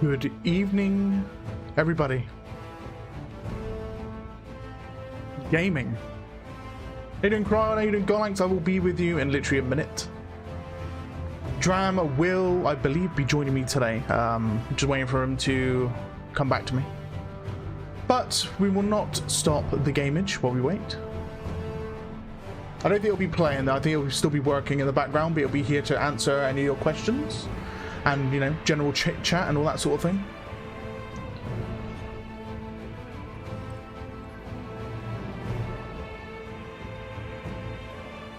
Good evening, everybody. Gaming. How you doing, Cryon? How you doing, Golanx? I will be with you in literally a minute. Dram will, I believe, be joining me today. Just waiting for him to come back to me. But we will not stop the gameage while we wait. I don't think he'll be playing, I think he'll still be working in the background, but he'll be here to answer any of your questions. And, you know, general chit chat and all that sort of thing.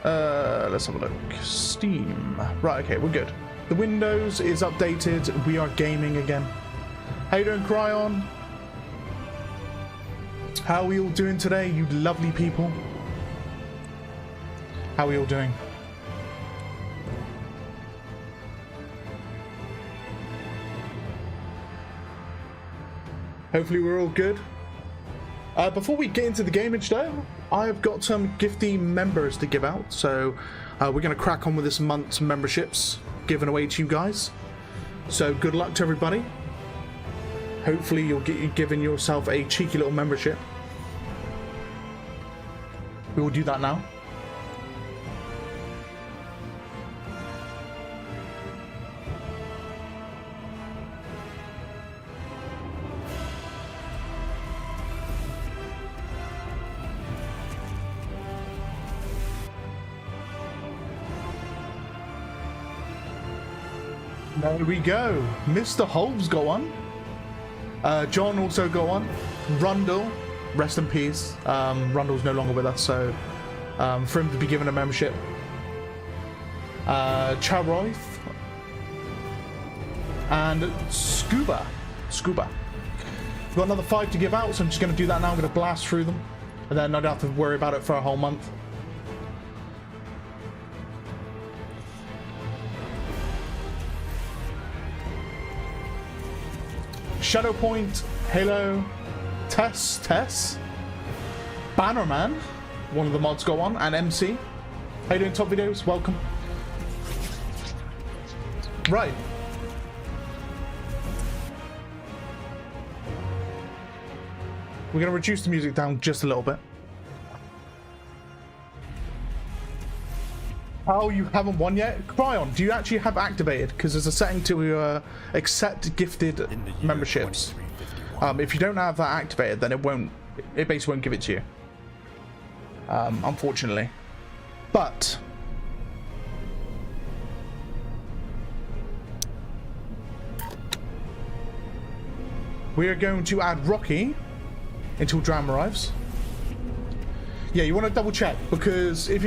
Let's have a look. Steam. Right, okay, we're good. The Windows is updated. We are gaming again. How you doing, Cryon? How are we all doing today, you lovely people? How are we all doing? Hopefully we're all good. Before we get into the gamage though, I've got some gifty members to give out, so we're going to crack on with this month's memberships given away to you guys. So good luck to everybody. Hopefully you'll get given yourself a cheeky little membership. We will do that now. There we go. Mr. Holmes got one. John also got one. Rundle, rest in peace. Rundle's no longer with us, so for him to be given a membership. Charoith and Scuba. We've got another 5 to give out, so I'm just going to do that now. I'm going to blast through them, and then I don't have to worry about it for a whole month. Shadowpoint, Halo, Tess, Bannerman, one of the mods go on, and MC. How you doing, Top Videos? Welcome. Right. We're going to reduce the music down just a little bit. Oh, you haven't won yet? Cryon, do you actually have activated? Because there's a setting to accept gifted memberships. If you don't have that activated, then it basically won't give it to you. Unfortunately. But we are going to add Rocky until Dram arrives. Yeah, you want to double check, because if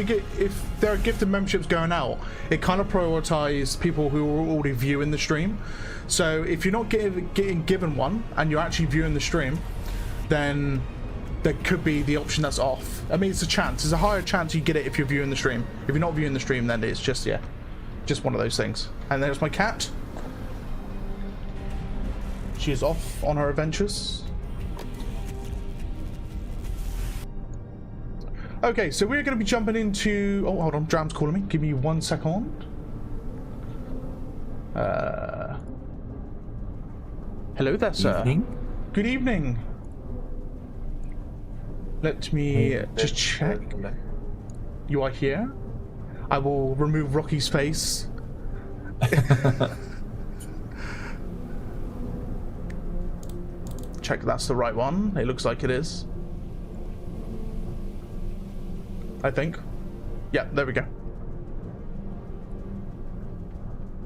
there are gifted memberships going out, it kind of prioritizes people who are already viewing the stream. So if you're not getting given one and you're actually viewing the stream, then there could be the option that's off. I mean, it's a chance. There's a higher chance you get it if you're viewing the stream. If you're not viewing the stream, then it's just, yeah, just one of those things. And there's my cat. She is off on her adventures. Okay, so we're going to be jumping into... Oh, hold on, Dram's calling me. Give me 1 second. Hello there, sir. Evening. Good evening. Let me just check. You are here. I will remove Rocky's face. Check that's the right one. It looks like it is. I think. Yeah, there we go.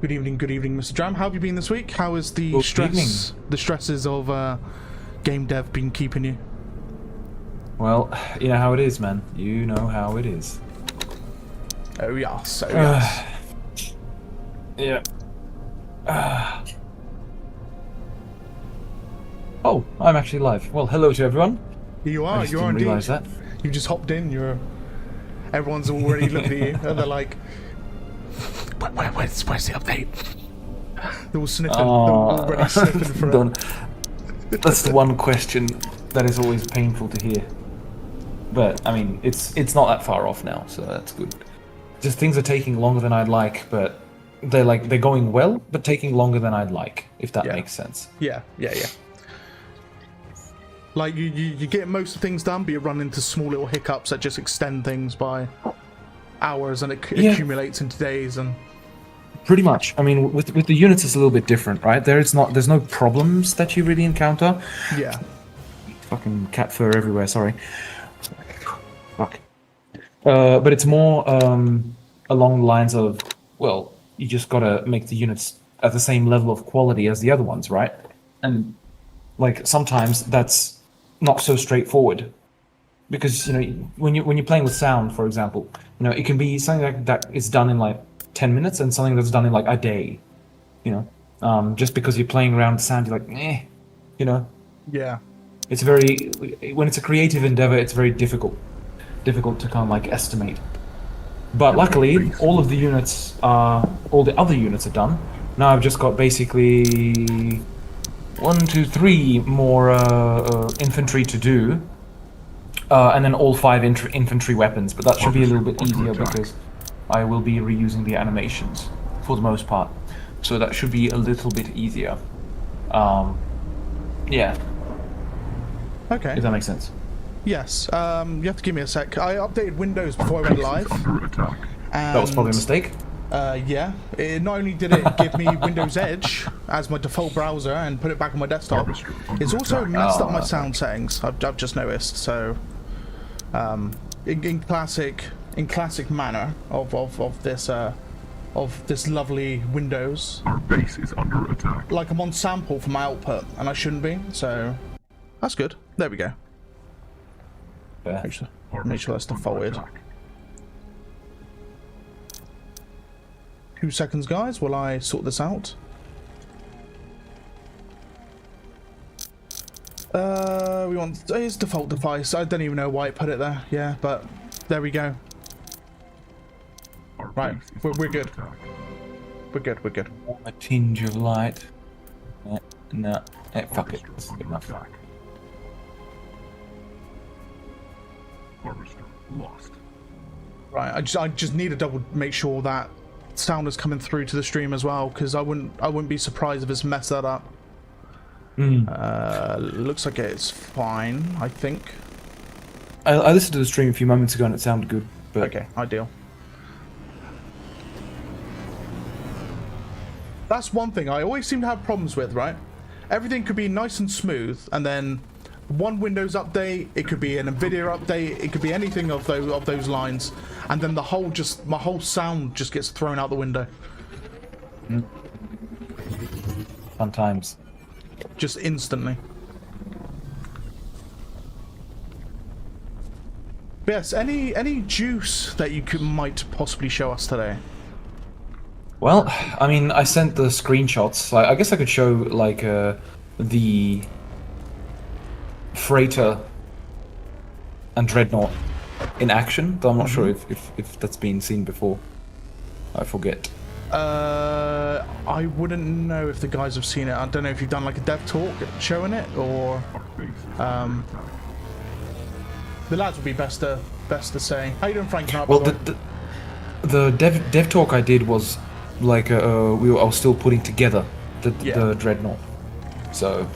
Good evening, Mr. Dram. How have you been this week? How is the stresses of game dev been keeping you? Well, you know how it is, man. You know how it is. Oh yes, oh yes. Yeah. Oh, I'm actually live. Well, hello to everyone. You are. You are indeed. Realize that. You just hopped in. Everyone's already looking at you, and they're like, "Where's the update?" They're all sniffing. They're already sniffing for it. That's the one question that is always painful to hear. But I mean, it's not that far off now, so that's good. Just things are taking longer than I'd like, but they're going well, but taking longer than I'd like, if that Yeah. makes sense. Yeah. Like you get most of things done, but you run into small little hiccups that just extend things by hours, and it accumulates into days. And Pretty much. I mean, with the units, it's a little bit different, right? There's no problems that you really encounter. yeah, Fucking cat fur everywhere. Sorry. Fuck. But it's more along the lines of, well, you just gotta make the units at the same level of quality as the other ones, right? And like sometimes that's not so straightforward, because when you're playing with sound, for example, it can be something that is done in like 10 minutes and something that's done in like a day. Just because you're playing around with sound, you're like, yeah, It's when it's a creative endeavor, it's very difficult to kind of like estimate. But luckily, all the other units are done. Now I've just got basically 1, 2, 3 more infantry to do, and then all 5 infantry weapons. But that should be a little bit easier because I will be reusing the animations for the most part. So that should be a little bit easier. Yeah. okay. If that makes sense. Yes. You have to give me a sec. I updated Windows before I went live. And, That was probably a mistake. yeah. It not only did it give me Windows Edge as my default browser and put it back on my desktop, it's also messed up my sound settings. I've just noticed. So, in classic manner of this lovely Windows. Our base is under attack. Like I'm on sample for my output, and I shouldn't be. So, that's good. There we go. Yeah. Make sure that's defaulted. 2 seconds, guys, while I sort this out. We want it's default device. I don't even know why I put it there. Yeah, but there we go. Right, we're good. We're good. A tinge of light. No, fuck it. It's good enough. Harvester lost. Right, I just need to double make sure that sound is coming through to the stream as well, because I wouldn't be surprised if it's messed that up. Looks like it's fine, I think. I listened to the stream a few moments ago and it sounded good. But Okay, ideal. That's one thing I always seem to have problems with, right? Everything could be nice and smooth, and then one Windows update, it could be an NVIDIA update, it could be anything of those lines, and then my whole sound just gets thrown out the window. Fun times. Just instantly. But yes, any juice that you might possibly show us today? Well, I mean, I sent the screenshots. I guess I could show like the freighter and dreadnought in action, though I'm not sure if that's been seen before. I forget. I wouldn't know if the guys have seen it. I don't know if you've done like a dev talk showing it, or the lads would be best to say. How you doing, Frank? Well, the dev talk I did was like I was still putting together the dreadnought, so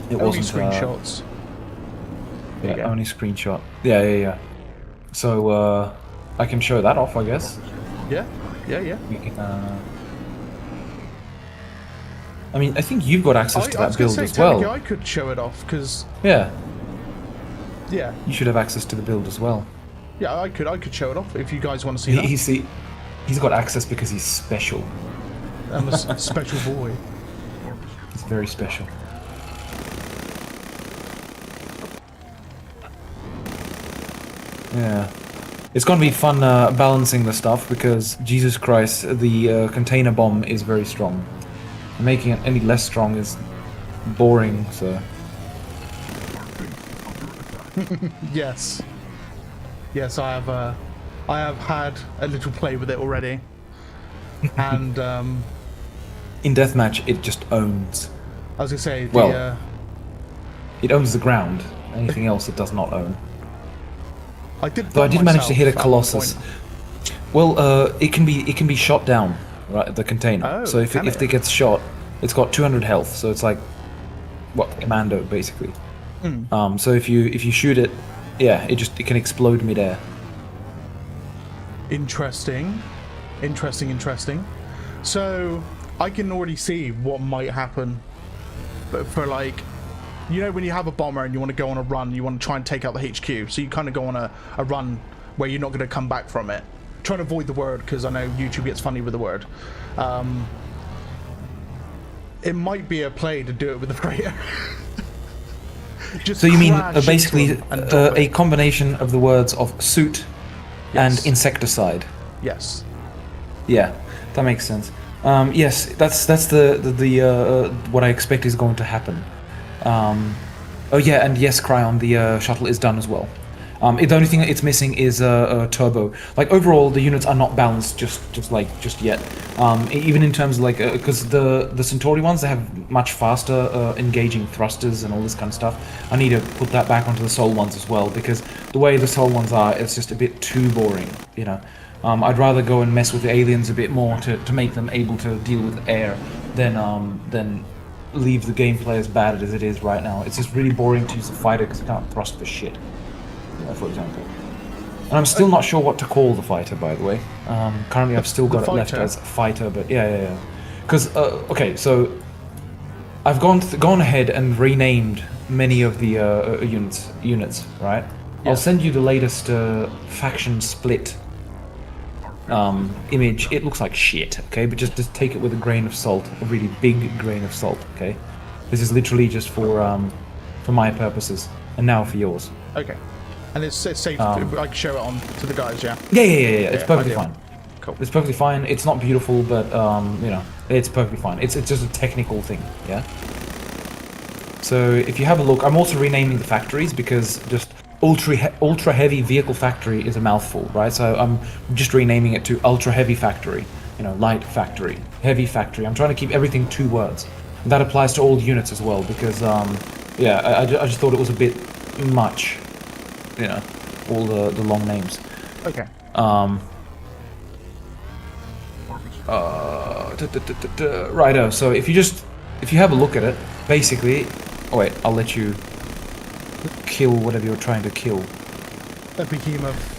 it only wasn't screenshots. Yeah, only screenshot. Yeah. So I can show that off, I guess. Yeah. We can. I mean, I think you've got access to that build as well. I could show it off because Yeah, yeah, you should have access to the build as well. yeah, I could show it off if you guys want to see that. He's got access because he's special. I'm a special boy. He's very special. Yeah. It's gonna be fun balancing the stuff because, Jesus Christ, the container bomb is very strong. Making it any less strong is boring, so... Yes, I have had a little play with it already, and in deathmatch, it just owns. I was gonna say, it owns the ground. Anything else, it does not own. I did. Though I did manage to hit a Colossus. Well, it can be shot down, right? The container. Oh, so if can it gets shot, it's got 200 health. So it's like what commando basically. So if you shoot it, yeah, it can explode midair. Interesting. So I can already see what might happen. But for like, you know, when you have a bomber and you want to go on a run, you want to try and take out the HQ. So you kind of go on a run where you're not going to come back from it. Trying to avoid the word because I know YouTube gets funny with the word. It might be a play to do it with the freighter. So you mean basically a a combination of the words of suit and insecticide? Yes. Yeah, that makes sense. Yes, that's the what I expect is going to happen. Oh yeah, and yes, Cryon, the shuttle is done as well. The only thing it's missing is a turbo. Like overall, the units are not balanced just yet. Even in terms of like because the Centauri ones, they have much faster engaging thrusters and all this kind of stuff. I need to put that back onto the Sol ones as well because the way the Sol ones are, it's just a bit too boring. You know, I'd rather go and mess with the aliens a bit more to make them able to deal with air than leave the gameplay as bad as it is right now. It's just really boring to use the fighter because it can't thrust for shit. For example. And I'm still not sure what to call the fighter, by the way. Currently I've still got it left as fighter, but yeah. Because, okay, so I've gone ahead and renamed many of the units, right? Yeah. I'll send you the latest faction split image. It looks like shit, okay? But just take it with a grain of salt, a really big grain of salt, okay? This is literally just for my purposes, and now for yours. Okay. And it's safe to I can show it on to the guys, yeah? Yeah. It's perfectly fine. Cool. It's perfectly fine. It's not beautiful, but you know, it's perfectly fine. It's just a technical thing, yeah? So if you have a look, I'm also renaming the factories because just ultra heavy vehicle factory is a mouthful, right? So I'm just renaming it to ultra heavy factory, you know, light factory, heavy factory. I'm trying to keep everything 2 words. And that applies to all units as well because yeah, I just thought it was a bit much. You know, all the long names. Okay. Righto. So if you have a look at it, basically. Oh wait, I'll let you kill whatever you're trying to kill. A behemoth.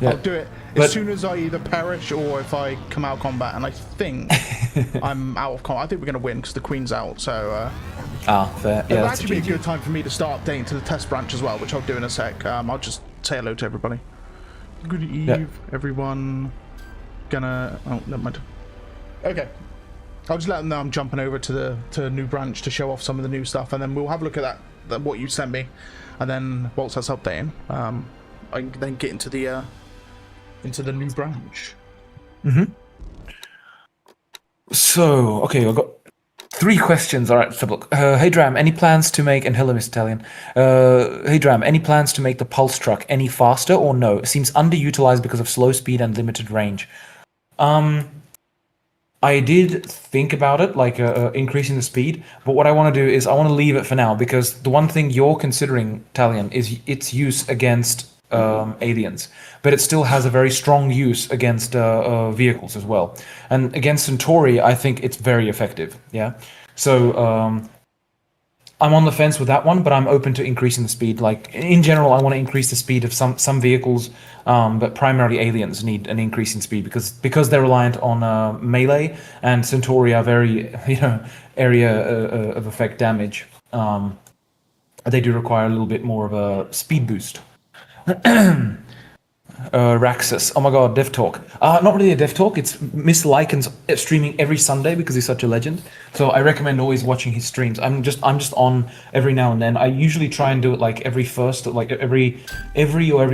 Yeah. I'll do it as soon as I either perish or if I come out of combat. And I think I'm out of combat. I think we're gonna win because the Queen's out. So. Fair. Yeah, it'll actually be a good time for me to start updating to the test branch as well, which I'll do in a sec. I'll just say hello to everybody. Good eve, everyone. Oh, never mind. Okay. I'll just let them know I'm jumping over to the new branch to show off some of the new stuff, and then we'll have a look at that what you sent me, and then once that's updating, I can then get into the new branch. So okay, I've got 3 questions. All right, let's have a look. Hey Dram, any plans to make, and hello Mr. Italian. Hey Dram, any plans to make the pulse truck any faster or no? It seems underutilized because of slow speed and limited range. I did think about it, like increasing the speed, but what I want to do is I want to leave it for now because the one thing you're considering, Italian, is its use against aliens, but it still has a very strong use against vehicles as well. And against Centauri, I think it's very effective. Yeah, so I'm on the fence with that one, but I'm open to increasing the speed. Like in general, I want to increase the speed of some vehicles, but primarily aliens need an increase in speed because they're reliant on melee, and Centauri are very area of effect damage. They do require a little bit more of a speed boost. Raxus. Oh my god, Dev Talk. Not really a Dev Talk, it's Mr. Lycan's streaming every Sunday because he's such a legend. So I recommend always watching his streams. I'm just on every now and then. I usually try and do it like every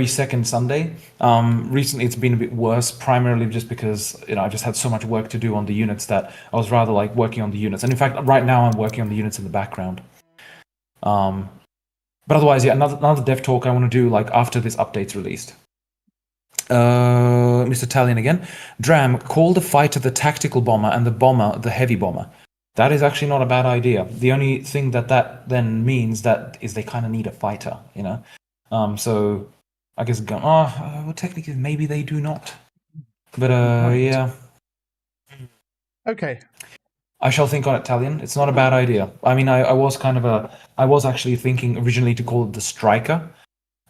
second Sunday. Recently it's been a bit worse, primarily just because I just had so much work to do on the units that I was rather like working on the units. And in fact, right now I'm working on the units in the background. But otherwise, yeah, another Dev Talk I want to do like after this update's released. Mr. Italian again. Dram, call the fighter the tactical bomber and the bomber the heavy bomber. That is actually not a bad idea. The only thing that then means is they kind of need a fighter, So I guess well, technically maybe they do not. But yeah, Okay. I shall think on it, Talion. It's not a bad idea. I mean, I was I was actually thinking originally to call it the Striker,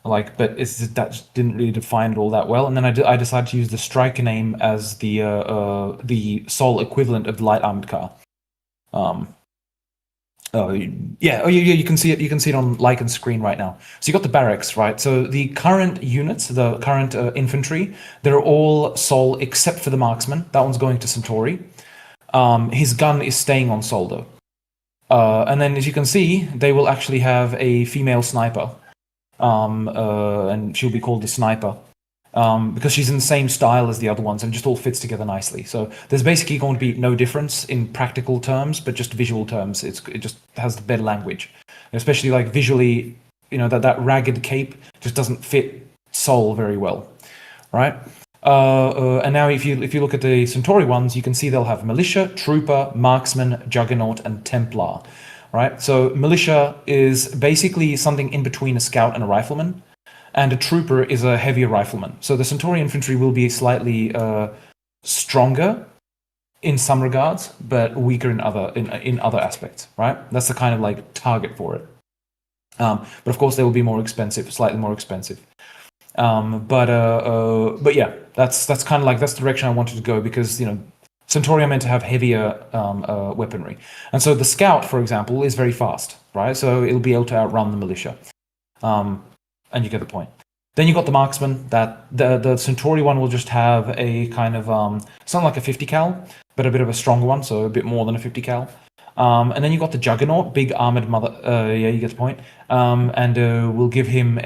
like, but that just didn't really define it all that well. And then I decided to use the Striker name as the Sol equivalent of the light armored car. Yeah, you can see it. You can see it on Lycan's screen right now. So you got the barracks, right? So the current units, the current infantry, they're all Sol except for the marksman. That one's going to Centauri. His gun is staying on Sol though. And then, as you can see, they will actually have a female sniper, and she'll be called the Sniper. Because she's in the same style as the other ones and just all fits together nicely. So there's basically going to be no difference in practical terms, but just visual terms. It just has the better language, especially like visually. That ragged cape just doesn't fit Sol very well, right? And now if you look at the Centauri ones, you can see they'll have militia, trooper, marksman, juggernaut, and Templar, right? So militia is basically something in between a scout and a rifleman. And a trooper is a heavier rifleman. So the Centauri infantry will be slightly stronger in some regards, but weaker in other aspects, right? That's the kind of like target for it. But of course, they will be more expensive, slightly more expensive. But yeah, that's kind of like that's the direction I wanted to go because Centauri are meant to have heavier weaponry, and so the scout, for example, is very fast, right? So it'll be able to outrun the militia. And you get the point. Then you got the marksman. That the Centauri one will just have a kind of it's not like a 50 cal, but a bit of a stronger one, so a bit more than a 50 cal. And then you got the juggernaut, big armored mother. Yeah, you get the point. And we'll give him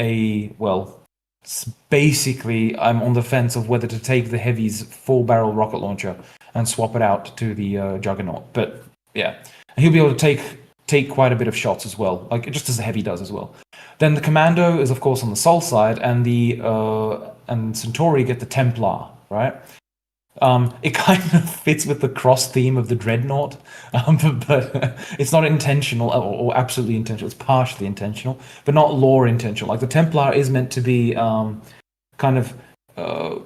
basically, I'm on the fence of whether to take the heavy's 4-barrel rocket launcher and swap it out to the juggernaut. But yeah, he'll be able to take quite a bit of shots as well, like just as the heavy does as well. Then the commando is of course on the Sol side, and and Centauri get the Templar, right? It kind of fits with the cross theme of the Dreadnought, but it's not intentional or absolutely intentional. It's partially intentional, but not lore intentional. Like the Templar is meant to be kind of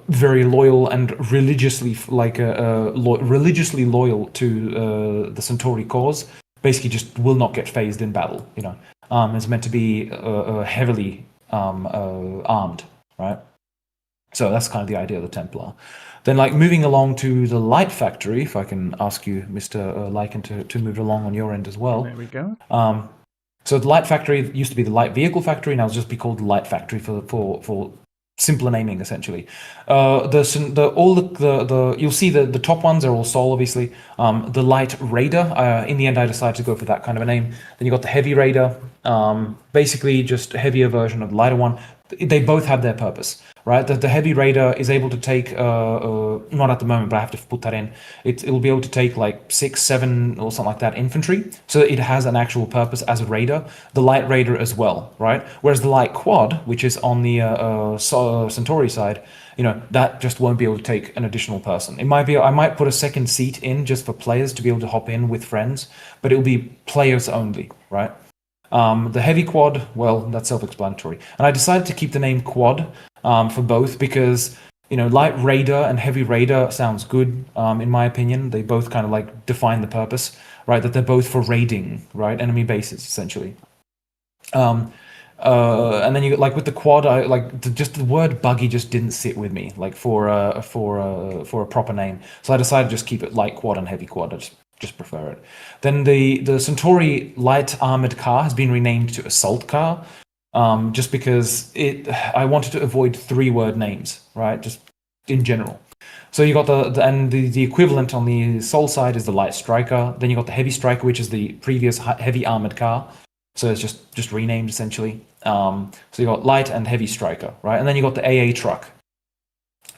very loyal and religiously religiously loyal to the Centauri cause. Basically, just will not get phased in battle. It's meant to be heavily armed, right? So that's kind of the idea of the Templar. Then, like moving along to the Light Factory, if I can ask you, Mr. Lycan, to move along on your end as well. There we go. So the Light Factory used to be the Light Vehicle Factory, now it's just be called the Light Factory for simpler naming, essentially. You'll see the top ones are all Sol, obviously. The Light Raider, in the end I decided to go for that kind of a name. Then you got the Heavy Raider, basically just a heavier version of the lighter one. They both have their purpose, right? The Heavy Raider is able to take, not at the moment, but I have to put that in. It'll be able to take like 6, 7 or something like that infantry. So it has an actual purpose as a Raider. The Light Raider as well, right? Whereas the Light Quad, which is on the Centauri side, that just won't be able to take an additional person. I might put a second seat in just for players to be able to hop in with friends, but it'll be players only, right? The Heavy Quad, well, that's self-explanatory. And I decided to keep the name Quad for both because, Light Raider and Heavy Raider sounds good, in my opinion. They both kind of like define the purpose, right? That they're both for raiding, right? Enemy bases, essentially. And then you like with the Quad, just the word buggy just didn't sit with me, like for a proper name. So I decided to just keep it Light Quad and Heavy Quad. I just prefer it. Then the Centauri light armored car has been renamed to Assault Car, just because I wanted to avoid 3-word names, right? Just in general. So you got the equivalent on the Sol side is the Light Striker. Then you got the Heavy Striker, which is the previous heavy armored car. So it's just renamed essentially. So you got Light and Heavy Striker, right? And then you got the AA truck,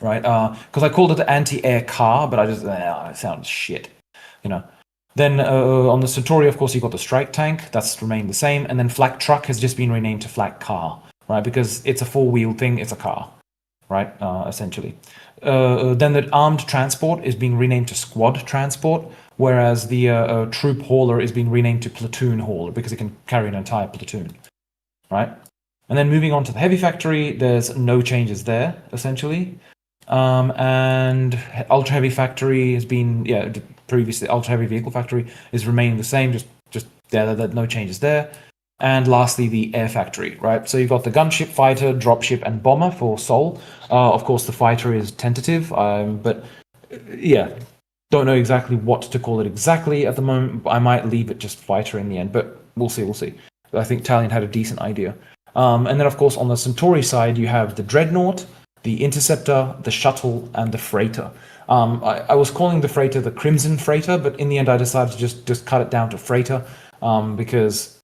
right? Because I called it the anti-air car, but it sounds shit. Then on the Centauri, of course, you've got the strike tank. That's remained the same. And then flak truck has just been renamed to flak car, right? Because it's a 4-wheel thing. It's a car, right? Essentially. Then the armed transport is being renamed to squad transport, whereas the troop hauler is being renamed to platoon hauler because it can carry an entire platoon, right? And then moving on to the heavy factory, there's no changes there, essentially. And ultra heavy factory has been previously ultra heavy vehicle factory is remaining the same, just no changes there. And lastly, the air factory, right? So you've got the gunship, fighter, dropship, and bomber for Sol. Of course, the fighter is tentative, but yeah, don't know exactly what to call it exactly at the moment. I might leave it just fighter in the end, but we'll see. I think Talion had a decent idea. And then, of course, on the Centauri side, you have the Dreadnought, the Interceptor, the Shuttle, and the Freighter. I was calling the Freighter the Crimson Freighter, but in the end I decided to just cut it down to Freighter, because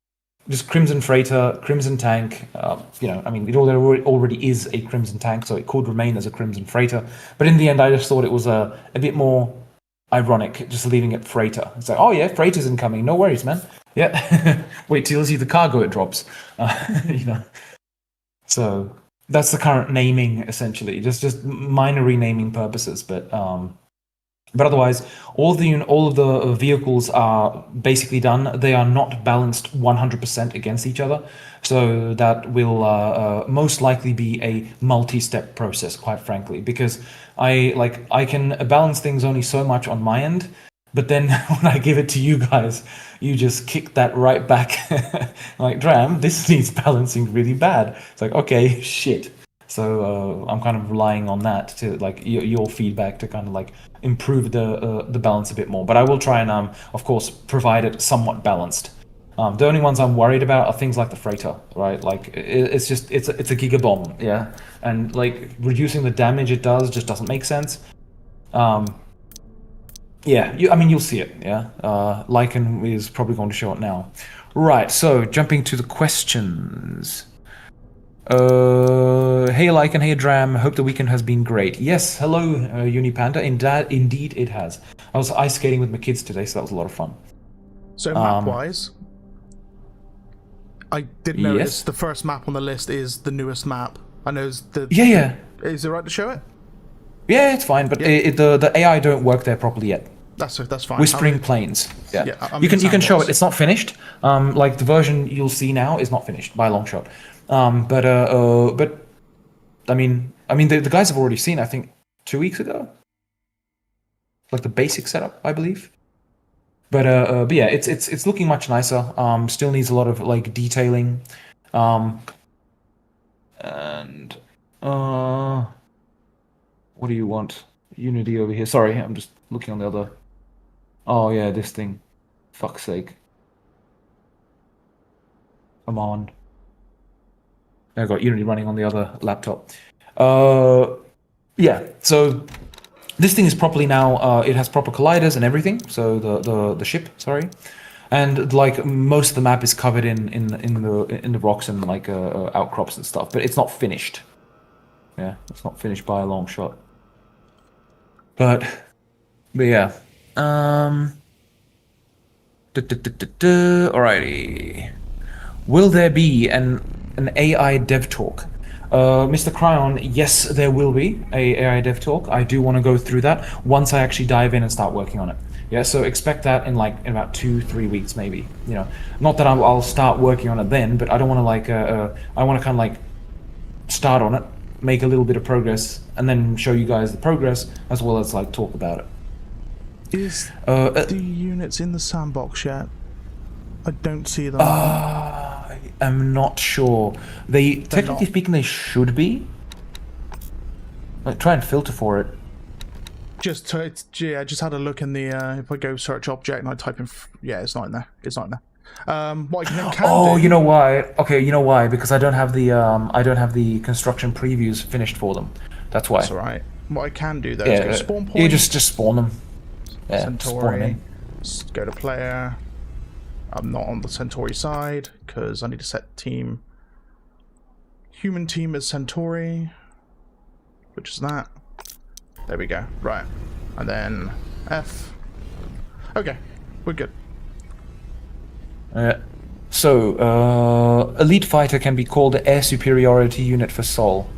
just Crimson Freighter, Crimson Tank, it already is a Crimson Tank, so it could remain as a Crimson Freighter. But in the end, I just thought it was a bit more ironic, just leaving it Freighter. It's like, oh yeah, Freighter's incoming, no worries, man. Yeah, wait till you see the cargo it drops. So that's the current naming, essentially, just minor renaming purposes, but otherwise, all of the vehicles are basically done. They are not balanced 100% against each other, so that will most likely be a multi-step process, quite frankly, because I can balance things only so much on my end, but then when I give it to you guys, you just kick that right back. Like, Dram, this needs balancing really bad. It's like, okay, shit. So I'm kind of relying on that to your feedback to kind of improve the balance a bit more. But I will try and of course provide it somewhat balanced. The only ones I'm worried about are things like the Freighter, right? It's a gigabomb, yeah, and reducing the damage it does just doesn't make sense. You'll see it, yeah. Lycan is probably going to show it now. Right, so jumping to the questions. Hey Lycan, hey Dram, hope the weekend has been great. Yes, hello Unipanda, indeed it has. I was ice skating with my kids today, so that was a lot of fun. So map-wise, I did notice the first map on the list is the newest map. I know it's the... Yeah. Is it right to show it? Yeah, it's fine, but the AI don't work there properly yet. That's fine. Whispering Plains. Yeah, you can show it. It's not finished. The version you'll see now is not finished by a long shot. But I mean, the guys have already seen, I think, 2 weeks ago. The basic setup, I believe. But yeah, it's looking much nicer. Still needs a lot of detailing. And what do you want? Unity over here. Sorry, I'm just looking on the other. Oh yeah, this thing. Fuck's sake. Come on. I've got Unity running on the other laptop. Yeah, so this thing is properly now, it has proper colliders and everything, so the ship, sorry. And most of the map is covered in the rocks and outcrops and stuff, but it's not finished. Yeah, it's not finished by a long shot. But yeah. Alrighty. Will there be an AI dev talk? Mr. Cryon, yes, there will be a AI dev talk. I do want to go through that once I actually dive in and start working on it. Yeah, so expect that in about 2-3 weeks, maybe. Not that I'll start working on it then, but I don't want to I want to kind of start on it, make a little bit of progress, and then show you guys the progress as well as talk about it. Is the units in the sandbox yet? I don't see them. I am not sure. Technically speaking, they should be. Try and filter for it. Just had a look in the. If I go search object and I type in, it's not in there. It's not in there. What I can do. You know why? Okay, you know why? Because I don't have the construction previews finished for them. That's why. That's all right. What I can do though is go spawn point. You just spawn them. Yeah, Centauri. Go to player. I'm not on the Centauri side because I need to set team. Human team is Centauri, which is that. There we go. Right, and then F. Okay, we're good. So, elite fighter can be called the air superiority unit for Sol.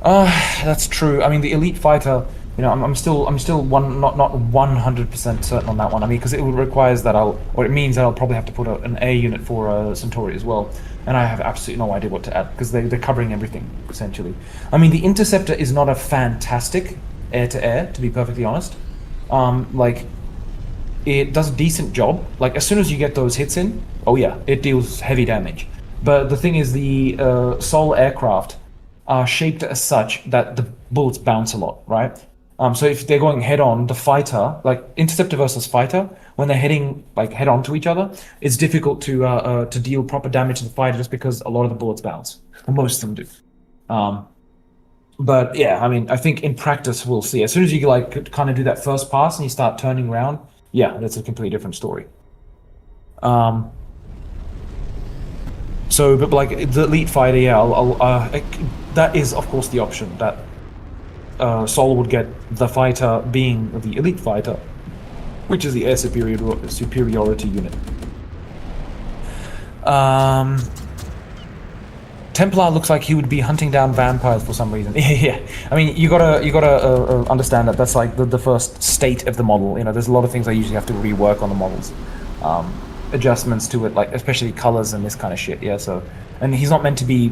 That's true. I mean, the elite fighter I'm still not 100% certain on that one. I mean, because it requires that it means that I'll probably have to put an air unit for Centauri as well, and I have absolutely no idea what to add because they're covering everything essentially. I mean, the Interceptor is not a fantastic air to air, to be perfectly honest. Like, it does a decent job. Like, as soon as you get those hits in, oh yeah, it deals heavy damage. But the thing is, the Sol aircraft are shaped as such that the bullets bounce a lot, right? So if they're going head on, the fighter, like interceptor versus fighter, when they're heading like head on to each other, it's difficult to deal proper damage to the fighter just because a lot of the bullets bounce. Well, most of them do. But yeah, I mean, I think in practice we'll see. As soon as you like kind of do that first pass and you start turning around, yeah, that's a completely different story. So, but like the elite fighter, yeah, that is of course the option that Sol would get the fighter being the elite fighter, which is the air superiority unit. Templar looks like he would be hunting down vampires for some reason. Yeah, I mean, you gotta understand that that's like the first state of the model. There's a lot of things I usually have to rework on the models, adjustments to it, like especially colors and this kind of shit. Yeah, so, and he's not meant to be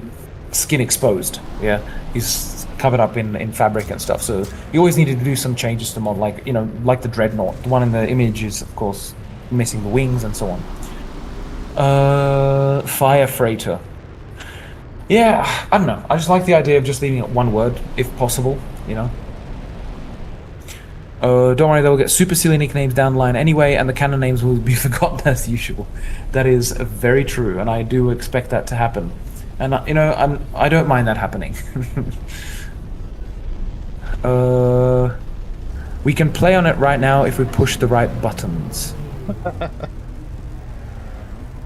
skin exposed. Yeah, he's covered up in fabric and stuff. So you always needed to do some changes to the model, like the Dreadnought. The one in the image is of course missing the wings and so on. Fire freighter. Yeah, I don't know. I just like the idea of just leaving it one word, if possible, Don't worry, they'll get super silly nicknames down the line anyway, and the canon names will be forgotten as usual. That is very true, and I do expect that to happen. And, I don't mind that happening. We can play on it right now if we push the right buttons.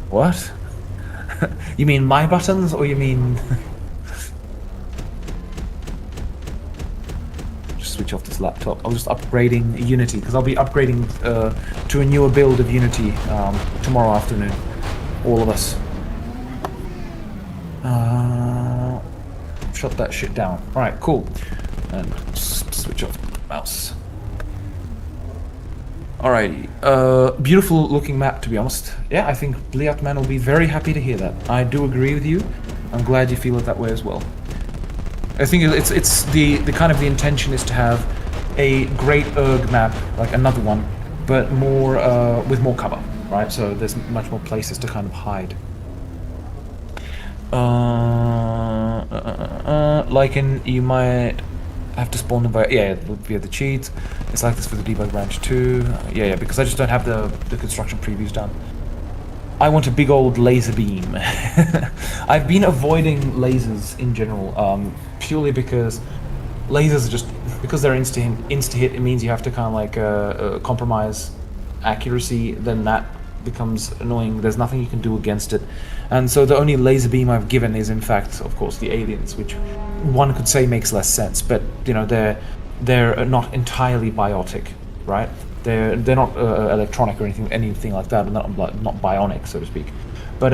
What? You mean my buttons, or you mean... Just switch off this laptop. I was just upgrading Unity, because I'll be upgrading to a newer build of Unity tomorrow afternoon. All of us. Shut that shit down. Alright, cool. And switch off the mouse. Alrighty, beautiful looking map, to be honest. Yeah, I think Layout Man will be very happy to hear that. I do agree with you. I'm glad you feel it that way as well. I think it's the kind of the intention is to have a great erg map, like another one, but more with more cover, right? So there's much more places to kind of hide. Like you might have to spawn them via the cheats. It's like this for the debug branch too. Yeah, because I just don't have the construction previews done. I want a big old laser beam. I've been avoiding lasers in general, purely because lasers are just, because they're insta-hit, it means you have to kind of like compromise accuracy, then that becomes annoying. There's nothing you can do against it. And so the only laser beam I've given is in fact, of course, the aliens, which one could say makes less sense, but they're not entirely biotic, right? They're not electronic or anything like that, not bionic, so to speak. But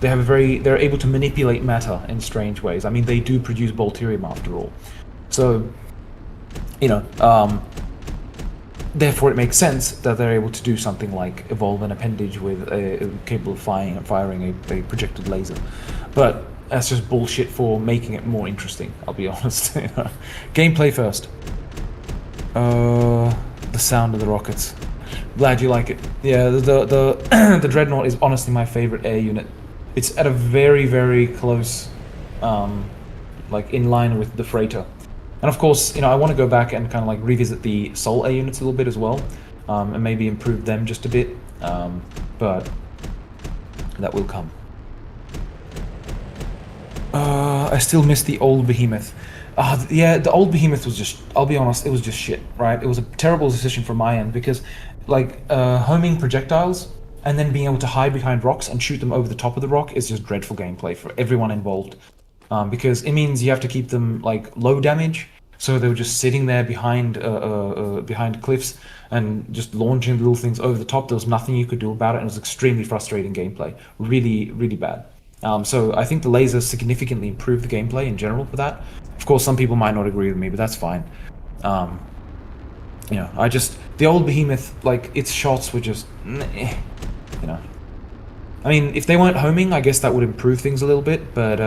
they're able to manipulate matter in strange ways. I mean, they do produce Bolterium after all. So, therefore it makes sense that they're able to do something like evolve an appendage capable of firing a projected laser. But that's just bullshit for making it more interesting, I'll be honest. Gameplay first. The sound of the rockets. Glad you like it. Yeah, the Dreadnought is honestly my favorite air unit. It's at a very, very close, like in line with the freighter. And of course, I want to go back and kind of like revisit the Sol air units a little bit as well, and maybe improve them just a bit, but that will come. I still miss the old Behemoth. Yeah, the old Behemoth was just, I'll be honest, it was just shit, right? It was a terrible decision from my end because, like, homing projectiles and then being able to hide behind rocks and shoot them over the top of the rock is just dreadful gameplay for everyone involved. Because it means you have to keep them, like, low damage, so they were just sitting there behind cliffs and just launching little things over the top. There was nothing you could do about it, and it was extremely frustrating gameplay. Really, really bad. So I think the lasers significantly improved the gameplay in general for that. Of course, some people might not agree with me, but that's fine. You know, the old behemoth, like, its shots were just, you know. I mean, if they weren't homing, I guess that would improve things a little bit, but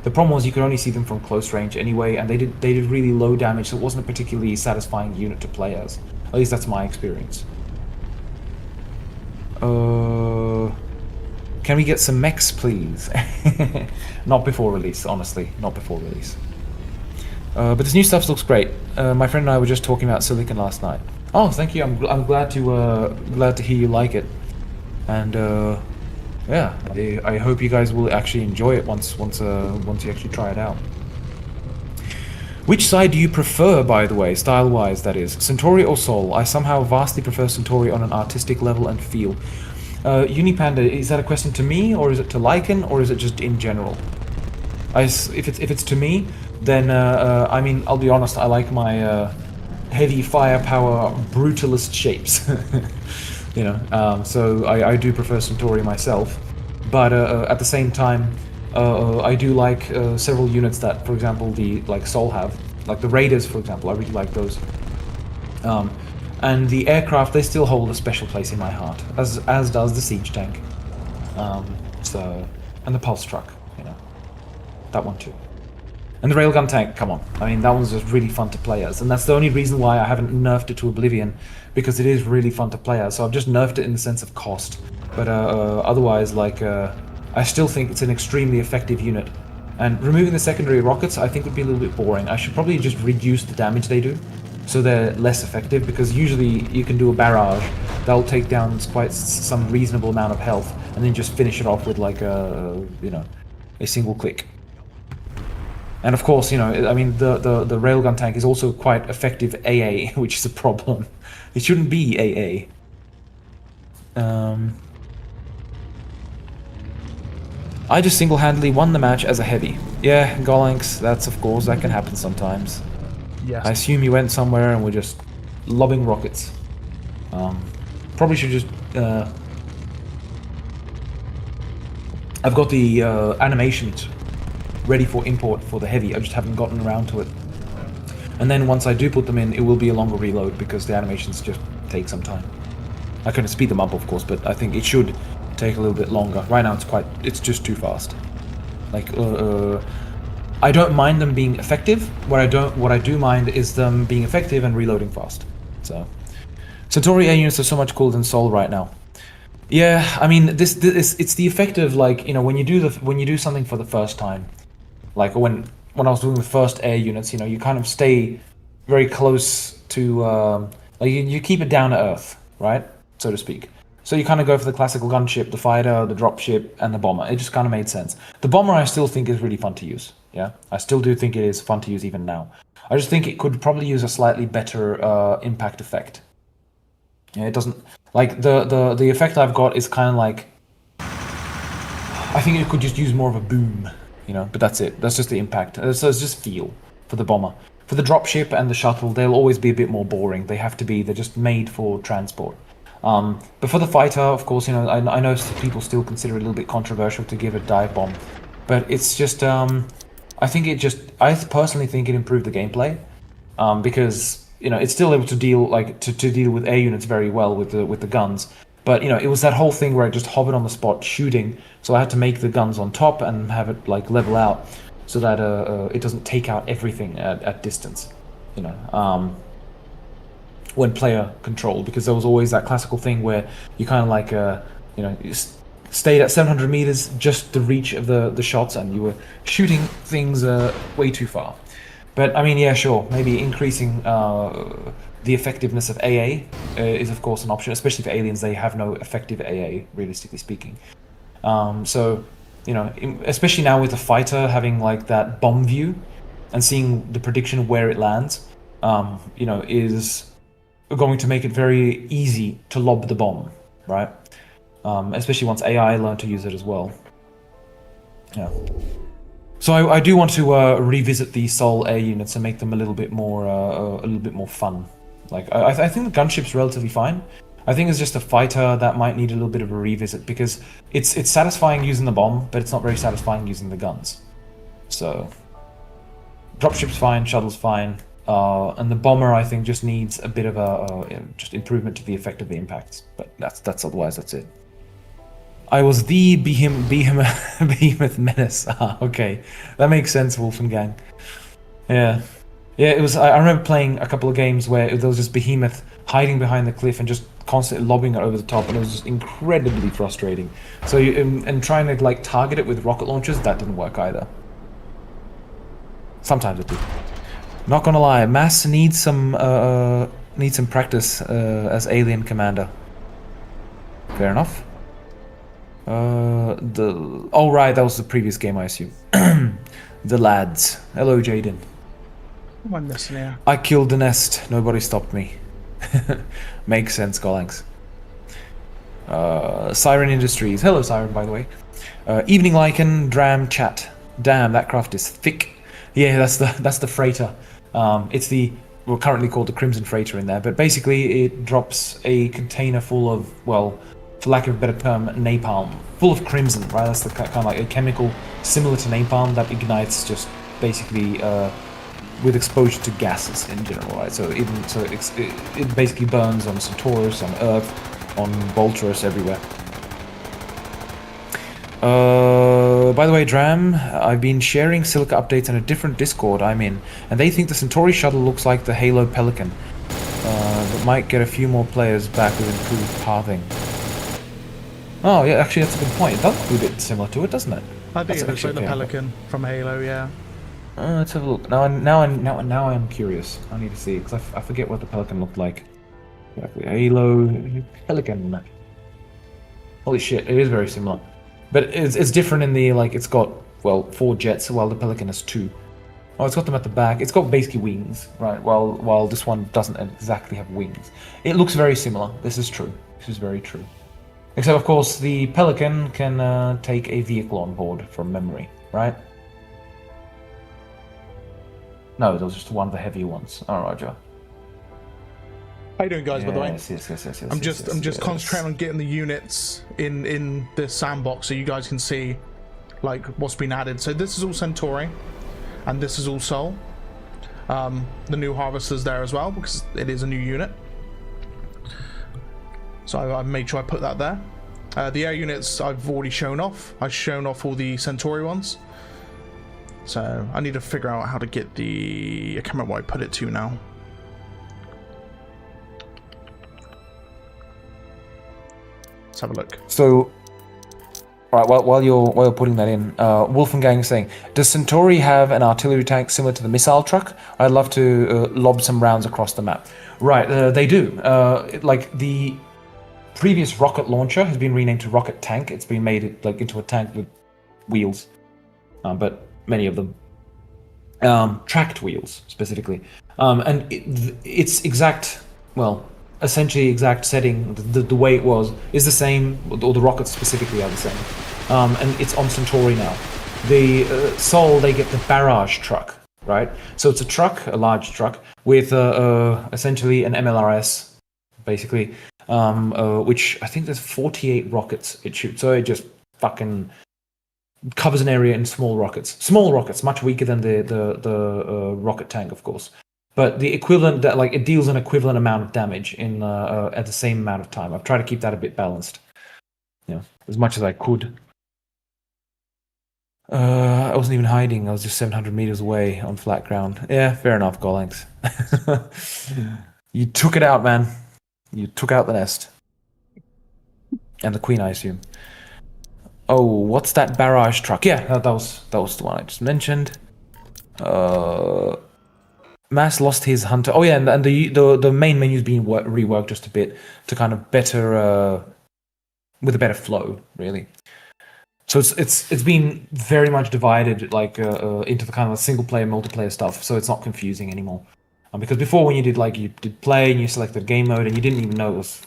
the problem was you could only see them from close range anyway, and they did really low damage, so it wasn't a particularly satisfying unit to play as. At least that's my experience. Can we get some mechs, please? Not before release, honestly, not before release. But this new stuff looks great. My friend and I were just talking about Silicon last night. Oh, thank you. I'm glad to hear you like it, and yeah, I hope you guys will actually enjoy it once you actually try it out. Which side do you prefer, by the way, style-wise, that is? Centauri or Sol? I somehow vastly prefer Centauri on an artistic level and feel. Unipanda, is that a question to me, or is it to Lycan, or is it just in general? If it's to me, then I mean, I'll be honest, I like my heavy firepower brutalist shapes. You know, so I do prefer Centauri myself, but at the same time, I do like several units that, for example, the Sol have, like the Raiders, for example. I really like those. And the aircraft, they still hold a special place in my heart, as does the siege tank. And the pulse truck, you know, that one too. And the railgun tank, come on. I mean, that one's just really fun to play as, and that's the only reason why I haven't nerfed it to Oblivion, because it is really fun to play as. So I've just nerfed it in the sense of cost, but otherwise, like, I still think it's an extremely effective unit. And removing the secondary rockets, I think, would be a little bit boring. I should probably just reduce the damage they do, so they're less effective, because usually you can do a barrage that'll take down quite some reasonable amount of health, and then just finish it off with like you know, a single click. And of course, you know, I mean, the railgun tank is also quite effective AA, which is a problem. It shouldn't be AA. I just single-handedly won the match as a heavy. Yeah, Golanx, that's, of course, that can happen sometimes. Yes. I assume you went somewhere and were just lobbing rockets. Probably should just... I've got the animations ready for import for the heavy, I just haven't gotten around to it. And then once I do put them in, it will be a longer reload, because the animations just take some time. I can speed them up, of course, but I think it should take a little bit longer. Right now it's just too fast. Like, I don't mind them being effective. What I do mind is them being effective and reloading fast. So, Centauri A units are so much cooler than Sol right now. Yeah, I mean, this it's the effect of, like, you know, when you do something for the first time, like when I was doing the first air units, you know, you kind of stay very close to, like, you keep it down to earth, right, so to speak. So you kind of go for the classical gunship, the fighter, the dropship, and the bomber. It just kind of made sense. The bomber I still think is really fun to use. Yeah, I still do think it is fun to use even now. I just think it could probably use a slightly better impact effect. Yeah, it doesn't, like, the effect I've got is kind of like, I think it could just use more of a boom, you know, but that's it. That's just the impact. So it's just feel for the bomber. For the dropship and the shuttle, they'll always be a bit more boring. They're just made for transport. But for the fighter, of course, you know, I know people still consider it a little bit controversial to give a dive bomb, but it's just, I personally think it improved the gameplay, because, you know, it's still able to deal, like, to deal with air units very well with the guns. But, you know, it was that whole thing where I just hovered on the spot shooting, so I had to make the guns on top and have it, like, level out, so that it doesn't take out everything at distance, you know, when player controlled, because there was always that classical thing where you kind of like, you know, you stayed at 700 meters, just the reach of the shots, and you were shooting things way too far. But, I mean, yeah, sure, maybe increasing the effectiveness of AA is, of course, an option, especially for aliens. They have no effective AA, realistically speaking. So, you know, especially now with the fighter having, like, that bomb view and seeing the prediction of where it lands, you know, is going to make it very easy to lob the bomb, right? Especially once AI learn to use it as well. Yeah. So I do want to revisit the Sol air units and make them a little bit more fun. Like, I think the gunship's relatively fine. I think it's just a fighter that might need a little bit of a revisit, because it's satisfying using the bomb, but it's not very satisfying using the guns. So, dropship's fine, shuttle's fine. And the bomber, I think, just needs a bit of just improvement to the effect of the impacts. But that's otherwise that's it. I was the behemoth menace. Okay, that makes sense, Wolfengang. Yeah, it was. I remember playing a couple of games where there was just behemoth hiding behind the cliff and just constantly lobbing it over the top, and it was just incredibly frustrating. So and trying to like target it with rocket launchers, that didn't work either. Sometimes it did. Not gonna lie, Mass needs some practice as alien commander. Fair enough. Oh right, that was the previous game, I assume. The lads. Hello, Jaden. What am I missing here? I killed the nest. Nobody stopped me. Makes sense, Golanx. Siren Industries. Hello, Siren, by the way. Evening Lycan, Dram chat. Damn, that craft is thick. Yeah, that's the freighter. It's we're currently called the Crimson Freighter in there, but basically it drops a container full of, well, for lack of a better term, napalm, full of crimson, right? That's the kind of like a chemical similar to napalm that ignites just basically with exposure to gases in general, right? So it basically burns on Centaurus, on Earth, on Volturus, everywhere. By the way, Dram, I've been sharing Silica updates in a different Discord I'm in, and they think the Centauri shuttle looks like the Halo Pelican. That might get a few more players back with improved pathing. Oh yeah, actually that's a good point. It does look a bit similar to it, doesn't it? I think it looks like the Pelican from Halo, yeah. Let's have a look. Now I'm curious. I need to see, because I forget what the Pelican looked like. Halo Pelican. Holy shit, it is very similar. But it's different in the, like, it's got, well, 4 jets, while the Pelican has 2. Oh, it's got them at the back. It's got basically wings, right? While this one doesn't exactly have wings. It looks very similar. This is true. This is very true. Except, of course, the Pelican can take a vehicle on board from memory, right? No, that was just one of the heavier ones. Oh, Roger. How you doing, guys? By the way, yes. I'm just concentrating on getting the units in the sandbox so you guys can see like what's been added. So this is all Centauri, and this is all Sol. The new harvester's there as well because it is a new unit. So I've made sure I put that there. The air units I've already shown off. I've shown off all the Centauri ones. So I need to figure out how to get the... I can't remember what I put it to now. Let's have a look. So, all right, while you're putting that in, Wolfengang is saying, does Centauri have an artillery tank similar to the missile truck? I'd love to lob some rounds across the map. Right, they do. Like the previous rocket launcher has been renamed to rocket tank. It's been made like into a tank with wheels, but many of them tracked wheels specifically, and its exact, well, essentially exact setting, the way it was, is the same, or the rockets specifically are the same, and it's on Centauri now. The Sol, they get the barrage truck, right? So it's a truck, a large truck with essentially an MLRS, basically. Which I think there's 48 rockets it shoots, so it just fucking covers an area in small rockets, much weaker than the rocket tank, of course, but the equivalent, that like it deals an equivalent amount of damage in at the same amount of time. I've tried to keep that a bit balanced, as much as I could. I wasn't even hiding. I was just 700 meters away on flat ground. Yeah, fair enough, Golanx. You took it out, man. You took out the nest. And the queen, I assume. Oh, what's that barrage truck? Yeah, that was the one I just mentioned. Mass lost his hunter. Oh yeah, and the main menu's been reworked just a bit to kind of better with a better flow, really. So it's been very much divided like into the kind of single player, multiplayer stuff. So it's not confusing anymore. Because before, when you did play and you selected game mode and you didn't even know it was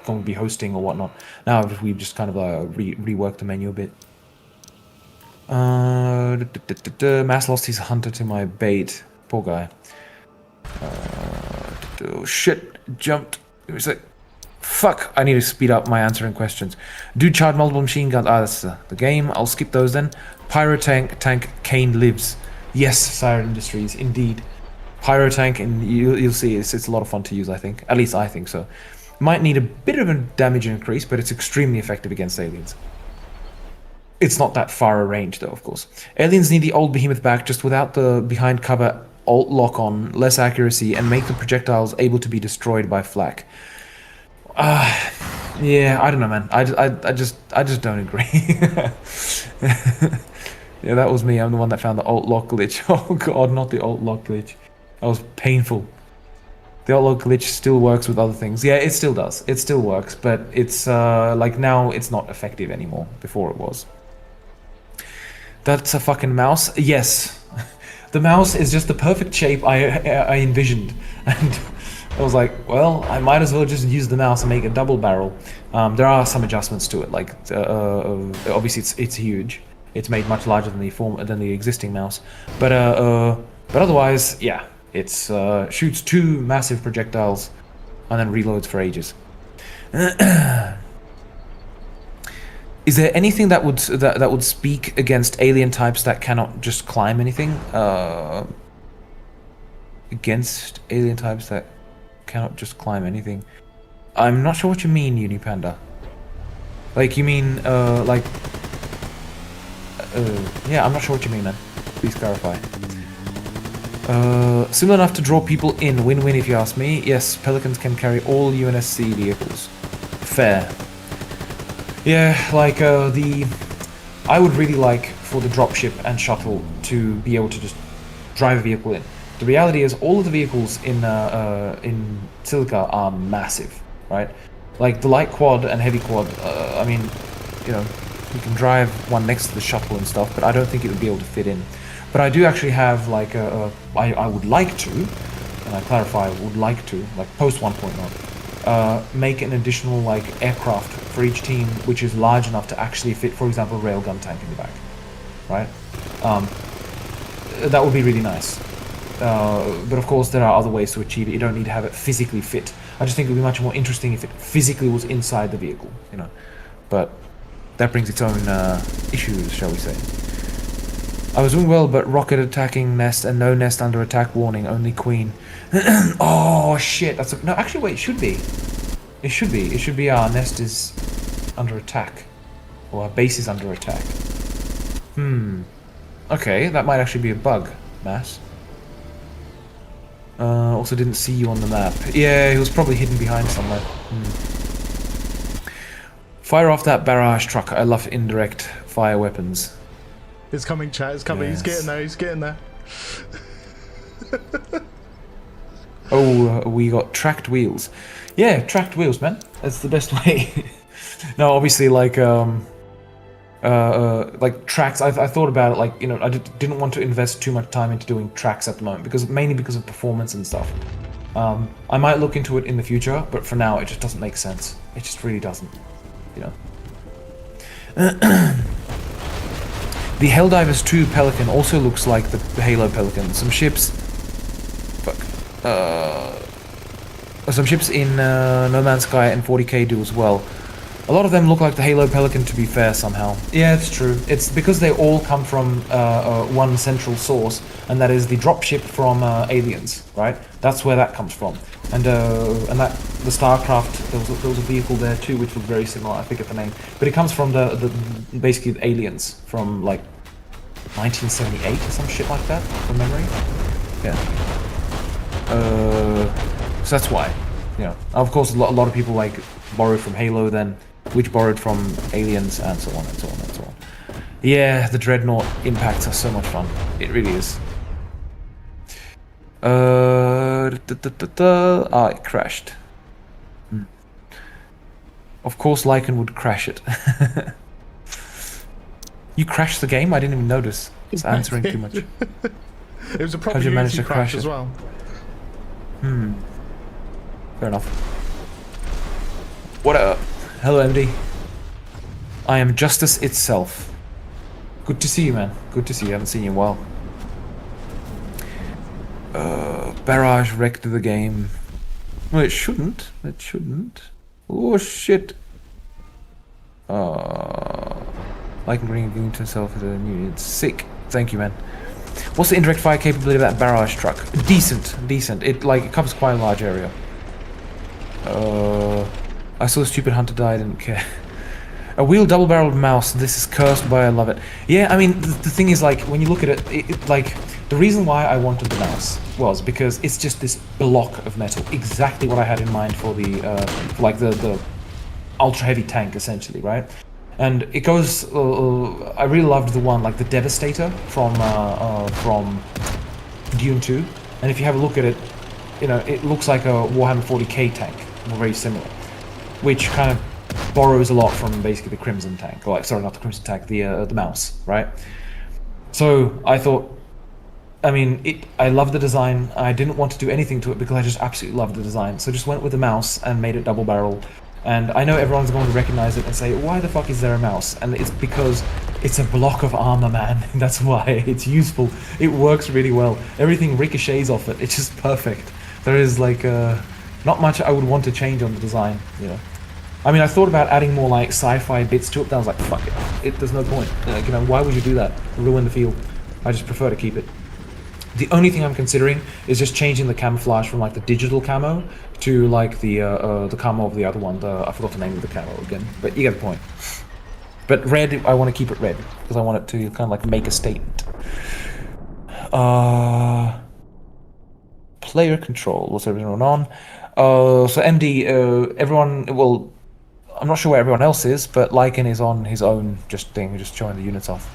going to be hosting or whatnot. Now we've just kind of reworked the menu a bit. Mass lost his hunter to my bait. Poor guy. Oh shit! Jumped. It was like, fuck! I need to speed up my answering questions. Do charge multiple machine guns? That's the game. I'll skip those then. Pyro tank. Kane lives. Yes, Siren Industries, indeed. pyro tank, and you'll see it's a lot of fun to use. I think, at least I think so. Might need a bit of a damage increase, but it's extremely effective against aliens. It's not that far a range though, of course. Aliens need the old behemoth back, just without the behind cover alt lock on, less accuracy, and make the projectiles able to be destroyed by flak. Yeah, I don't know, man. I just don't agree. Yeah, that was me. I'm the one that found the alt lock glitch. Oh god, not the alt lock glitch. That was painful. The alt lock glitch still works with other things. Yeah, it still does. It still works, but it's like now it's not effective anymore. Before it was. That's a fucking mouse. Yes, the mouse is just the perfect shape I envisioned, and I was like, well, I might as well just use the mouse and make a double barrel. There are some adjustments to it, like obviously it's huge. It's made much larger than the existing mouse, but otherwise, yeah, it's shoots 2 massive projectiles and then reloads for ages. Is there anything that would speak against alien types that cannot just climb anything? Against alien types that cannot just climb anything. I'm not sure what you mean, Unipanda. Like you mean like. Yeah, I'm not sure what you mean, man. Please clarify. Similar enough to draw people in. Win-win if you ask me. Yes, Pelicans can carry all UNSC vehicles. Fair. Yeah, like I would really like for the dropship and shuttle to be able to just drive a vehicle in. The reality is all of the vehicles in Silica are massive, right? Like the light quad and heavy quad, I mean, you know, you can drive one next to the shuttle and stuff, but I don't think it would be able to fit in. But I do actually have like I would like to, and I clarify, would like to, like post 1.0, make an additional like aircraft for each team which is large enough to actually fit, for example, a railgun tank in the back, right? That would be really nice. But of course there are other ways to achieve it. You don't need to have it physically fit. I just think it would be much more interesting if it physically was inside the vehicle, you know. But that brings its own issues, shall we say. I was doing well, but rocket attacking nest and no nest under attack warning, only queen. Oh shit, that's no, actually wait, it should be. It should be. It should be our nest is under attack. Or our base is under attack. Okay, that might actually be a bug, Mass. Also didn't see you on the map. Yeah, he was probably hidden behind somewhere. Fire off that barrage truck. I love indirect fire weapons. It's coming, chat. It's coming. Yes. He's getting there. He's getting there. Oh, we got tracked wheels. Yeah, tracked wheels, man. That's the best way. No, obviously, like tracks. I thought about it, like, you know, I didn't want to invest too much time into doing tracks at the moment mainly because of performance and stuff. I might look into it in the future, but for now, it just doesn't make sense. It just really doesn't, you know. The Helldivers 2 Pelican also looks like the Halo Pelican. Some ships in No Man's Sky and 40k do as well. A lot of them look like the Halo Pelican, to be fair, somehow. Yeah, it's true. It's because they all come from one central source, and that is the dropship from Aliens, right? That's where that comes from. And that the Starcraft, there was a vehicle there too, which looked very similar. I forget the name, but it comes from the basically the Aliens from like 1978 or some shit like that, from memory. Yeah. So that's why, you know. Of course, a lot of people like borrowed from Halo, then which borrowed from Aliens, and so on and so on and so on. Yeah, the Dreadnought impacts are so much fun. It really is. It crashed. Of course, Lycan would crash it. You crashed the game? I didn't even notice. It's answering too much. It was a proper How'd you manage Unity to crash crash as it? well. Fair enough. What up? Hello, MD. I am justice itself. Good to see you, man. Good to see you. I haven't seen you in a while. Barrage wrecked the game. No, it shouldn't. It shouldn't. Oh, shit. Like green to himself as a new. It's sick. Thank you, man. What's the indirect fire capability of that barrage truck? Decent. It covers quite a large area. I saw the stupid hunter die, I didn't care. A wheel double-barreled mouse. This is cursed, but I love it. Yeah, I mean, the thing is, like, when you look at it, like, the reason why I wanted the mouse was because it's just this block of metal. Exactly what I had in mind for the, the ultra-heavy tank, essentially, right? And it goes, I really loved the one, like, the Devastator from Dune 2. And if you have a look at it, you know, it looks like a Warhammer 40k tank, or very similar. Which kind of borrows a lot from basically the Crimson tank, or like, sorry, not the Crimson tank, the mouse, right? So I thought, I mean, I love the design. I didn't want to do anything to it because I just absolutely loved the design. So just went with the mouse and made it double barrel. And I know everyone's going to recognize it and say, why the fuck is there a mouse? And it's because it's a block of armor, man. That's why. It's useful. It works really well. Everything ricochets off it. It's just perfect. There is like not much I would want to change on the design, you know. I mean, I thought about adding more like sci-fi bits to it, but I was like, fuck it. There's no point. You know, why would you do that? Ruin the feel. I just prefer to keep it. The only thing I'm considering is just changing the camouflage from like the digital camo to like the camo of the other one. I forgot the name of the camo again, but you get the point. But red, I want to keep it red because I want it to kind of like make a statement. Player control. What's everyone on? So MD, everyone. Well, I'm not sure where everyone else is, but Lycan is on his own just showing the units off.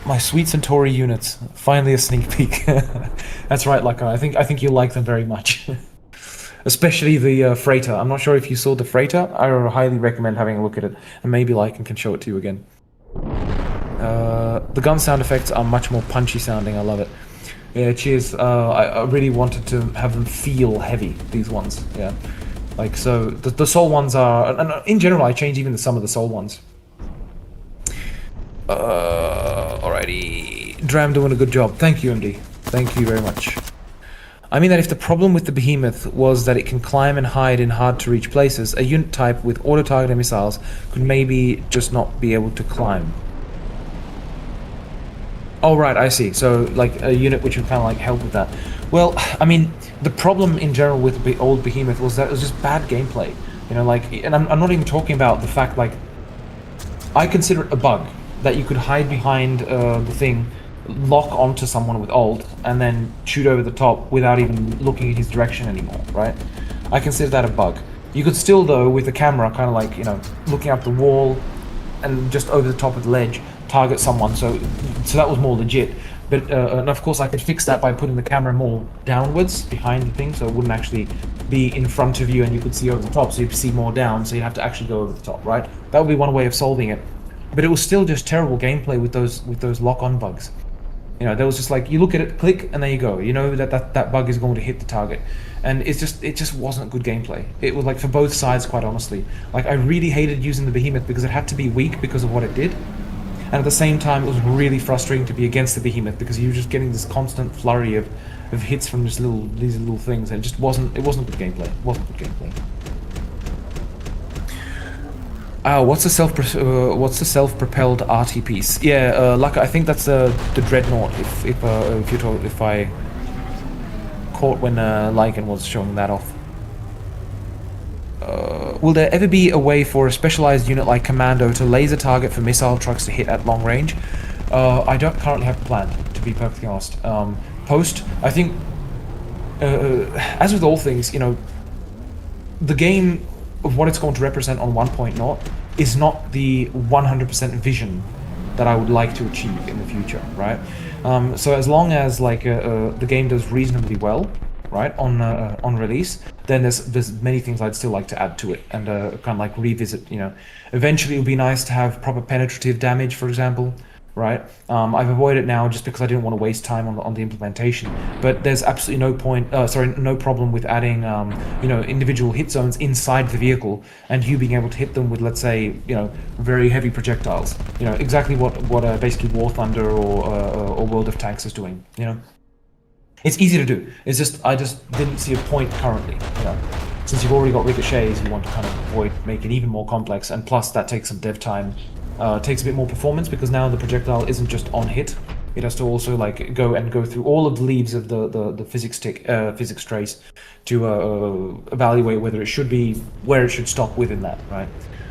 My sweet Centauri units. Finally a sneak peek. That's right, Lycan. I think you'll like them very much. Especially the freighter. I'm not sure if you saw the freighter. I highly recommend having a look at it, and maybe Lycan can show it to you again. The gun sound effects are much more punchy sounding. I love it. Yeah, cheers. I really wanted to have them feel heavy, these ones. Yeah. Like, so, the soul ones are... And in general, I changed even some of the soul ones. Alrighty. Dram doing a good job. Thank you, MD. Thank you very much. I mean that if the problem with the behemoth was that it can climb and hide in hard-to-reach places, a unit type with auto-targeted missiles could maybe just not be able to climb. Oh, right, I see. So, like, a unit which would kind of, like, help with that. Well, I mean, the problem in general with the old Behemoth was that it was just bad gameplay. You know, like, and I'm not even talking about the fact, like, I consider it a bug that you could hide behind the thing, lock onto someone with ult, and then shoot over the top without even looking in his direction anymore, right? I consider that a bug. You could still, though, with the camera, kind of like, you know, looking up the wall and just over the top of the ledge, target someone, so that was more legit. But and of course I could fix that by putting the camera more downwards behind the thing, so it wouldn't actually be in front of you and you could see over the top, so you'd see more down, so you'd have to actually go over the top, right? That would be one way of solving it. But it was still just terrible gameplay with those lock-on bugs. You know, there was just like, you look at it, click, and there you go. You know that bug is going to hit the target. And it just wasn't good gameplay. It was like, for both sides, quite honestly. Like, I really hated using the Behemoth because it had to be weak because of what it did. And at the same time, it was really frustrating to be against the Behemoth because you were just getting this constant flurry of hits from these little things, and it wasn't good gameplay. It wasn't good gameplay. What's the self-propelled RT piece? Yeah, like I think that's the Dreadnought. If I caught when Lycan was showing that off. Will there ever be a way for a specialized unit like Commando to laser target for missile trucks to hit at long range? I don't currently have a plan, to be perfectly honest. I think, as with all things, you know, the game of what it's going to represent on 1.0 is not the 100% vision that I would like to achieve in the future, right? So as long as like the game does reasonably well, right, on release, then there's many things I'd still like to add to it and kind of like revisit. You know, eventually it would be nice to have proper penetrative damage, for example, right? I've avoided it now just because I didn't want to waste time on the implementation. But there's absolutely no problem with adding you know, individual hit zones inside the vehicle and you being able to hit them with, let's say, you know, very heavy projectiles. You know, exactly what basically War Thunder or World of Tanks is doing. You know. It's easy to do. It's just, I just didn't see a point currently, you know. Since you've already got ricochets, you want to kind of avoid making it even more complex, and plus that takes some dev time. Takes a bit more performance because now the projectile isn't just on hit, It has to also like go through all of the leaves of the physics trace to evaluate whether it should be where it should stop within that, right?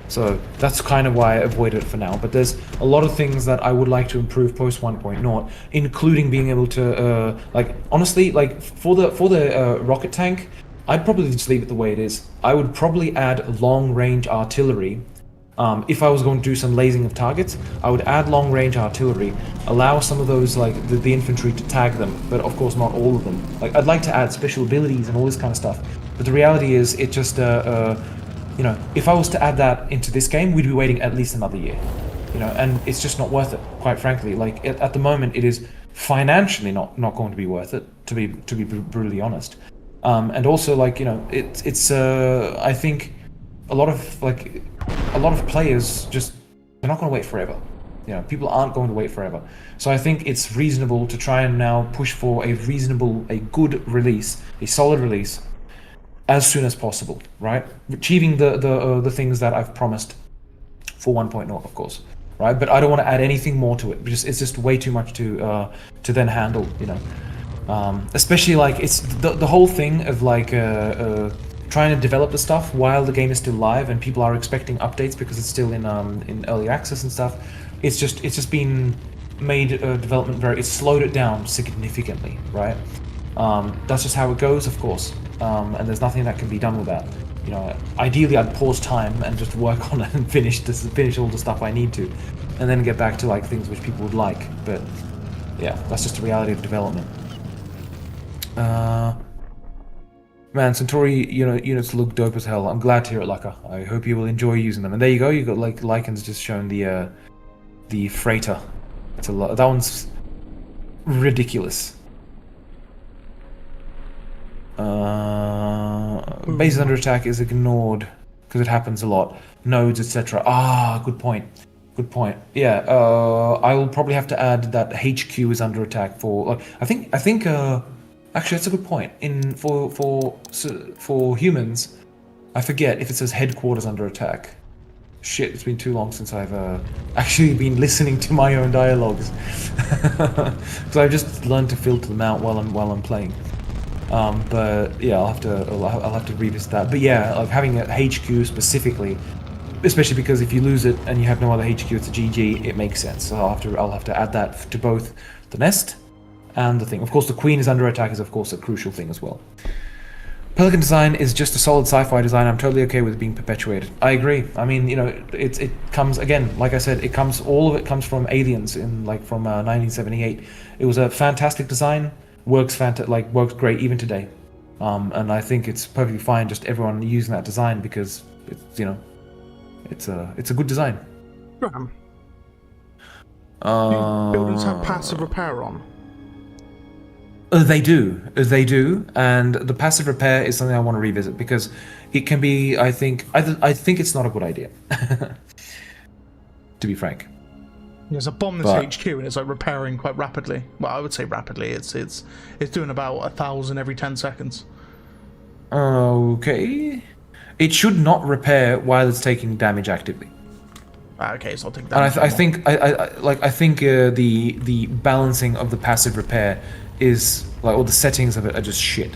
So that's kind of why I avoided it for now. But there's a lot of things that I would like to improve post 1.0, including being able to like honestly, like for the rocket tank, I'd probably just leave it the way it is. I would probably add long-range artillery. If I was going to do some lasing of targets, I would add long-range artillery, allow some of those, like, the infantry to tag them, but of course not all of them. Like, I'd like to add special abilities and all this kind of stuff, but the reality is, it just, you know, if I was to add that into this game, we'd be waiting at least another year. You know, and it's just not worth it, quite frankly. Like, at the moment, it is financially not going to be worth it, to be brutally honest. And also, like, you know, it's I think a lot of players just, they're not going to wait forever. You know, people aren't going to wait forever. So I think it's reasonable to try and now push for a good release, a solid release, as soon as possible, right? Achieving the things that I've promised for 1.0, of course, right? But I don't want to add anything more to it because it's just way too much to then handle, you know. Especially like it's the whole thing of like trying to develop the stuff while the game is still live and people are expecting updates because it's still in early access and stuff. It's just been made development it's slowed it down significantly, right? That's just how it goes, of course. And there's nothing that can be done with that. You know, ideally I'd pause time and just work on it and finish all the stuff I need to, and then get back to like things which people would like. But yeah, that's just the reality of development. Man, Centauri, you know, units look dope as hell. I'm glad to hear it, Laka. I hope you will enjoy using them. And there you go. You got like Lycan's just shown the freighter. It's a lot. That one's ridiculous. Bases under attack is ignored because it happens a lot. Nodes, etc. Ah, good point. Good point. Yeah. I will probably have to add that HQ is under attack for. I think. Actually, that's a good point. For humans, I forget if it says headquarters under attack. Shit, it's been too long since I've actually been listening to my own dialogues. So I've just learned to filter them out while I'm playing. But yeah, I'll have to revisit that. But yeah, like having a HQ specifically, especially because if you lose it and you have no other HQ, it's a GG. It makes sense. So I'll have to add that to both the nest and the thing. Of course, the Queen is under attack is of course a crucial thing as well. Pelican design is just a solid sci-fi design. I'm totally okay with it being perpetuated. I agree. I mean, you know, it comes again, like I said, all of it comes from Aliens from 1978. It was a fantastic design. Works great even today. And I think it's perfectly fine just everyone using that design because it's, you know, it's a good design. Graham, do buildings have passive repair on? They do, and the passive repair is something I want to revisit because it can be. I think it's not a good idea, to be frank. There's a bomb that's HQ and it's like repairing quite rapidly. Well, I would say rapidly. It's doing about 1,000 every 10 seconds. Okay, it should not repair while it's taking damage actively. Okay, so I'll take that. And I think the balancing of the passive repair is like all the settings of it are just shit,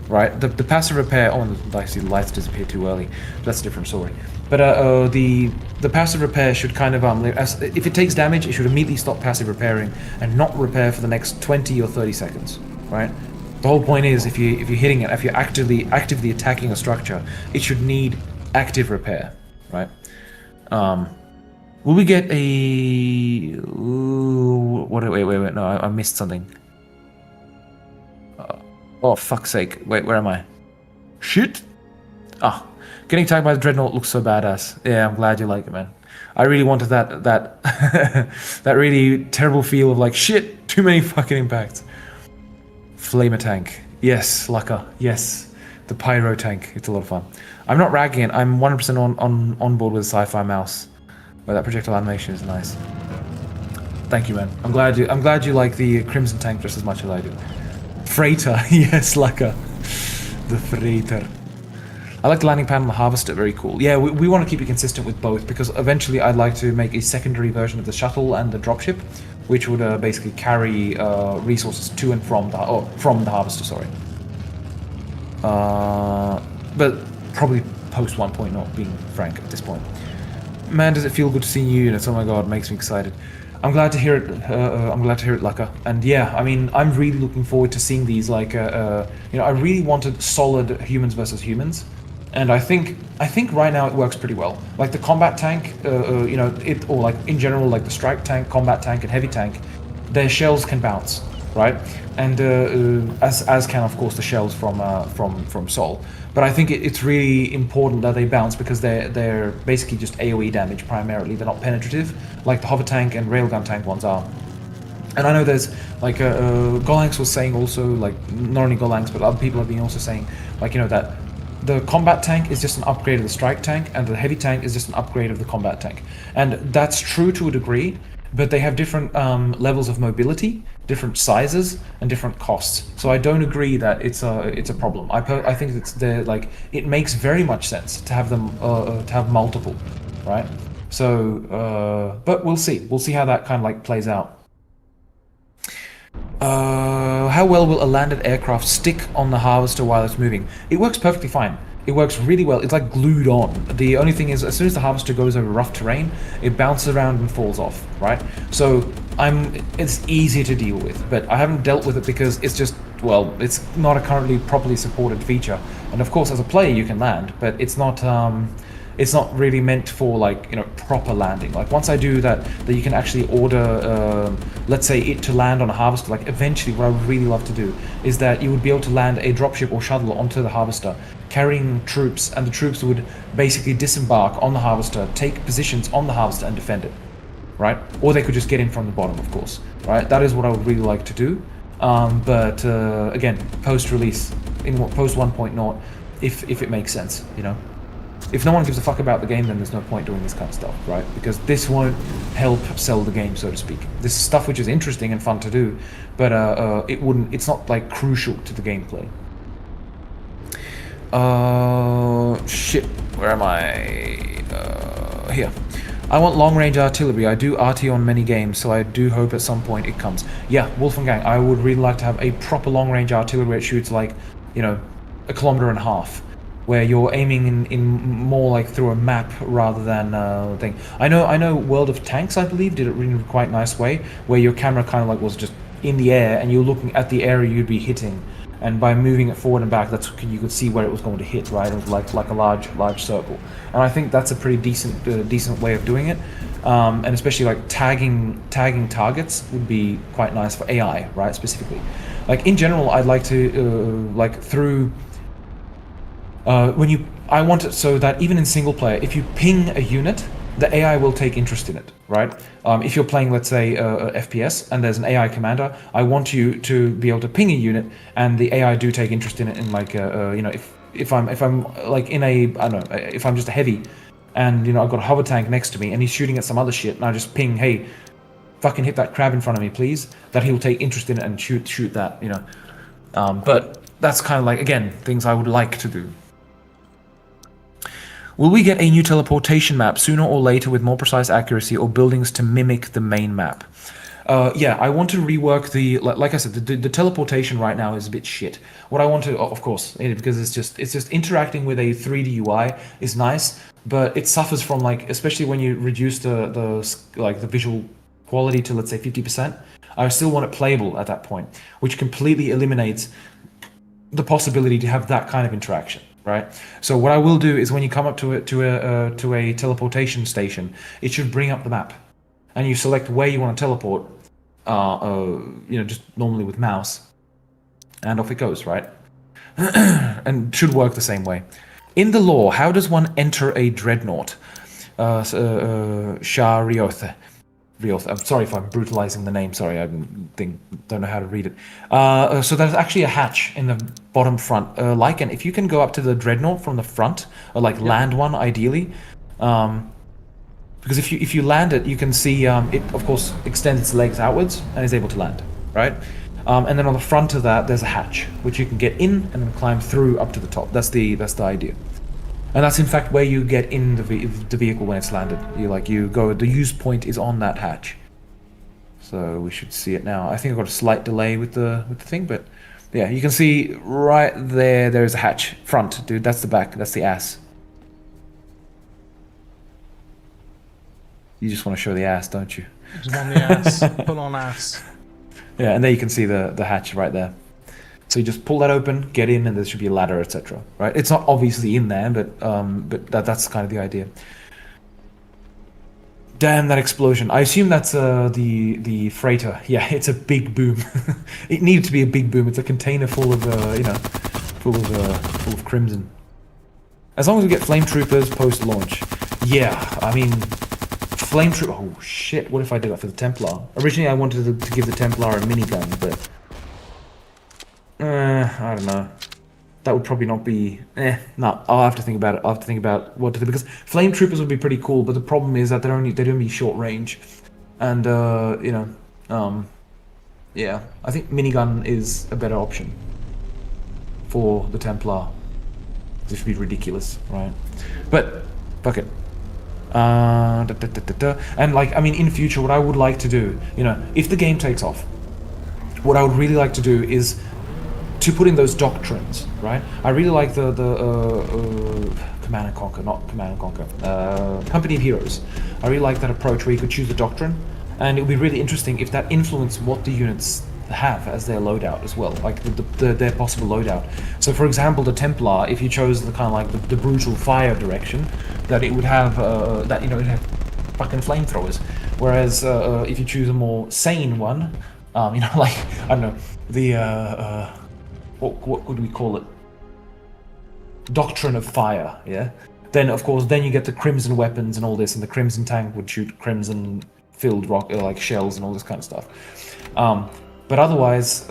right? The passive repair. Oh, I see the lights disappear too early. That's a different story. But the passive repair should kind of if it takes damage, it should immediately stop passive repairing and not repair for the next 20 or 30 seconds, right? The whole point is if you're hitting it, if you're actively attacking a structure, it should need active repair, right? Will we get a? Wait! No, I missed something. Oh, fuck's sake. Wait, where am I? Shit! Ah, getting attacked by the Dreadnought looks so badass. Yeah, I'm glad you like it, man. I really wanted that that really terrible feel of like, shit, too many fucking impacts. Flamer tank. Yes, Laka. Yes. The pyro tank. It's a lot of fun. I'm not ragging it. I'm 100% on board with a sci-fi mouse. But that projectile animation is nice. Thank you, man. I'm glad you like the Crimson tank just as much as I do. Freighter, yes, Laka. The freighter. I like the landing pad and the harvester, very cool. Yeah, we want to keep it consistent with both because eventually I'd like to make a secondary version of the shuttle and the dropship which would basically carry resources to and from the harvester. Sorry. But probably post 1.0, being frank at this point. Man, does it feel good to see new units? Oh my god, makes me excited. I'm glad to hear it. I'm glad to hear it, Laka. And yeah, I mean, I'm really looking forward to seeing these. Like, I really wanted solid humans versus humans, and I think right now it works pretty well. Like the combat tank, or like in general, like the strike tank, combat tank, and heavy tank, their shells can bounce, right? And as can of course the shells from Sol. But I think it's really important that they bounce because they're basically just AoE damage primarily. They're not penetrative like the hover tank and railgun tank ones are. And I know there's like Golanx was saying also, like not only Golanx but other people have been also saying, like, that the combat tank is just an upgrade of the strike tank and the heavy tank is just an upgrade of the combat tank. And that's true to a degree, but they have different levels of mobility, different sizes, and different costs. So I don't agree that it's a problem. I think it makes very much sense to have them to have multiple, right? So, but we'll see. We'll see how that kind of like plays out. How well will a landed aircraft stick on the harvester while it's moving? It works perfectly fine. It works really well. It's like glued on. The only thing is, as soon as the harvester goes over rough terrain, it bounces around and falls off, right? So it's easy to deal with, but I haven't dealt with it because it's just, well, it's not a currently properly supported feature. And of course, as a player, you can land, but it's not really meant for like, proper landing. Like once I do that you can actually order, let's say it to land on a harvester. Like eventually what I would really love to do is that you would be able to land a dropship or shuttle onto the harvester, carrying troops, and the troops would basically disembark on the harvester, take positions on the harvester and defend it, right? Or they could just get in from the bottom, of course, right? That is what I would really like to do. But again, post-release, post 1.0, if it makes sense, If no one gives a fuck about the game, then there's no point doing this kind of stuff, right? Because this won't help sell the game, so to speak. This is stuff which is interesting and fun to do, but it's not like crucial to the gameplay. Shit, where am I? Here. I want long-range artillery. I do RT on many games, so I do hope at some point it comes. Yeah, Wolfengang, I would really like to have a proper long-range artillery where it shoots like, 1.5 kilometers, where you're aiming in more like through a map rather than thing. I know World of Tanks, I believe, did it in a quite nice way, where your camera kind of like was just in the air and you're looking at the area you'd be hitting. And by moving it forward and back, you could see where it was going to hit, right? It was like a large circle. And I think that's a pretty decent way of doing it. And especially like tagging targets would be quite nice for AI, right? Specifically, like in general, I'd like to I want it so that even in single player, if you ping a unit, the AI will take interest in it, right? If you're playing, let's say, FPS, and there's an AI commander, I want you to be able to ping a unit, and the AI do take interest in it. In like, if I'm like in a, I don't know, if I'm just a heavy, and I've got a hover tank next to me, and he's shooting at some other shit, and I just ping, hey, fucking hit that crab in front of me, please. That he'll take interest in it and shoot that, But that's kind of like, again, things I would like to do. Will we get a new teleportation map sooner or later with more precise accuracy or buildings to mimic the main map? Yeah, I want to rework like I said, the teleportation right now is a bit shit. What I want to, of course, because it's just interacting with a 3D UI is nice, but it suffers from like, especially when you reduce the visual quality to, let's say, 50%. I still want it playable at that point, which completely eliminates the possibility to have that kind of interaction. Right. So what I will do is when you come up to a teleportation station, it should bring up the map, and you select where you want to teleport. Just normally with mouse, and off it goes. Right. And should work the same way. In the lore, how does one enter a dreadnought? Sharioth. I'm sorry if I'm brutalizing the name. Sorry, I don't know how to read it. So there's actually a hatch in the bottom front. Lycan, if you can go up to the dreadnought from the front, or like land one ideally, because if you land it, you can see it of course extends its legs outwards and is able to land, right? And then on the front of that, there's a hatch which you can get in and then climb through up to the top. That's the idea. And that's in fact where you get in the vehicle when it's landed. The use point is on that hatch. So we should see it now. I think I've got a slight delay with the thing, but yeah, you can see right there. There's a hatch front, dude. That's the back. That's the ass. You just want to show the ass, don't you? Just on the ass. Pull on ass. Yeah, and there you can see the hatch right there. So you just pull that open, get in, and there should be a ladder, etc. Right? It's not obviously in there, but that's kind of the idea. Damn, that explosion! I assume that's the freighter. Yeah, it's a big boom. It needed to be a big boom. It's a container full of full of crimson. As long as we get flame troopers post launch. Yeah, I mean, flame troop. Oh shit! What if I did that for the Templar? Originally, I wanted to give the Templar a minigun, but I don't know. That would probably not be. No, I'll have to think about it. I'll have to think about what to do, because flame troopers would be pretty cool, but the problem is that they're only short range, and yeah, I think minigun is a better option for the Templar. This would be ridiculous, right? But fuck it. And like, I mean, in future, what I would like to do, if the game takes off, what I would really like to do is to put in those doctrines, right? I really like the Command and Conquer, not Command and Conquer, Company of Heroes. I really like that approach where you could choose a doctrine, and it would be really interesting if that influenced what the units have as their loadout as well, like their possible loadout. So for example, the Templar, if you chose the kind of like the brutal fire direction, that it would have it'd have fucking flamethrowers. Whereas if you choose a more sane one, like, I don't know, the what would we call it? Doctrine of fire, yeah? Then of course, then you get the crimson weapons and all this, and the crimson tank would shoot crimson filled like shells and all this kind of stuff. But otherwise,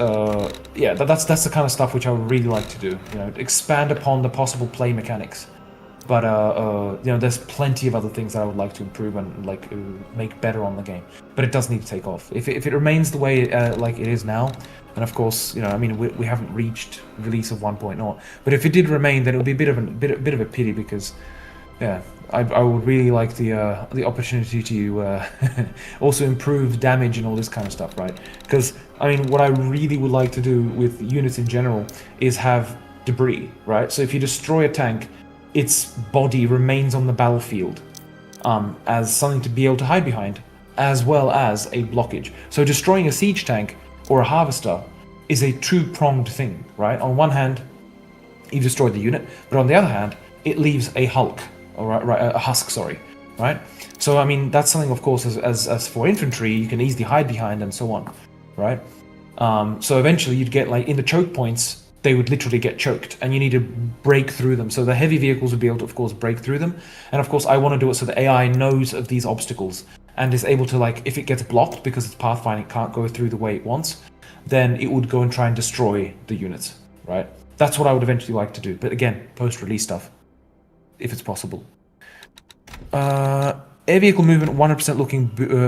yeah, that's the kind of stuff which I would really like to do. Expand upon the possible play mechanics. But there's plenty of other things that I would like to improve and like make better on the game. But it does need to take off. If it remains the way like it is now, and of course, I mean, we haven't reached release of 1.0. But if it did remain, then it would be a bit of a pity, because yeah, I would really like the opportunity to also improve damage and all this kind of stuff, right? Because I mean, what I really would like to do with units in general is have debris, right? So if you destroy a tank, its body remains on the battlefield as something to be able to hide behind, as well as a blockage. So destroying a siege tank or a harvester is a two-pronged thing, right? On one hand, you've destroyed the unit, but on the other hand, it leaves a hulk, a husk, sorry, right? So I mean, that's something, of course, as for infantry, you can easily hide behind and so on, right? So eventually, you'd get like in the choke points, they would literally get choked, and you need to break through them. So the heavy vehicles would be able to, of course, break through them. And of course, I want to do it so the AI knows of these obstacles and is able to, like, if it gets blocked because it's pathfinding, can't go through the way it wants, then it would go and try and destroy the units, right? That's what I would eventually like to do. But again, post-release stuff, if it's possible. Air vehicle movement 100% looking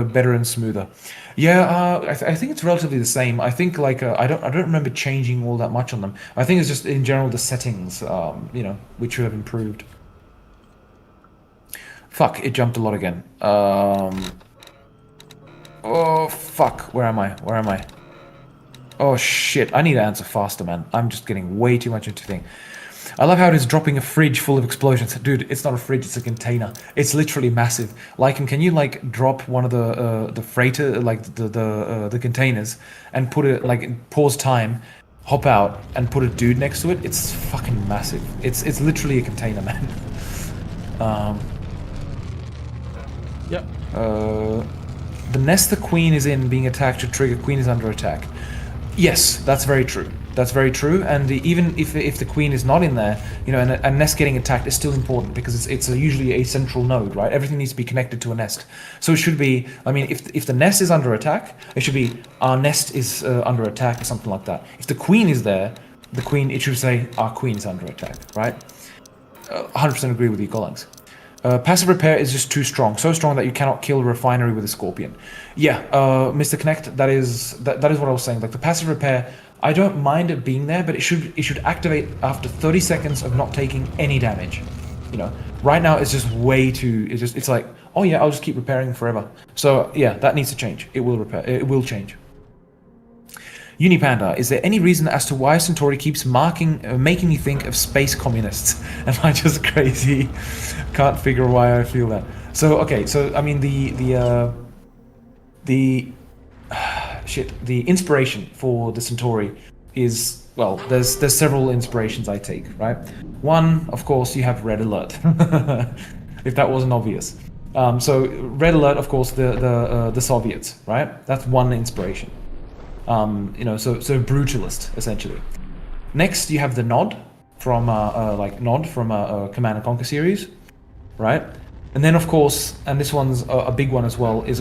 better and smoother. Yeah, I think it's relatively the same. I think like I don't remember changing all that much on them. I think it's just in general the settings, which should have improved. Fuck, it jumped a lot again. Oh fuck, where am I? Oh shit, I need to answer faster, man. I'm just getting way too much into things. I love how it is dropping a fridge full of explosions. Dude, it's not a fridge, it's a container. It's literally massive. Lycan, can you like drop one of the freighter, like the containers, and put it, like, pause time, hop out, and put a dude next to it? It's fucking massive. It's literally a container, man. Yep. The nest the queen is in being attacked should trigger queen is under attack. Yes, that's very true. That's very true, and even if the queen is not in there, and a nest getting attacked is still important, because it's usually a central node, right? Everything needs to be connected to a nest. So it should be, I mean, if the nest is under attack, it should be our nest is under attack or something like that. If the queen is there, it should say our queen is under attack, right? 100% agree with you, Golangs. Passive repair is just too strong, so strong that you cannot kill a refinery with a scorpion. Yeah, Mr. Connect, that is what I was saying. Like the passive repair, I don't mind it being there, but it should activate after 30 seconds of not taking any damage. Right now, it's just way too. It's like, oh yeah, I'll just keep repairing forever. So yeah, that needs to change. It will repair. It will change. Unipanda, is there any reason as to why Centauri keeps making you think of space communists? Am I just crazy? Can't figure why I feel that. So okay, so I mean the inspiration for the Centauri is, well, there's several inspirations I take, right? One, of course, you have Red Alert, if that wasn't obvious. So Red Alert, of course, the Soviets, right? That's one inspiration. So brutalist, essentially. Next, you have the Nod from Command and Conquer series, right? And then, of course, and this one's a big one as well, is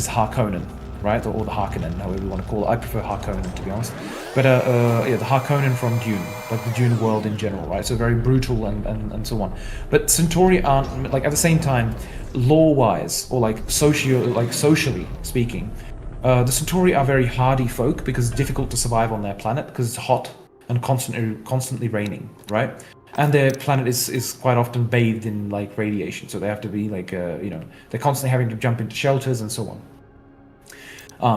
Harkonnen, right? Or the Harkonnen, however you want to call it. I prefer Harkonnen, to be honest. But the Harkonnen from Dune, like the Dune world in general, right? So very brutal and so on. But Centauri aren't, like, at the same time, lore-wise or socially speaking, the Centauri are very hardy folk because it's difficult to survive on their planet because it's hot and constantly raining, right? And their planet is quite often bathed in like radiation, so they have to be like they're constantly having to jump into shelters and so on.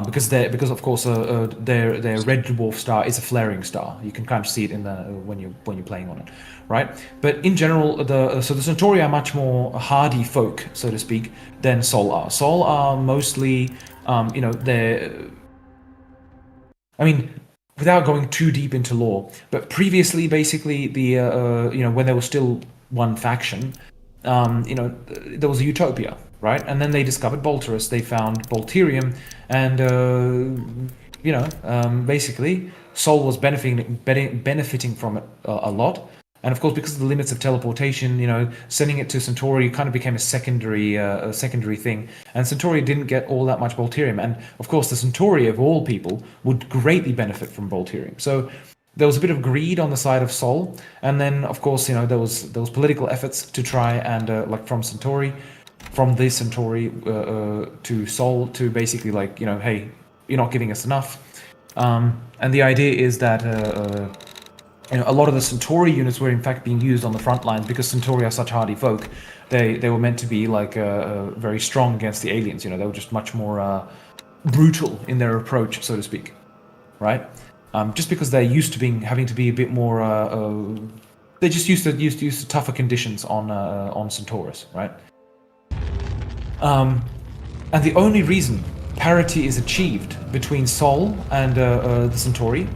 Because of course their red dwarf star is a flaring star. You can kind of see it in the when you're playing on it, right? But in general, the Centauri are much more hardy folk, so to speak, than Sol are. Sol are mostly without going too deep into lore, but previously, basically, when there was still one faction, there was a utopia, right? And then they discovered Bolterus, they found Bolterium, and, basically, Sol was benefiting from it a lot. And of course, because of the limits of teleportation, sending it to Centauri kind of became a secondary thing. And Centauri didn't get all that much Bolterium. And of course, the Centauri of all people would greatly benefit from Bolterium. So there was a bit of greed on the side of Sol. And then, of course, there was political efforts to try and from the Centauri to Sol to basically hey, you're not giving us enough. And the idea is that a lot of the Centauri units were in fact being used on the front lines because Centauri are such hardy folk. They were meant to be very strong against the aliens. They were just much more brutal in their approach, so to speak, right? Just because they're used to having to be a bit more. They're just used to tougher conditions on Centaurus, right? And the only reason parity is achieved between Sol and the Centauri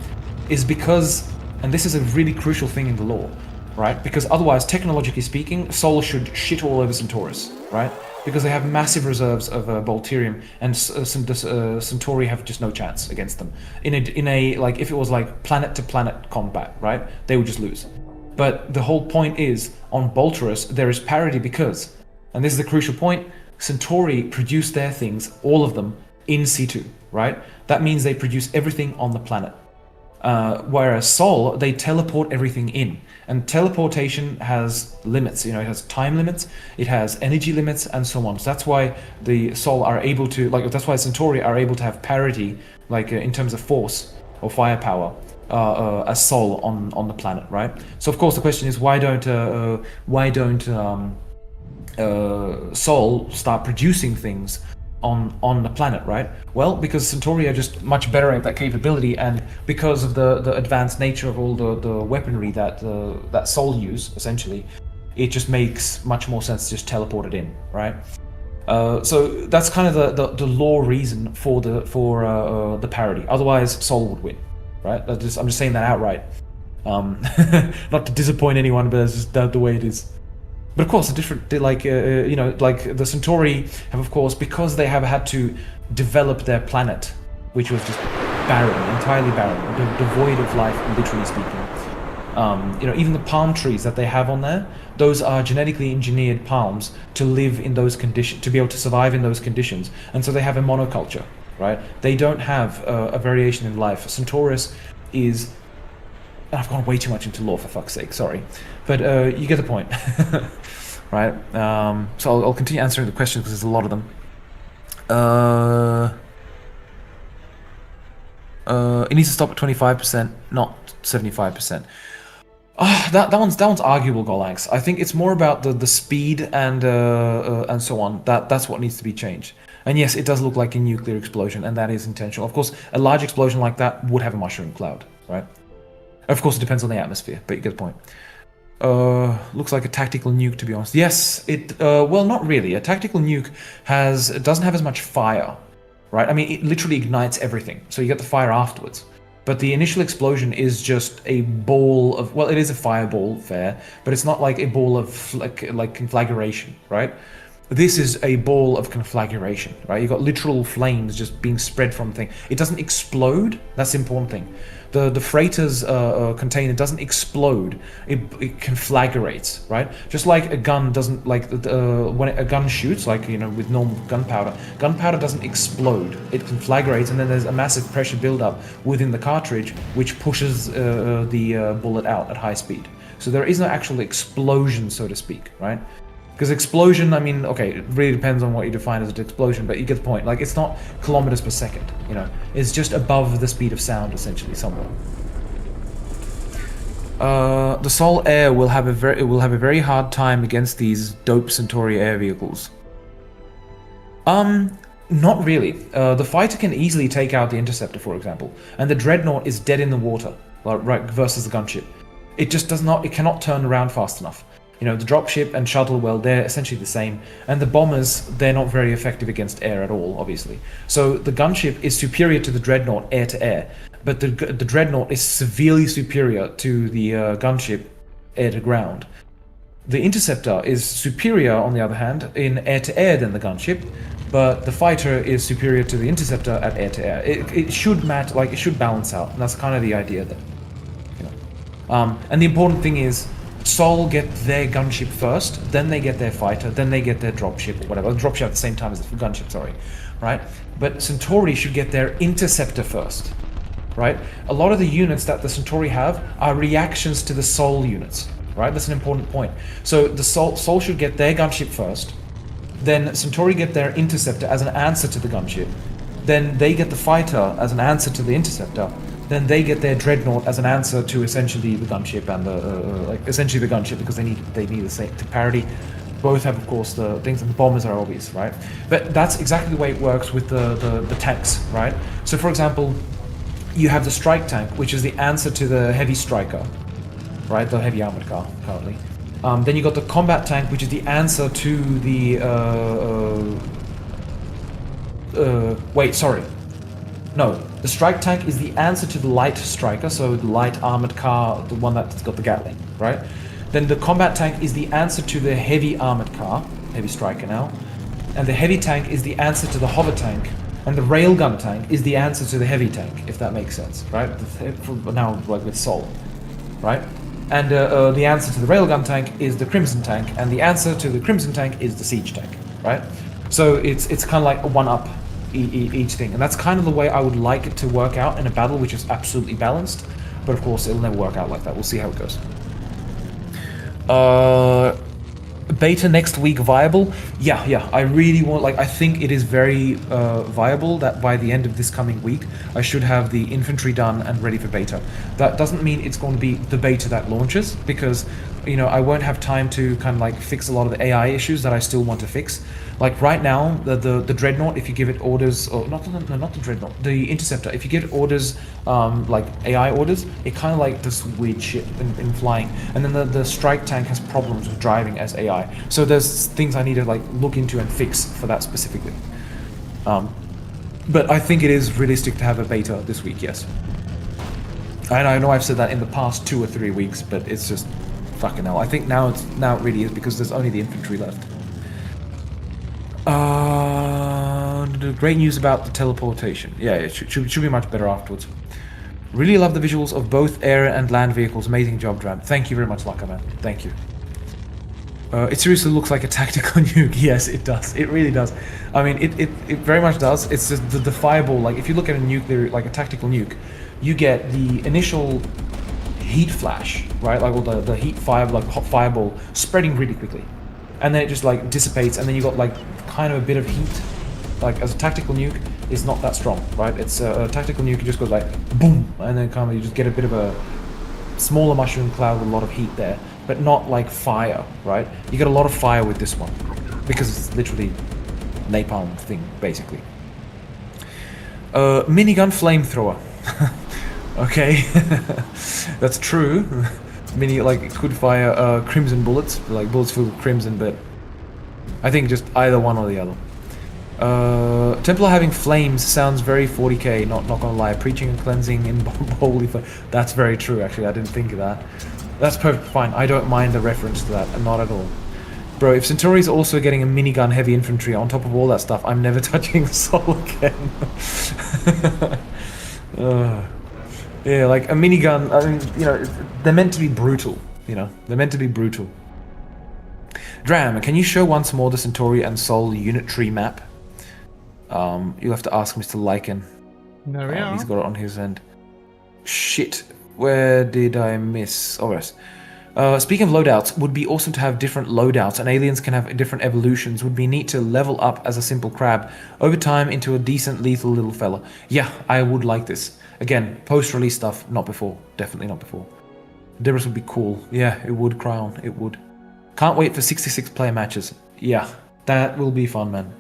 is because. And this is a really crucial thing in the lore, right? Because otherwise, technologically speaking, Sol should shit all over Centaurus, right? Because they have massive reserves of Bolterium, and Centauri have just no chance against them. In a if it was like planet-to-planet combat, right? They would just lose. But the whole point is, on Bolterus, there is parity because, and this is the crucial point, Centauri produce their things, all of them, in situ, right? That means they produce everything on the planet. Whereas Sol, they teleport everything in. And teleportation has limits, it has time limits, it has energy limits, and so on. So that's why the Sol are able to, that's why Centauri are able to have parity, in terms of force or firepower, as Sol on the planet, right? So of course the question is, why don't Sol start producing things on the planet, right? Well, because Centauri are just much better at that capability, and because of the advanced nature of all the weaponry that Sol use, essentially, it just makes much more sense to just teleport it in, right? So that's kind of the lore reason for the parity. Otherwise, Sol would win, right? I'm just saying that outright. Not to disappoint anyone, but it's just the way it is. But of course, the Centauri have, of course, because they have had to develop their planet, which was just barren, entirely barren, devoid of life, literally speaking. Even the palm trees that they have on there, those are genetically engineered palms to live in those conditions, to be able to survive in those conditions. And so they have a monoculture, right? They don't have a variation in life. Centaurus is... I've gone way too much into lore, for fuck's sake, sorry. But you get the point, right? So I'll continue answering the questions because there's a lot of them. It needs to stop at 25%, not 75%. That one's arguable, Golax. I think it's more about the speed and so on. That's what needs to be changed. And yes, it does look like a nuclear explosion, and that is intentional. Of course, a large explosion like that would have a mushroom cloud, right? Of course, it depends on the atmosphere, but you get the point. Looks like a tactical nuke, to be honest. Yes, well, not really. A tactical nuke doesn't have as much fire, right? I mean, it literally ignites everything, so you get the fire afterwards. But the initial explosion is just a ball of, well, it is a fireball, fair, but it's not like a ball of like conflagration, right? This is a ball of conflagration, right? You've got literal flames just being spread from the thing. It doesn't explode. That's the important thing. The freighter's container doesn't explode. It conflagrates, right? Just like a gun doesn't, like when a gun shoots, like, you know, with normal gunpowder doesn't explode. It conflagrates, and then there's a massive pressure buildup within the cartridge, which pushes the bullet out at high speed. So there is no actual explosion, so to speak, right? Because explosion, I mean, okay, it really depends on what you define as an explosion, but you get the point. Like, it's not kilometers per second, you know. It's just above the speed of sound, essentially, somewhere. The Sol Air will have a very hard time against these dope Centauri air vehicles. Not really. The fighter can easily take out the interceptor, for example, and the dreadnought is dead in the water, right, versus the gunship. It just it cannot turn around fast enough. You know, the dropship and shuttle, well, they're essentially the same. And the bombers, they're not very effective against air at all, obviously. So the gunship is superior to the dreadnought air-to-air. But the dreadnought is severely superior to the gunship air-to-ground. The interceptor is superior, on the other hand, in air-to-air than the gunship. But the fighter is superior to the interceptor at air-to-air. It should match, like, it should balance out. And that's kind of the idea there. You know? And the important thing is, Sol get their gunship first, then they get their fighter, then they get their dropship or whatever. Dropship at the same time as the gunship, sorry, right? But Centauri should get their interceptor first, right? A lot of the units that the Centauri have are reactions to the Sol units, right? That's an important point. So the Sol should get their gunship first, then Centauri get their interceptor as an answer to the gunship, then they get the fighter as an answer to the interceptor, then they get their dreadnought as an answer to essentially the gunship and essentially the gunship, because they need the same to parity. Both have, of course, the things, and the bombers are obvious, right? But that's exactly the way it works with the tanks, right? So, for example, you have the strike tank, which is the answer to the heavy striker, right? The heavy armored car currently. Then you got the combat tank, which is the answer to the wait, sorry. No, the strike tank is the answer to the light striker, so the light armored car, the one that's got the Gatling, right? Then the combat tank is the answer to the heavy armored car, heavy striker now, and the heavy tank is the answer to the hover tank, and the railgun tank is the answer to the heavy tank, if that makes sense, right? Now, like with Sol, right? And the answer to the railgun tank is the Crimson tank, and the answer to the Crimson tank is the siege tank, right? So it's kind of like a one-up each thing, and that's kind of the way I would like it to work out in a battle which is absolutely balanced, but of course it'll never work out like that. We'll see how it goes. Beta next week viable? Yeah, I really want, like, I think it is very viable that by the end of this coming week I should have the infantry done and ready for beta. That doesn't mean it's going to be the beta that launches, because, you know, I won't have time to kind of like fix a lot of the AI issues that I still want to fix. Like right now, the dreadnought, if you give it orders, or not the dreadnought, the interceptor, if you give it orders, like AI orders, it kind of like does weird shit in flying. And then the strike tank has problems with driving as AI. So there's things I need to like look into and fix for that specifically. But I think it is realistic to have a beta this week, yes. And I know I've said that in the past 2 or 3 weeks, but it's just fucking hell. I think now it really is, because there's only the infantry left. Great news about the teleportation. Yeah, it should be much better afterwards. Really love the visuals of both air and land vehicles. Amazing job, Dram. Thank you very much, Laka, man. Thank you. It seriously looks like a tactical nuke. Yes, it does. It really does. I mean, it very much does. It's just the fireball. Like, if you look at a nuclear, like a tactical nuke, you get the initial heat flash, right? Like, all the heat fire, like hot fireball, spreading really quickly. And then it just like dissipates, and then you got like kind of a bit of heat. Like, as a tactical nuke, it's not that strong, right? It's a tactical nuke, it just goes like boom, and then kind of you just get a bit of a smaller mushroom cloud with a lot of heat there, but not like fire, right? You get a lot of fire with this one because it's literally napalm thing, basically. Minigun flamethrower. Okay, that's true. It could fire crimson bullets, like bullets filled with crimson, but I think just either one or the other. Templar having flames sounds very 40k, not gonna lie. Preaching and cleansing in holy flame. That's very true, actually. I didn't think of that. That's perfectly fine. I don't mind the reference to that, not at all. Bro, if Centauri's also getting a minigun heavy infantry on top of all that stuff, I'm never touching Sol again. Yeah, like a minigun, I mean, you know, they're meant to be brutal, you know, they're meant to be brutal. Dram, can you show once more the Centauri and Sol unit tree map? You'll have to ask Mr. Lycan. There we are. He's got it on his end. Shit, where did I miss? Oh, yes. Speaking of loadouts, would be awesome to have different loadouts, and aliens can have different evolutions. Would be neat to level up as a simple crab over time into a decent lethal little fella. Yeah, I would like this. Again, post-release stuff, not before. Definitely not before. Debris would be cool. Yeah, it would, Crown. It would. Can't wait for 66 player matches. Yeah, that will be fun, man.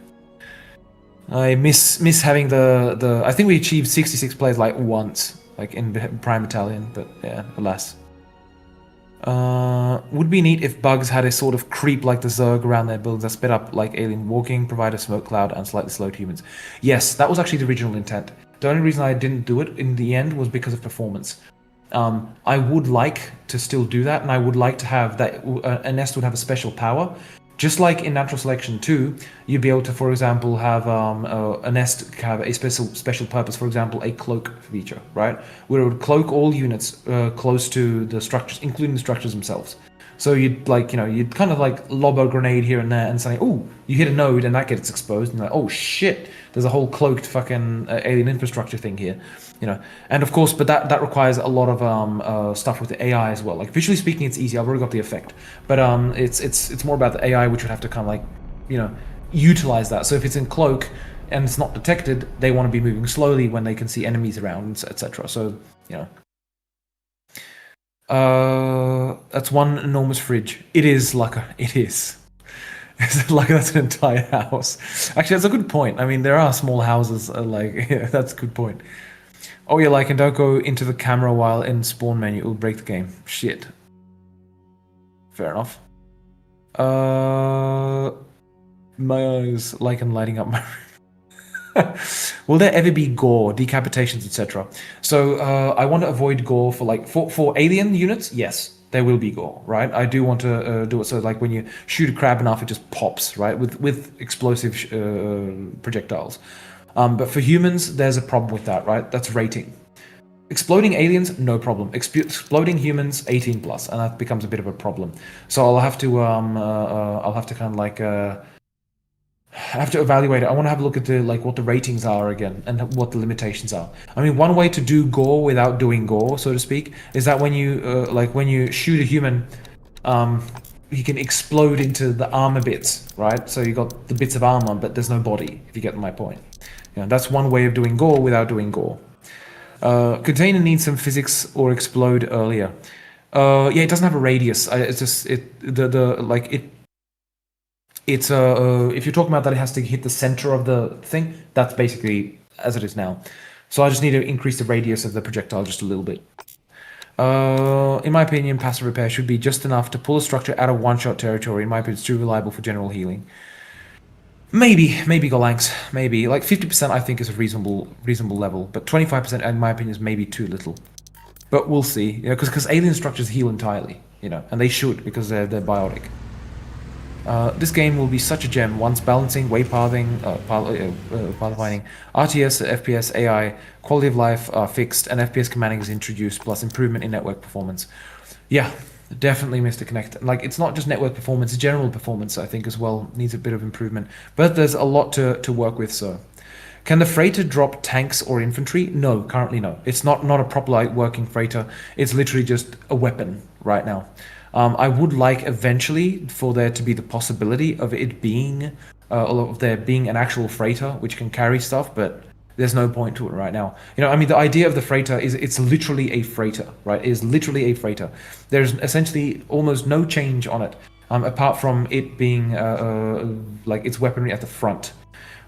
I miss having the. I think we achieved 66 players like once, like in Prime Battalion, but yeah, alas. Would be neat if bugs had a sort of creep like the Zerg around their builds that sped up like alien walking, provide a smoke cloud, and slightly slowed humans. Yes, that was actually the original intent. The only reason I didn't do it in the end was because of performance. I would like to still do that, and I would like to have that a nest would have a special power. Just like in Natural Selection 2, you'd be able to, for example, have a nest have a special purpose, for example, a cloak feature, right? Where it would cloak all units close to the structures, including the structures themselves. So you'd you'd kind of like lob a grenade here and there and say, oh, you hit a node and that gets exposed, and you're like, oh shit, there's a whole cloaked fucking alien infrastructure thing here, you know. And of course, but that requires a lot of stuff with the AI as well. Like visually speaking, it's easy. I've already got the effect, but it's more about the AI, which would have to kind of like, you know, utilize that. So if it's in cloak and it's not detected, they want to be moving slowly when they can see enemies around, etc. So you know. That's one enormous fridge. It is, Lucker. It is. Lucker, that's an entire house. Actually, that's a good point. I mean, there are small houses, yeah, that's a good point. Oh, yeah, and don't go into the camera while in spawn menu. It will break the game. Shit. Fair enough. My eyes, and lighting up my room. Will there ever be gore, decapitations, etc.? So I want to avoid gore for alien units. Yes, there will be gore, right? I do want to do it so like when you shoot a crab enough, it just pops, right, with explosive projectiles. But for humans, there's a problem with that, right? That's rating. Exploding aliens, no problem. Exploding humans, 18 plus, and that becomes a bit of a problem. So I'll have to kind of like. I have to evaluate it. I want to have a look at the what the ratings are again and what the limitations are. I mean, one way to do gore without doing gore, so to speak, is that when you when you shoot a human, he can explode into the armor bits, right? So you got the bits of armor, but there's no body. If you get my point, you know, that's one way of doing gore without doing gore. Container needs some physics or explode earlier. Yeah, it doesn't have a radius. It's just It's if you're talking about that it has to hit the center of the thing, that's basically as it is now. So I just need to increase the radius of the projectile just a little bit. In my opinion, passive repair should be just enough to pull a structure out of one-shot territory. In my opinion, it's too reliable for general healing. Maybe Golanx, maybe. Like 50% I think is a reasonable level, but 25% in my opinion is maybe too little. But we'll see, you know, because alien structures heal entirely, you know, and they should because they're biotic. This game will be such a gem once balancing, waypathing, pathfinding, RTS, FPS, AI, quality of life are fixed, and FPS commanding is introduced, plus improvement in network performance. Yeah, definitely, Mr. Connect. Like, it's not just network performance, general performance, I think, as well, needs a bit of improvement. But there's a lot to work with, so. Can the freighter drop tanks or infantry? No, currently no. It's not a proper working freighter. It's literally just a weapon right now. I would like eventually for there to be the possibility of it being, of there being an actual freighter which can carry stuff, but There's no point to it right now. You know, I mean, the idea of the freighter is it's literally a freighter, right? It is literally a freighter. There's essentially almost no change on it, apart from it being like its weaponry at the front,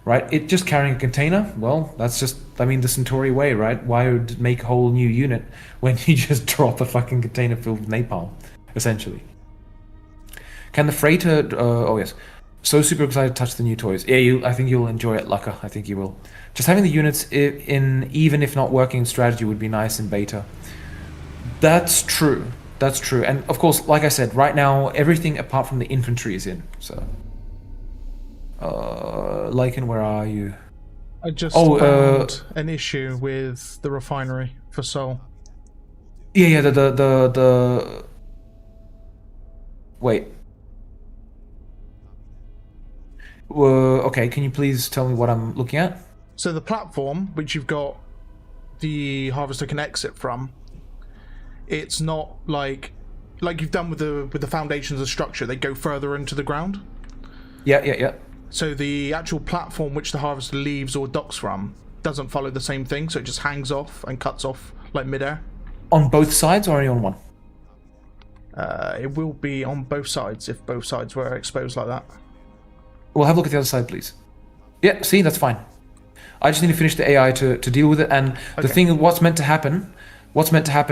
right? It just carrying a container. Well, that's just, I mean, the Centauri way, right? Why would make a whole new unit when you just drop a fucking container filled with napalm, essentially? Can the freighter? Oh yes. So super excited to touch the new toys. Yeah, I think you'll enjoy it, Lucka. I think you will. Just having the units in, even if not working strategy, would be nice in beta. That's true. That's true. And of course, like I said, right now everything apart from the infantry is in. So, Lycan, where are you? I just found an issue with the refinery for Sol. Yeah. The. Wait. Okay, can you please tell me what I'm looking at? So the platform, which you've got the harvester can exit from, it's not like you've done with the foundations of the structure. They go further into the ground. Yeah. So the actual platform which the harvester leaves or docks from doesn't follow the same thing. So it just hangs off and cuts off like midair. On both sides or only on one? It will be on both sides if both sides were exposed like that. Well, have a look at the other side, please. Yeah, see, that's fine. I just need to finish the AI to deal with it. And the thing, what's meant to happen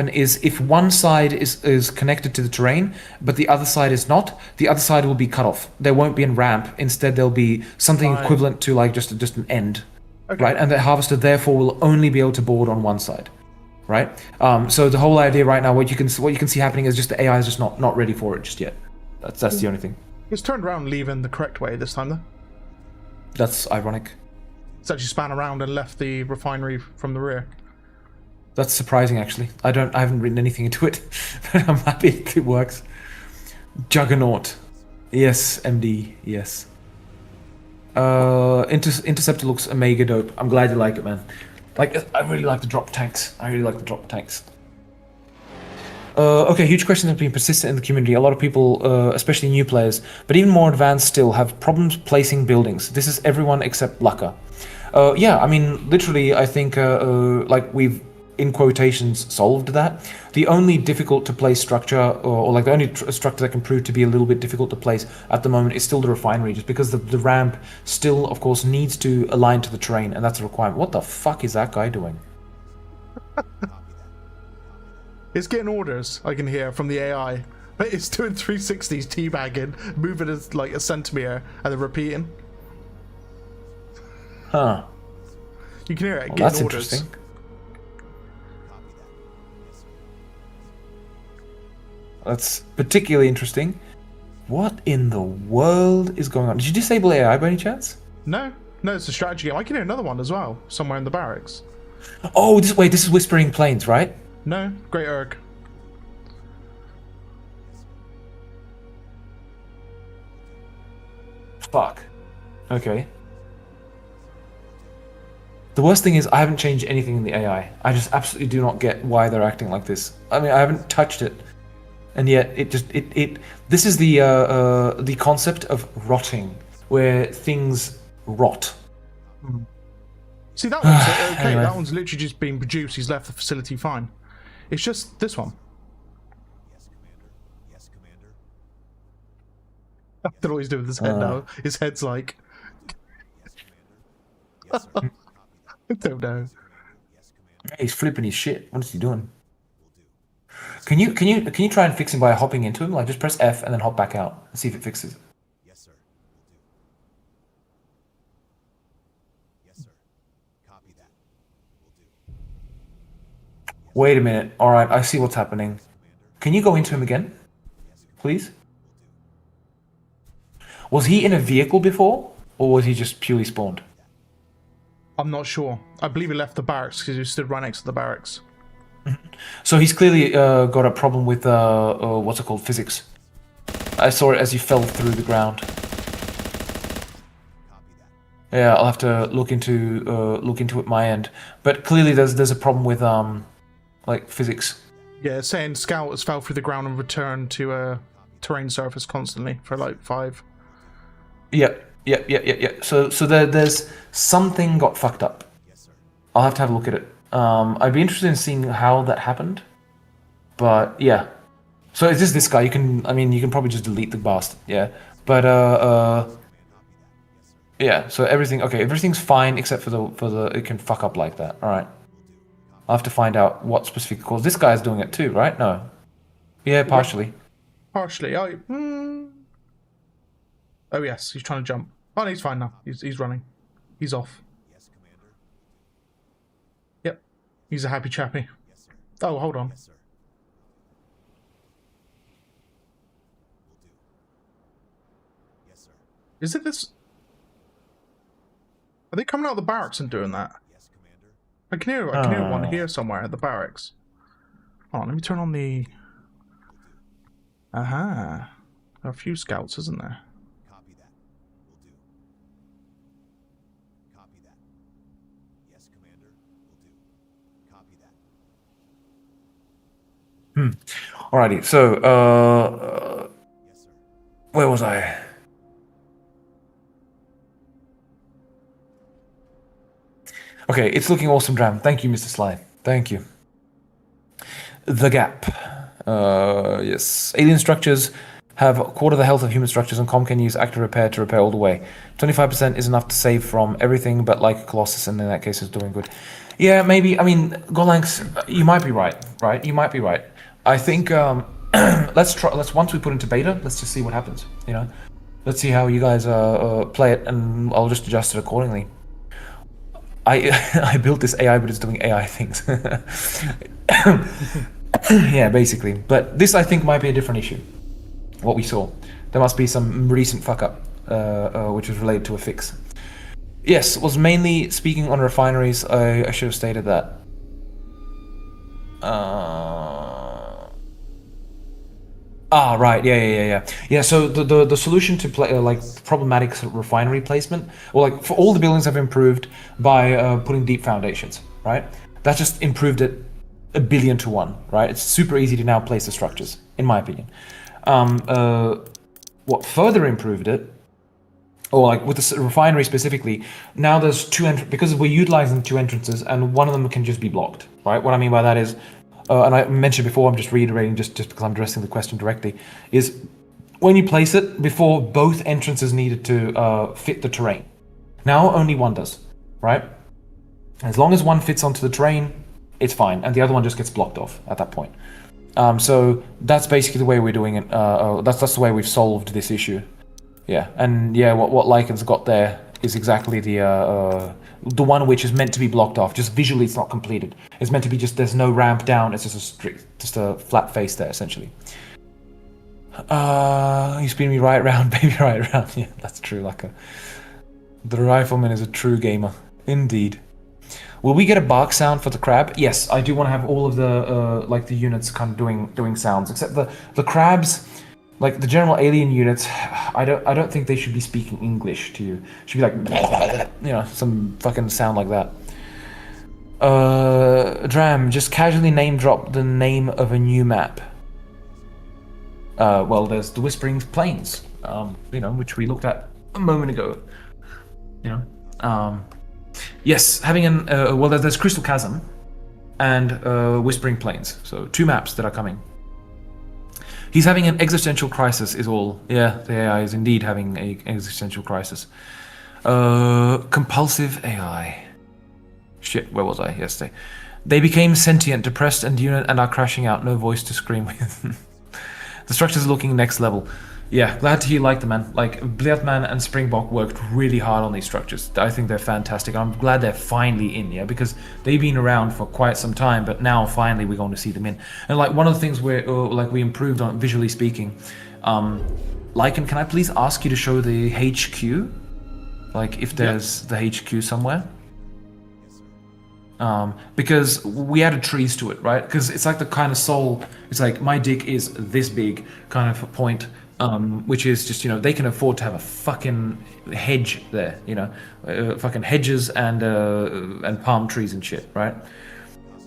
is if one side is connected to the terrain, but the other side is not, the other side will be cut off. There won't be a ramp. Instead, there'll be something equivalent to like just an end, right? And the harvester therefore will only be able to board on one side, right? So the whole idea right now, what you can see happening is just the AI is just not ready for it just yet. That's the only thing. It's turned around leaving the correct way this time, though. That's ironic. It's actually span around and left the refinery from the rear. That's surprising, actually. I haven't written anything into it, but I'm happy it works. Juggernaut. Yes, MD, yes. Interceptor looks mega dope. I'm glad you like it, man. Like, I really like the drop tanks. Okay, huge questions have been persistent in the community. A lot of people, especially new players, but even more advanced still, have problems placing buildings. This is everyone except Lucka. Yeah, I mean, literally, I think, like, we've, in quotations, solved that. The only difficult to place structure, or like the only structure that can prove to be a little bit difficult to place at the moment is still the refinery, just because the ramp still, of course, needs to align to the terrain, and that's a requirement. What the fuck is that guy doing? It's getting orders, I can hear, from the AI. It's doing 360s teabagging, moving as like a centimetre, and then repeating. Huh. You can hear it, Well, getting that's orders. interesting. That's particularly interesting. What in the world is going on? Did you disable AI by any chance? No, it's a strategy game. I can hear another one as well, somewhere in the barracks. Oh, this is Whispering Plains, right? No, Great Erg. Fuck. Okay. The worst thing is I haven't changed anything in the AI. I just absolutely do not get why they're acting like this. I mean, I haven't touched it, and yet it just it. This is the concept of rotting, where things rot. See, that one's okay. Anyway. That one's literally just been produced. He's left the facility fine. It's just this one. Yes, Commander. I don't know what he's doing with his head now. His head's like, Yes, sir. I don't know. Hey, he's flipping his shit. What is he doing? Can you try and fix him by hopping into him? Like just press F and then hop back out and see if it fixes it. Yes, sir. Yes, sir. Copy that. Will do. Wait a minute. All right, I see what's happening. Can you go into him again, please? Was he in a vehicle before, or was he just purely spawned? I'm not sure. I believe he left the barracks because he stood right next to the barracks. So he's clearly got a problem with what's it called, physics. I saw it as he fell through the ground. Yeah, I'll have to look into it my end. But clearly, there's a problem with like physics. Yeah, it's saying Scout has fell through the ground and returned to a terrain surface constantly for like 5. Yeah. So there's something got fucked up. Yes, sir. I'll have to have a look at it. I'd be interested in seeing how that happened. But yeah. So is this guy? You can probably just delete the bastard. Yeah. But yeah. So everything's fine except for the it can fuck up like that. All right. I'll have to find out what specific cause. This guy's doing it too, right? No. Yeah, partially. Partially. Oh yes, he's trying to jump. Oh, no, he's fine now. He's running. He's off. Yes, Commander. Yep. He's a happy chappy. Yes, sir. Oh, hold on. Yes, sir. Will do. Yes, sir. Is it this? Are they coming out of the barracks and doing that? Yes, Commander. I can hear one here somewhere at the barracks. Hold on, let me turn on the... Aha. There are a few scouts, isn't there? Copy that. Will do. Copy that. Yes, Commander. Will do. Copy that. Alrighty, so Yes, sir. where was I? Okay, it's looking awesome, Dram. Thank you, Mr. Sly. Thank you. The Gap. Yes. Alien structures have a quarter of the health of human structures, and Com can use active repair to repair all the way. 25% is enough to save from everything, but like a Colossus, and in that case, is doing good. Yeah, maybe. I mean, Golanx, you might be right. Right? You might be right. I think let's try. Once we put into beta, let's just see what happens. You know, let's see how you guys play it, and I'll just adjust it accordingly. I built this AI, but it's doing AI things. Yeah, basically. But this, I think, might be a different issue. What we saw, there must be some recent fuck up, which was related to a fix. Yes, was mainly speaking on refineries. I should have stated that. Right. Yeah. So the solution to play like problematic refinery placement, or like for all the buildings have improved by putting deep foundations. Right. That just improved it 1 billion to 1. Right. It's super easy to now place the structures, in my opinion. What further improved it, or like with the refinery specifically, now there's because we're utilizing 2 entrances, and one of them can just be blocked. Right. What I mean by that is. And I mentioned before, I'm just reiterating just because I'm addressing the question directly, is when you place it, before both entrances needed to fit the terrain. Now only one does, right? As long as one fits onto the terrain, it's fine, and the other one just gets blocked off at that point. So that's basically the way we're doing it. That's the way we've solved this issue. Yeah, and yeah, what Lycan's got there is exactly the one which is meant to be blocked off. Just visually, it's not completed. It's meant to be just there's no ramp down. It's just a flat face there essentially. You spin me right round, baby, right round. Yeah, that's true. The rifleman is a true gamer, indeed. Will we get a bark sound for the crab? Yes, I do want to have all of the the units kind of doing sounds, except the crabs. Like the general alien units, I don't think they should be speaking English to you. It should be like, you know, some fucking sound like that. Dram, just casually name drop the name of a new map. Well, there's the Whispering Plains, you know, which we looked at a moment ago. You know, yes, having well, there's Crystal Chasm and Whispering Plains, so 2 maps that are coming. He's having an existential crisis is all. Yeah, the AI is indeed having an existential crisis. Compulsive AI. Shit, where was I yesterday? They became sentient, depressed, and unit and are crashing out. No voice to scream with. The structure's looking next level. Yeah, glad to hear you like them, man. Like, Bliatman and Springbok worked really hard on these structures. I think they're fantastic. I'm glad they're finally in, yeah, because they've been around for quite some time, but now finally we're going to see them in. And like one of the things where like we improved on, visually speaking, Lycan, can I please ask you to show the HQ? Like if there's the HQ somewhere? Because we added trees to it, right? Because it's like the kind of soul, it's like my dick is this big kind of point. Which is just, you know, they can afford to have a fucking hedge there, you know, fucking hedges and palm trees and shit, right?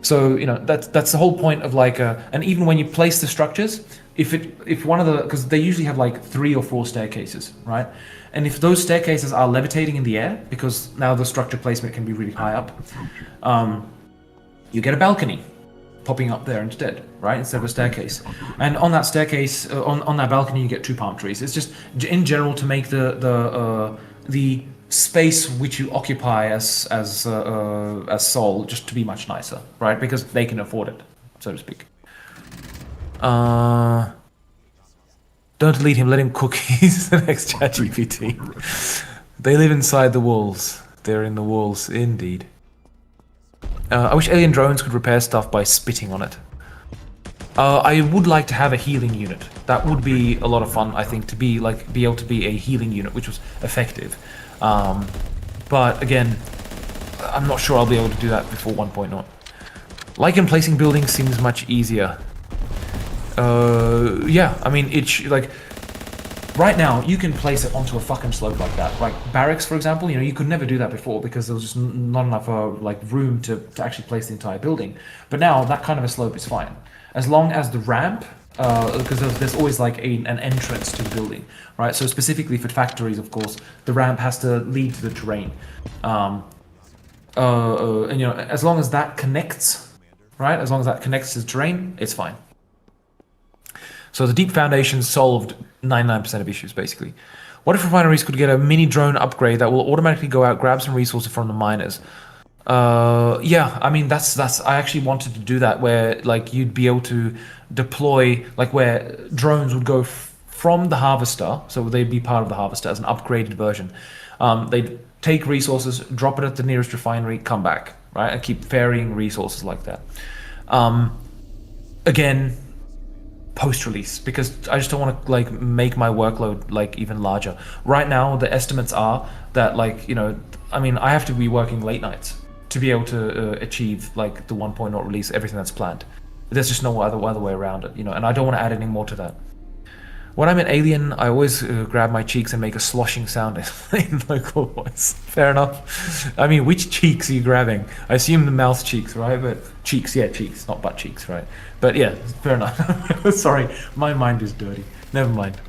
So, you know, that's the whole point of like, and even when you place the structures, if one of the, because they usually have like 3 or 4 staircases, right? And if those staircases are levitating in the air, because now the structure placement can be really high up, you get a balcony popping up there instead, right? Instead of a staircase. And on that staircase, on that balcony, you get 2 palm trees. It's just in general to make the space which you occupy as Sol just to be much nicer, right? Because they can afford it, so to speak. Don't delete him, let him cook. He's the next ChatGPT. They live inside the walls. They're in the walls, indeed. I wish alien drones could repair stuff by spitting on it. I would like to have a healing unit. That would be a lot of fun, I think, to be able to be a healing unit, which was effective. But again, I'm not sure I'll be able to do that before 1.0. Lichen placing buildings seems much easier. Yeah, I mean, right now, you can place it onto a fucking slope like that. Like barracks, for example, you could never do that before because there was just not enough room to actually place the entire building. But now, that kind of a slope is fine. As long as the ramp, because there's always an entrance to the building, right? So specifically for factories, of course, the ramp has to lead to the terrain. And as long as that connects, right? As long as that connects to the terrain, it's fine. So the deep foundation solved 99% of issues, basically. What if refineries could get a mini drone upgrade that will automatically go out, grab some resources from the miners? Yeah, I mean, I actually wanted to do that, where you'd be able to deploy, where drones would go from the harvester, so they'd be part of the harvester as an upgraded version. They'd take resources, drop it at the nearest refinery, come back, right, and keep ferrying resources like that. Again, post-release, because I just don't want to make my workload even larger. Right now, the estimates are that I mean, I have to be working late nights to be able to achieve the 1.0 release, everything that's planned. There's just no other way around it, and I don't want to add any more to that. When I'm an alien, I always grab my cheeks and make a sloshing sound in local voice. Fair enough. I mean, which cheeks are you grabbing? I assume the mouth cheeks, right? But cheeks, yeah, cheeks, not butt cheeks, right? But yeah, fair enough. Sorry, my mind is dirty. Never mind.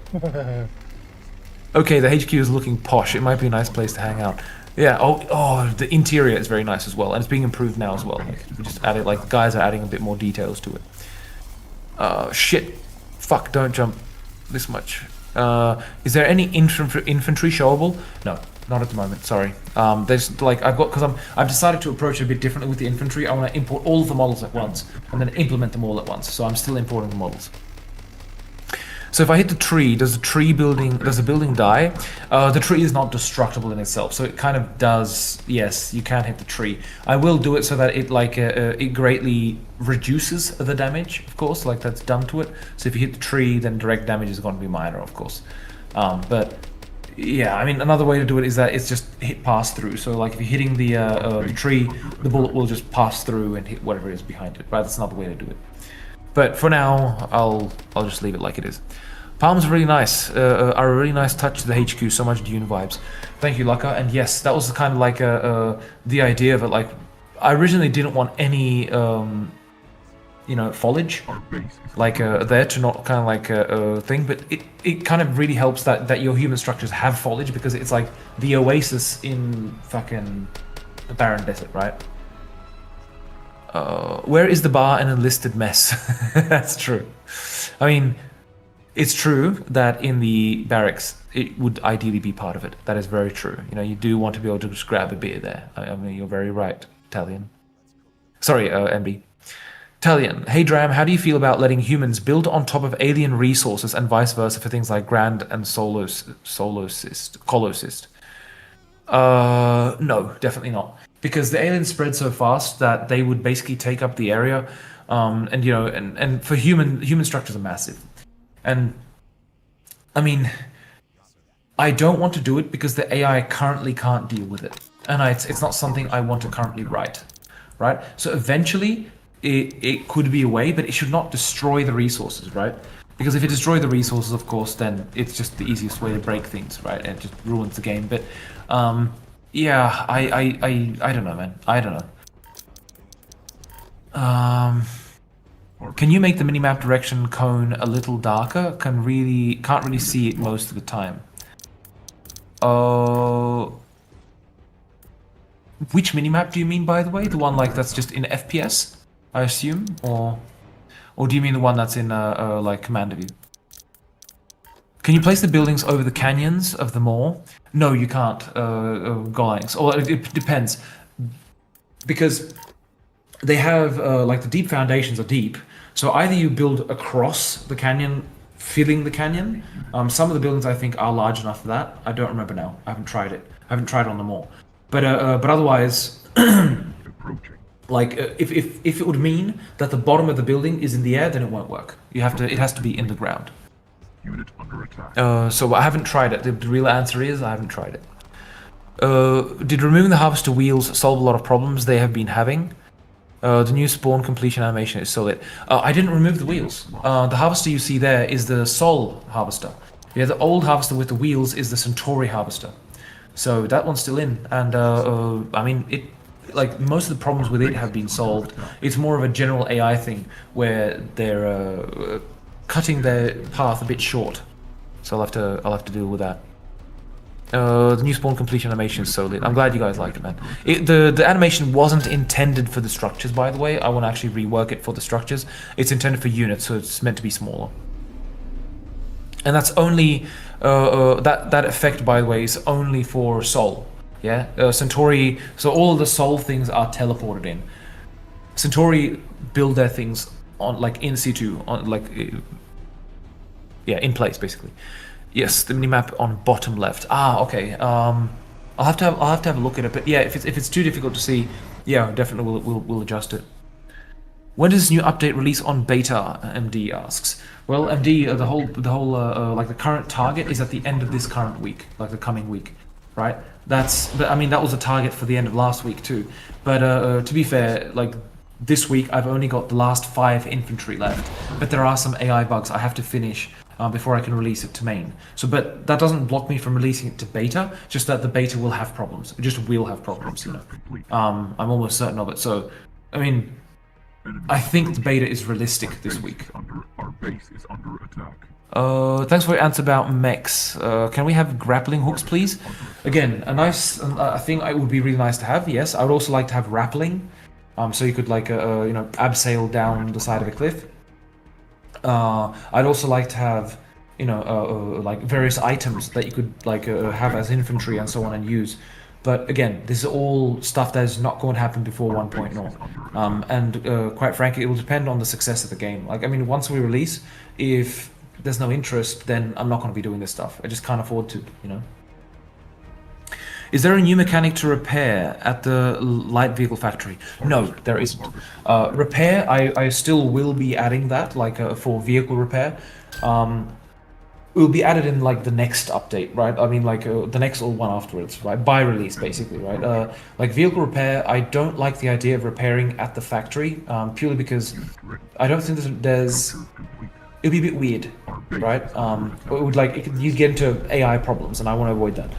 Okay, the HQ is looking posh. It might be a nice place to hang out. Yeah. Oh, the interior is very nice as well, and it's being improved now as well. We just added, guys are adding a bit more details to it. Shit. Fuck! Don't jump this much. Is there any infantry showable? No, not at the moment. Sorry. There's I've decided to approach it a bit differently with the infantry. I want to import all of the models at once and then implement them all at once. So I'm still importing the models. So if I hit the tree, does the building die? The tree is not destructible in itself, so it kind of does. Yes, you can hit the tree. I will do it so that it greatly reduces the damage, of course, that's done to it. So if you hit the tree, then direct damage is going to be minor, of course. But yeah, I mean, another way to do it is that it's just hit pass through. So if you're hitting the tree, the bullet will just pass through and hit whatever is behind it. Right, that's another way to do it. But for now, I'll just leave it like it is. Palms are really nice, are a really nice touch to the HQ, so much Dune vibes. Thank you, Lucca. And yes, that was kind of the idea of it. I originally didn't want any, foliage, there to not kind of a thing, but it kind of really helps that your human structures have foliage, because it's like the oasis in fucking the barren desert, right? Where is the bar an enlisted mess? That's true. I mean, it's true that in the barracks, it would ideally be part of it. That is very true. You do want to be able to just grab a beer there. I mean, you're very right, Talion. Sorry, MB. Talion, hey Dram, how do you feel about letting humans build on top of alien resources and vice versa for things like Grand and Colosist? No, definitely not. Because the aliens spread so fast that they would basically take up the area, and for human structures are massive. And I mean, I don't want to do it because the AI currently can't deal with it, and it's not something I want to currently write, right? So eventually, it could be a way, but it should not destroy the resources, right? Because if it destroys the resources, of course, then it's just the easiest way to break things, right? And it just ruins the game. But yeah, I don't know, man. I don't know. Can you make the minimap direction cone a little darker? Can't really see it most of the time. Which minimap do you mean, by the way? The one like that's just in FPS, I assume, or do you mean the one that's in like commander view? Can you place the buildings over the canyons of the mall? No, you can't, Golangs. Or it depends, because they have like the deep foundations are deep. So either you build across the canyon, filling the canyon. Some of the buildings I think are large enough for that. I don't remember now. I haven't tried it. I haven't tried it on the mall. But otherwise, like if it would mean that the bottom of the building is in the air, then it won't work. It has to be in the ground. Unit under attack. So I haven't tried it. The real answer is I haven't tried it. Did removing the harvester wheels solve a lot of problems they have been having? The new spawn completion animation is solid. I didn't remove the wheels. The harvester you see there is the Sol harvester. Yeah, the old harvester with the wheels is the Centauri harvester. So that one's still in, and I mean, it like most of the problems with it have been solved. It's more of a general AI thing where they're cutting their path a bit short. So I'll have to deal with that. The new spawn completion animation is so lit. I'm glad you guys liked it, man. The animation wasn't intended for the structures, by the way. I want to actually rework it for the structures. It's intended for units, so it's meant to be smaller. And that's only that effect, by the way, is only for Sol. Yeah, Centauri. So all of the Sol things are teleported in. Centauri build their things on like in situ, on like yeah, in place basically. Yes, the minimap on bottom left. Ah, okay. I'll have to have a look at it. But yeah, if it's too difficult to see, yeah, definitely we'll adjust it. When does this new update release on beta? MD asks. Well, MD, the whole like the current target is at the end of this current week, like the coming week, right? I mean that was a target for the end of last week too. But to be fair, like this week I've only got the last 5 infantry left. But there are some AI bugs I have to finish before I can release it to main. So, but that doesn't block me from releasing it to beta. Just that the beta will have problems. It just will have problems, you know. I'm almost certain of it. So, I mean, I think the beta is realistic this week. Our base is under attack. Thanks for your answer about mechs. Can we have grappling hooks, please? Again, a nice. I think it would be really nice to have. Yes, I would also like to have rappelling, so you could like you know, abseil down the side of a cliff. I'd also like to have, you know, like various items that you could like have as infantry and so on and use. But again, this is all stuff that is not going to happen before 1.0. And quite frankly, it will depend on the success of the game. Like, I mean, once we release, if there's no interest, then I'm not going to be doing this stuff. I just can't afford to, you know. Is there a new mechanic to repair at the light vehicle factory? No, there isn't. Repair, I still will be adding that, like for vehicle repair. It will be added in like the next update, right? I mean, like the next or one afterwards, right? By release, basically, right? Like vehicle repair, I don't like the idea of repairing at the factory, purely because I don't think there's it'd be a bit weird, right? It would like you'd get into AI problems, and I want to avoid that.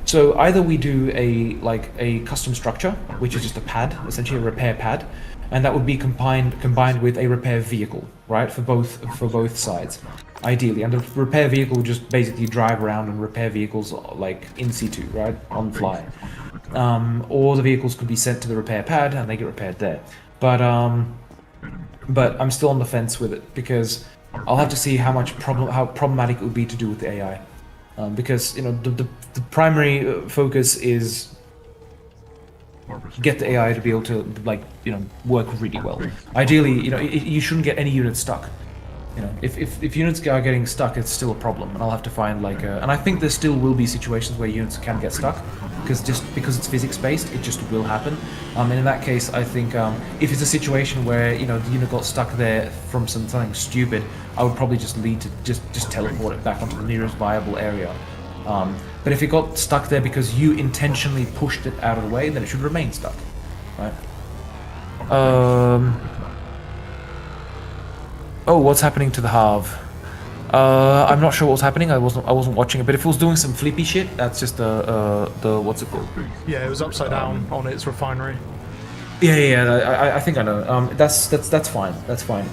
So either we do a custom structure, which is just a pad, essentially a repair pad, and that would be combined with a repair vehicle, right, for both sides, ideally. And the repair vehicle would just basically drive around and repair vehicles like in situ, right, on the fly. Or the vehicles could be sent to the repair pad and they get repaired there. But I'm still on the fence with it because I'll have to see how problematic it would be to do with the AI. Because, you know, the primary focus is get the AI to be able to, like, you know, work really well. Ideally, you know, you shouldn't get any units stuck. You know, if units are getting stuck, it's still a problem, and I'll have to find like and I think there still will be situations where units can get stuck, because it's physics based, it just will happen. And in that case, I think if it's a situation where, you know, the unit got stuck there from something stupid, I would probably just lead to just teleport it back onto the nearest viable area. But if it got stuck there because you intentionally pushed it out of the way, then it should remain stuck, right? Oh, what's happening to the Harv? I'm not sure what was happening. I wasn't watching it. But if it was doing some flippy shit, that's just the what's it called? Yeah, it was upside down on its refinery. Yeah. I think I know. That's fine. That's fine.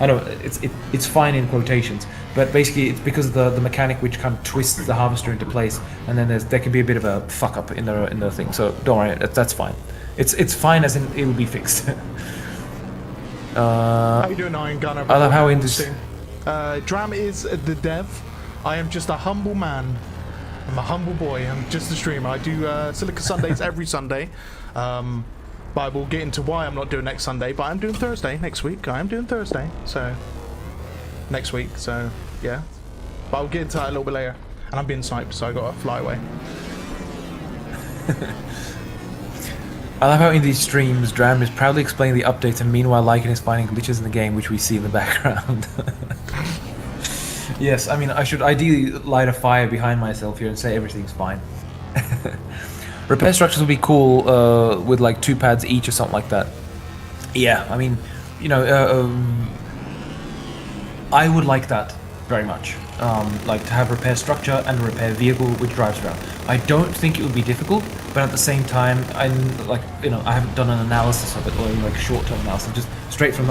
I know it's fine in quotations, but basically it's because of the mechanic which kind of twists the harvester into place, and then there can be a bit of a fuck up in the thing. So don't worry, that's fine. It's fine as in it will be fixed. How you doing, Iron Gunner? I love how in this. Dram is the dev. I am just a humble man. I'm a humble boy. I'm just a streamer. I do Silica Sundays every Sunday. But I will get into why I'm not doing next Sunday. But I'm doing Thursday next week. I am doing Thursday. So next week. So yeah. But I'll get into that a little bit later. And I'm being sniped, so I gotta fly away. I love how in these streams, Dram is proudly explaining the updates, and meanwhile Lycan is finding glitches in the game, which we see in the background. Yes, I mean, I should ideally light a fire behind myself here and say everything's fine. Repair structures would be cool with like 2 pads each or something like that. Yeah, I mean, you know, I would like that very much. Like to have repair structure and a repair vehicle which drives around. I don't think it would be difficult, but at the same time, I'm like, you know, I haven't done an analysis of it or like short-term analysis. Just straight from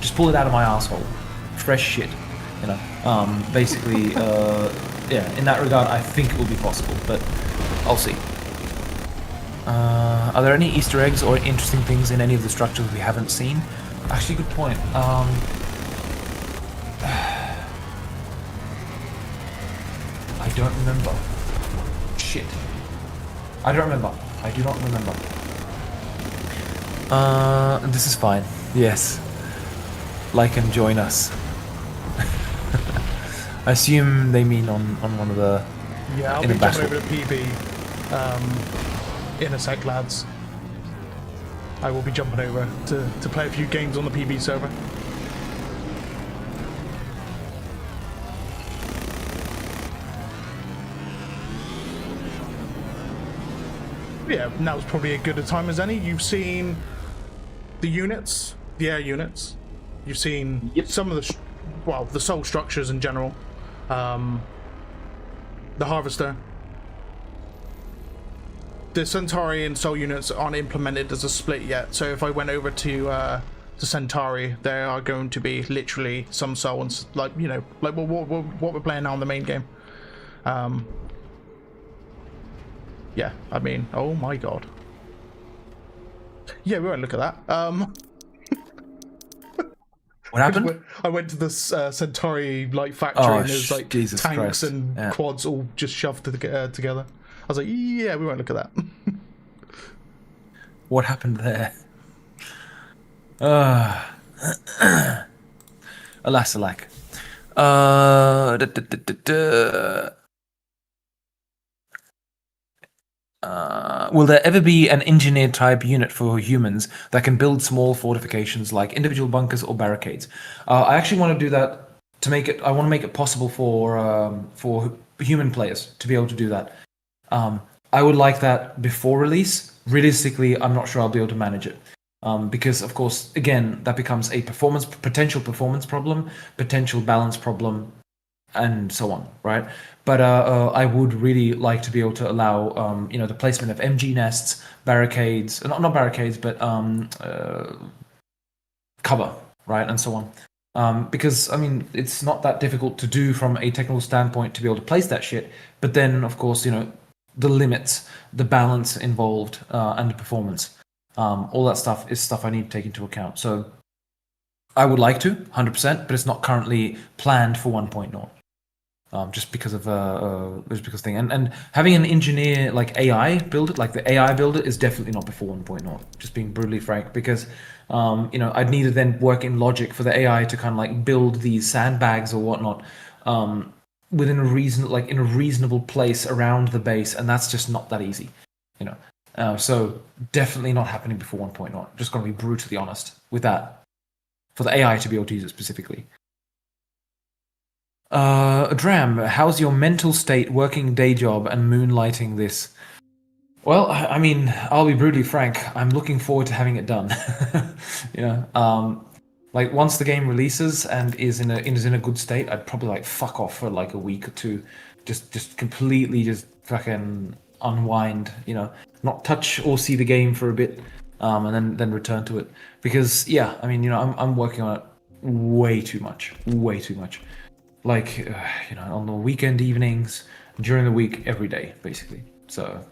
just pull it out of my asshole. Fresh shit, you know. Basically, yeah. In that regard, I think it will be possible, but I'll see. Are there any Easter eggs or interesting things in any of the structures we haven't seen? Actually, good point. I don't remember. Shit. I don't remember. I do not remember. This is fine. Yes. Like and join us. I assume they mean on one of the... Yeah, I'll be jumping over to PB in a sec, lads. I will be jumping over to play a few games on the PB server. Yeah, now's probably as good a time as any. You've seen the units, the air units. You've seen some of the, the soul structures in general. The harvester. The Centauri and soul units aren't implemented as a split yet. So if I went over to Centauri, there are going to be literally some soul and like, you know, like what we're playing now in the main game. Yeah, I mean, oh my god. Yeah, we won't look at that. What happened? I went to this Centauri like factory and there's like Jesus tanks Christ. and quads all just shoved together. I was like, yeah, we won't look at that. What happened there? Alas, alack. Will there ever be an engineered type unit for humans that can build small fortifications like individual bunkers or barricades? I actually want to do that to make it. I want to make it possible for human players to be able to do that. I would like that before release. Realistically, I'm not sure I'll be able to manage it. Because of course, again, that becomes a potential performance problem, potential balance problem, and so on, right? But I would really like to be able to allow, you know, the placement of MG nests, barricades, not barricades, but cover, right, and so on. Because I mean, it's not that difficult to do from a technical standpoint to be able to place that shit. But then, of course, you know, the limits, the balance involved, and the performance. All that stuff is stuff I need to take into account. So I would like to, 100%, but it's not currently planned for 1.0. Just because of thing, and having an engineer like AI build it, like the AI builder, is definitely not before 1.0. Just being brutally frank, because you know, I'd need to then work in logic for the AI to kind of like build these sandbags or whatnot within a in a reasonable place around the base, and that's just not that easy, you know. So definitely not happening before 1.0. Just gonna be brutally honest with that, for the AI to be able to use it specifically. Dram, how's your mental state working day job and moonlighting this? Well, I mean, I'll be brutally frank, I'm looking forward to having it done. You know, like once the game releases and is in a good state, I'd probably like fuck off for like a week or two, just completely just fucking unwind, you know, not touch or see the game for a bit, and then return to it. Because yeah, I mean, I'm working on it way too much. Like on the weekend evenings, during the week, every day, basically. So,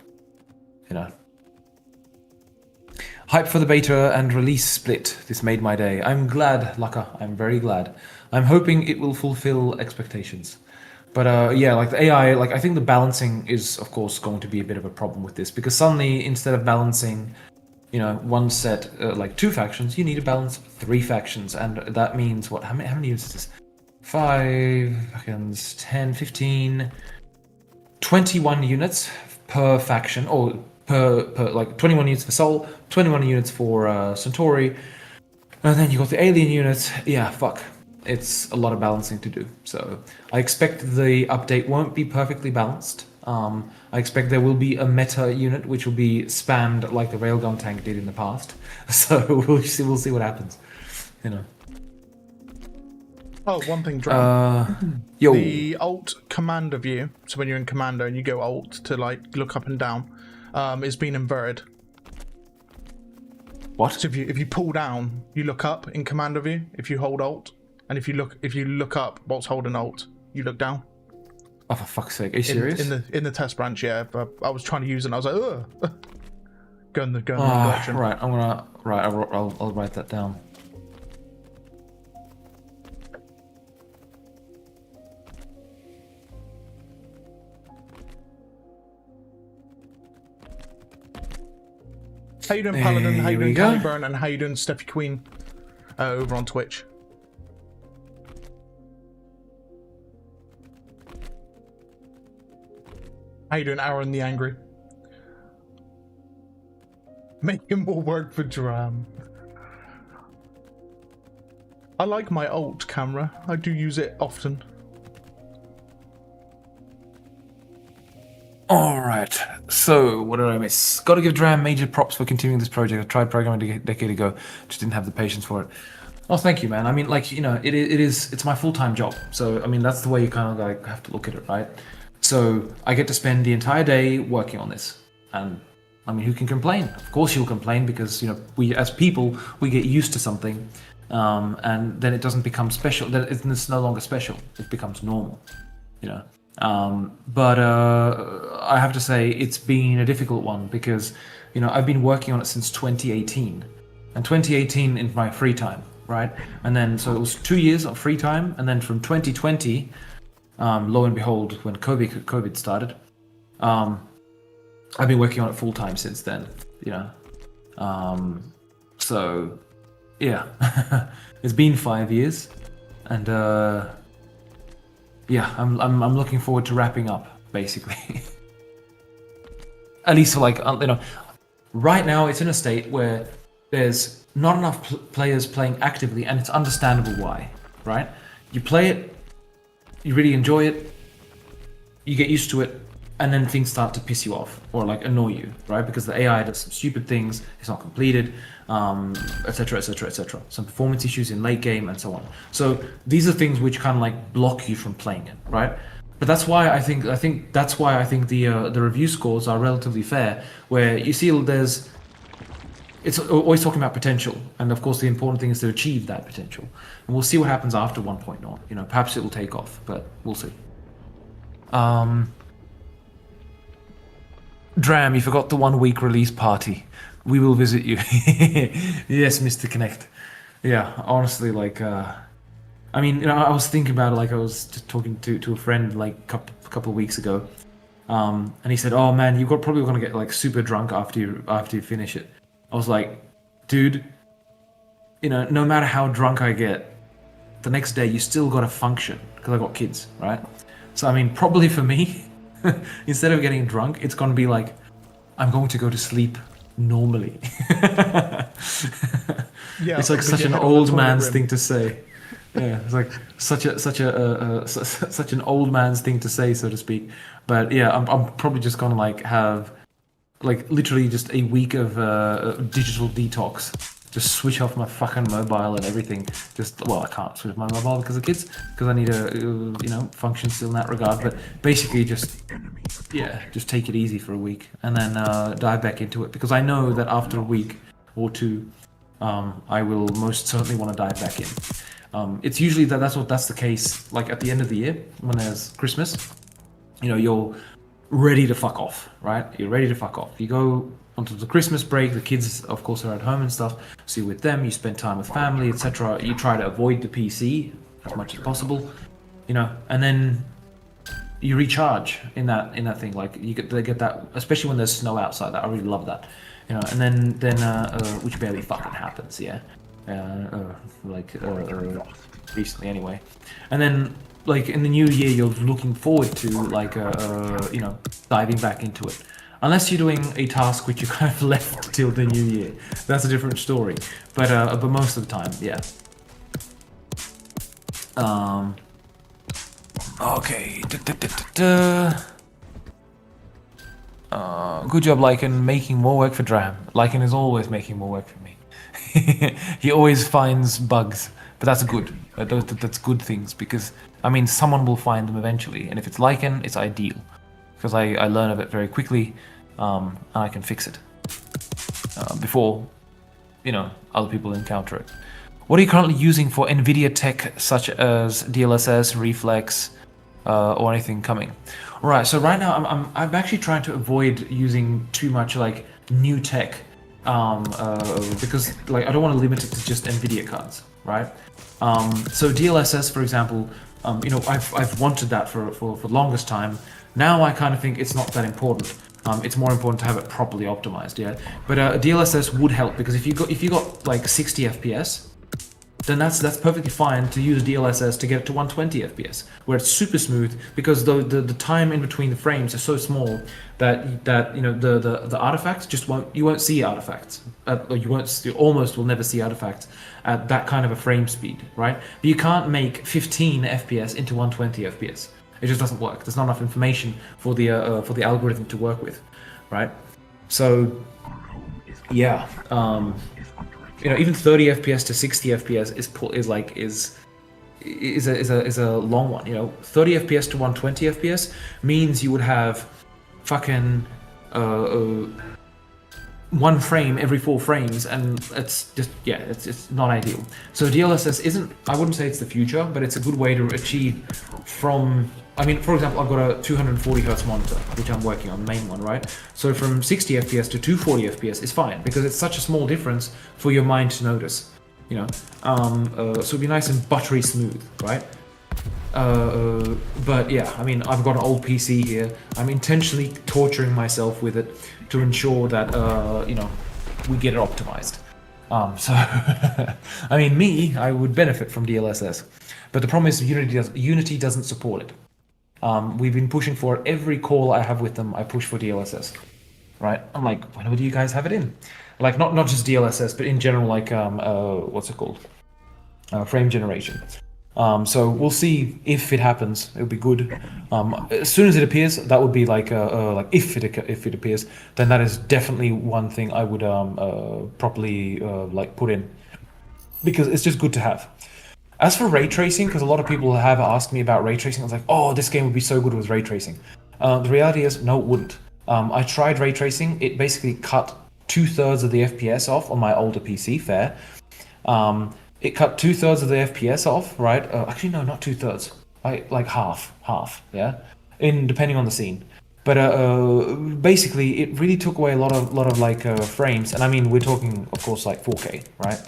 hype for the beta and release split. This made my day. I'm glad, Laka. I'm very glad. I'm hoping it will fulfill expectations. But yeah, like the AI, like I think the balancing is, of course, going to be a bit of a problem with this, because suddenly instead of balancing, one set like 2 factions, you need to balance 3 factions, and that means what? How many units is this? 5 factions, 10, 15, 21 units per faction, or per like 21 units for Sol, 21 units for Centauri, and then you got the alien units. Yeah, fuck. It's a lot of balancing to do. So I expect the update won't be perfectly balanced. I expect there will be a meta unit which will be spammed like the railgun tank did in the past. So we'll see what happens. Oh, one thing, Drum. Yo. The Alt Commander view, so when you're in Commander and you go Alt to like look up and down, is being inverted. What? So if you pull down, you look up in Commander view. If you hold Alt, and if you look up whilst holding Alt, you look down. Oh, for fuck's sake! Are you serious? In the test branch, yeah. But I was trying to use it, and I was like, ugh. Go in the direction. Right, I'll write that down. How you doing, Paladin? How you Here we doing, go. Caliburn? And how you doing, Steffi Queen? Over on Twitch. How you doing, Aaron the Angry? Making more work for Dram. I like my Alt camera. I do use it often. Alright, so what did I miss? Gotta give Dram major props for continuing this project. I tried programming a decade ago, just didn't have the patience for it. Oh, thank you, man. I mean, like, it's my full-time job. So, I mean, that's the way you kind of like have to look at it, right? So, I get to spend the entire day working on this. And, I mean, who can complain? Of course you'll complain because, we as people, we get used to something. And then it doesn't become special. Then it's no longer special. It becomes normal, But I have to say it's been a difficult one because, I've been working on it since 2018. And 2018 in my free time, right? And then, so it was 2 years of free time. And then from 2020, lo and behold, when COVID started, I've been working on it full time since then, So, yeah, it's been 5 years. And, yeah, I'm looking forward to wrapping up, basically. At least for like, right now it's in a state where there's not enough players playing actively, and it's understandable why, right? You play it, you really enjoy it, you get used to it, and then things start to piss you off or like annoy you, right? Because the AI does some stupid things, it's not completed, etc., etc., etc. Some performance issues in late game and so on. So these are things which kind of like block you from playing it, right? But that's why I think the review scores are relatively fair, where you see it's always talking about potential, and of course the important thing is to achieve that potential. And we'll see what happens after 1.0. Perhaps it will take off, but we'll see. Dram, you forgot the 1 week release party. We will visit you. Yes, Mr. Connect. Yeah, honestly, like, I mean, I was thinking about it, like I was just talking to a friend like a couple of weeks ago, and he said, "Oh man, you're probably gonna get like super drunk after you finish it." I was like, "Dude, no matter how drunk I get, the next day you still gotta function because I got kids, right?" So I mean, probably for me, instead of getting drunk, it's gonna be like, I'm going to go to sleep normally. Yeah, it's like such an old man's thing to say. Yeah, it's like such an old man's thing to say, so to speak. But yeah, I'm probably just gonna like have like literally just a week of digital detox. Just switch off my fucking mobile and everything. I can't switch my mobile because of kids, because I need to function still in that regard. But basically, just take it easy for a week and then dive back into it, because I know that after a week, or two, I will most certainly want to dive back in. It's usually that's the case. Like at the end of the year, when there's Christmas, you know, you're ready to fuck off, right? You're ready to fuck off. You go onto the Christmas break. The kids, of course, are at home and stuff. So you're with them. You spend time with family, etc. You try to avoid the PC as much as possible, you know, and then you recharge in that thing. Like they get that, especially when there's snow outside. That I really love that, you know. And then which barely fucking happens, yeah. Recently anyway, and then like in the new year, you're looking forward to like you know, diving back into it. Unless you're doing a task which you kind of left till the new year, that's a different story. But most of the time, yeah. Okay. Good job, Lycan, making more work for Dram. Lycan is always making more work for me. He always finds bugs, but that's good. That's good things, because I mean someone will find them eventually, and if it's Lycan, it's ideal, because I learn of it very quickly, and I can fix it before, you know, other people encounter it. What are you currently using for NVIDIA tech, such as DLSS, Reflex, or anything coming? Right. So right now I'm actually trying to avoid using too much like new tech, because like I don't want to limit it to just NVIDIA cards, right? So DLSS, for example, you know, I've wanted that for the longest time. Now I kind of think it's not that important. It's more important to have it properly optimized, yeah. But DLSS would help, because if you got like 60 FPS, then that's perfectly fine to use DLSS to get it to 120 FPS, where it's super smooth, because the time in between the frames is so small that you know the artifacts you won't see artifacts, or you almost will never see artifacts at that kind of a frame speed, right? But you can't make 15 FPS into 120 FPS. It just doesn't work. There's not enough information for the algorithm to work with, right? So yeah. You know, even 30 FPS to 60 FPS is a long one. You know, 30 FPS to 120 FPS means you would have fucking one frame every 4 frames, and it's just, yeah, it's not ideal. So DLSS isn't, I wouldn't say it's the future, but it's a good way to achieve from, I mean, for example, I've got a 240 Hz monitor, which I'm working on, the main one, right? So from 60 FPS to 240 FPS is fine, because it's such a small difference for your mind to notice, you know? So it'd be nice and buttery smooth, right? But yeah, I mean, I've got an old PC here. I'm intentionally torturing myself with it to ensure that, you know, we get it optimized. So, I mean, I would benefit from DLSS, but the problem is Unity doesn't support it. We've been pushing for every call I have with them. I push for DLSS, right? I'm like, when do you guys have it in? Like, not just DLSS, but in general, like, what's it called? Frame generation. So we'll see if it happens. It'll be good. As soon as it appears, that would be like if it appears, then that is definitely one thing I would properly like put in, because it's just good to have. As for ray tracing, because a lot of people have asked me about ray tracing, I was like, oh, this game would be so good with ray tracing. The reality is, no, it wouldn't. I tried ray tracing. It basically cut 2/3 of the FPS off on my older PC. Fair. It cut 2/3 of the FPS off, right? Actually, no, not 2/3. Like half, yeah. Depending on the scene. But basically, it really took away a lot of like frames, and I mean, we're talking, of course, like 4K, right?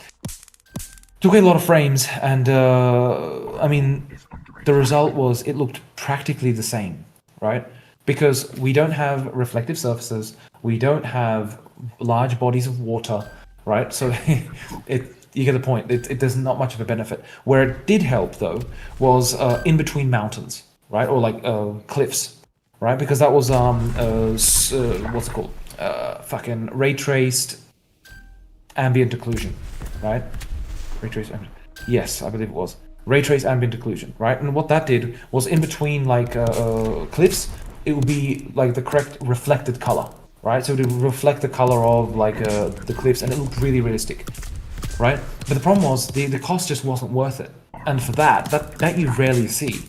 Took away a lot of frames, and I mean, the result was it looked practically the same, right? Because we don't have reflective surfaces, we don't have large bodies of water, right? So you get the point. There's not much of a benefit. Where it did help, though, was in between mountains, right, or like cliffs, right? Because that was what's it called? Fucking ray traced ambient occlusion, right? Ray traced ambient. Yes, I believe it was ray traced ambient occlusion, right? And what that did was in between like cliffs, it would be like the correct reflected color, right? So it would reflect the color of like the cliffs, and it looked really realistic. Right? But the problem was the cost just wasn't worth it. And for that you rarely see.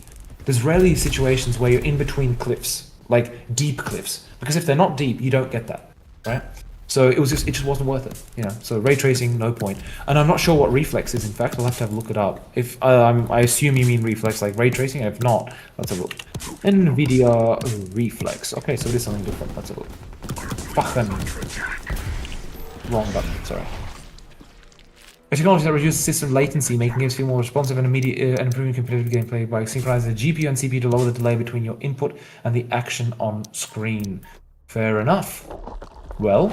There's rarely situations where you're in between cliffs, like deep cliffs. Because if they're not deep, you don't get that, right? So it just wasn't worth it, you know. So ray tracing, no point. And I'm not sure what reflex is. In fact, I'll have to have a look it up. If I assume you mean reflex like ray tracing. If not, let's have a look. NVIDIA reflex. Okay, so it is something different. Let's have a look. Fucking wrong button. Sorry. A technology that reduces system latency, making games feel more responsive and immediate, and improving competitive gameplay by synchronizing the GPU and CPU to lower the delay between your input and the action on screen. Fair enough. Well,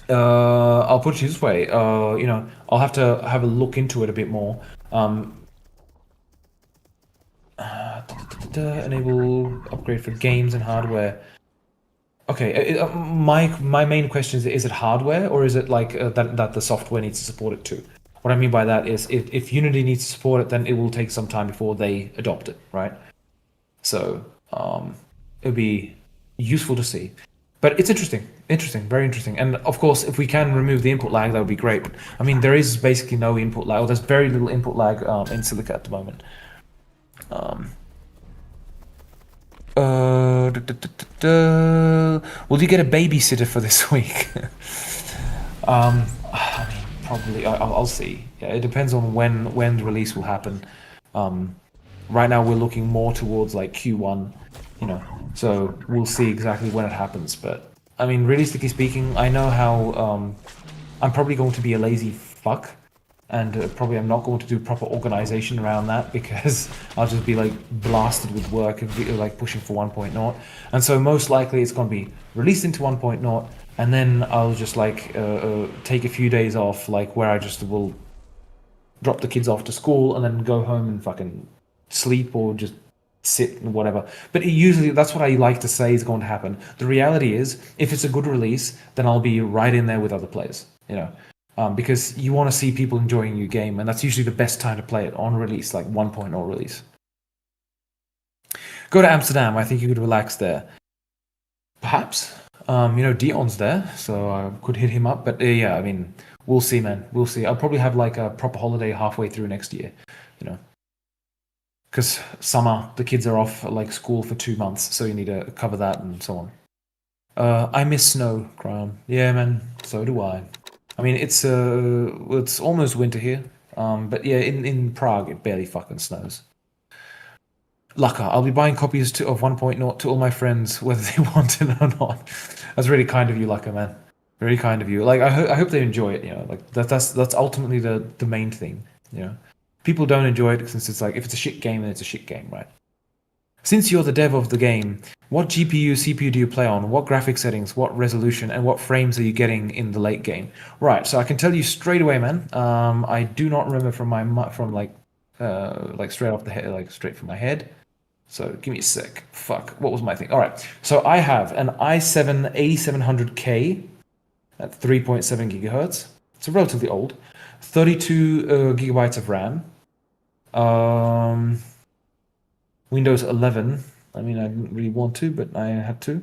I'll put it this way. You know, I'll have to have a look into it a bit more. Enable upgrade for games and hardware. Okay, my main question is it hardware or is it like that the software needs to support it too? What I mean by that is if Unity needs to support it, then it will take some time before they adopt it, right? So it'll be useful to see. But it's interesting, very interesting. And of course, if we can remove the input lag, that would be great. But, I mean, there is basically no input lag, or there's very little input lag in Silica at the moment. Will you get a babysitter for this week? I mean, probably. I'll see. Yeah, it depends on when the release will happen. Right now, we're looking more towards like Q1. You know, so we'll see exactly when it happens. But I mean, realistically speaking, I know how I'm probably going to be a lazy fuck, and probably I'm not going to do proper organization around that because I'll just be like blasted with work and be like pushing for 1.0. And so most likely it's going to be released into 1.0, and then I'll just like take a few days off, like where I just will drop the kids off to school and then go home and fucking sleep or just sit and whatever. But usually that's what I like to say is going to happen. The reality is, if it's a good release, then I'll be right in there with other players, you know, because you want to see people enjoying your game, and that's usually the best time to play it on release, like 1.0 release. Go to Amsterdam. I think you could relax there. Perhaps. You know, Dion's there, so I could hit him up. But yeah, I mean, we'll see, man. We'll see. I'll probably have like a proper holiday halfway through next year, you know. Because summer, the kids are off like school for 2 months, so you need to cover that and so on. I miss snow, Crown. Yeah, man, so do I. I mean, it's almost winter here, but yeah, in Prague it barely fucking snows. Lucka, I'll be buying copies of 1.0 to all my friends, whether they want it or not. That's really kind of you, Lucka, man. Really kind of you. Like, I hope they enjoy it. You know, like that's ultimately the main thing. You know. People don't enjoy it since it's like, if it's a shit game, then it's a shit game, right? Since you're the dev of the game, what GPU, CPU do you play on? What graphic settings, what resolution, and what frames are you getting in the late game? Right, so I can tell you straight away, man. I do not remember from like straight off the head, like straight from my head. So give me a sec. Fuck, what was my thing? All right, so I have an i7 8700K at 3.7 gigahertz. It's relatively old. 32 gigabytes of RAM. Windows 11. I mean, I didn't really want to, but I had to.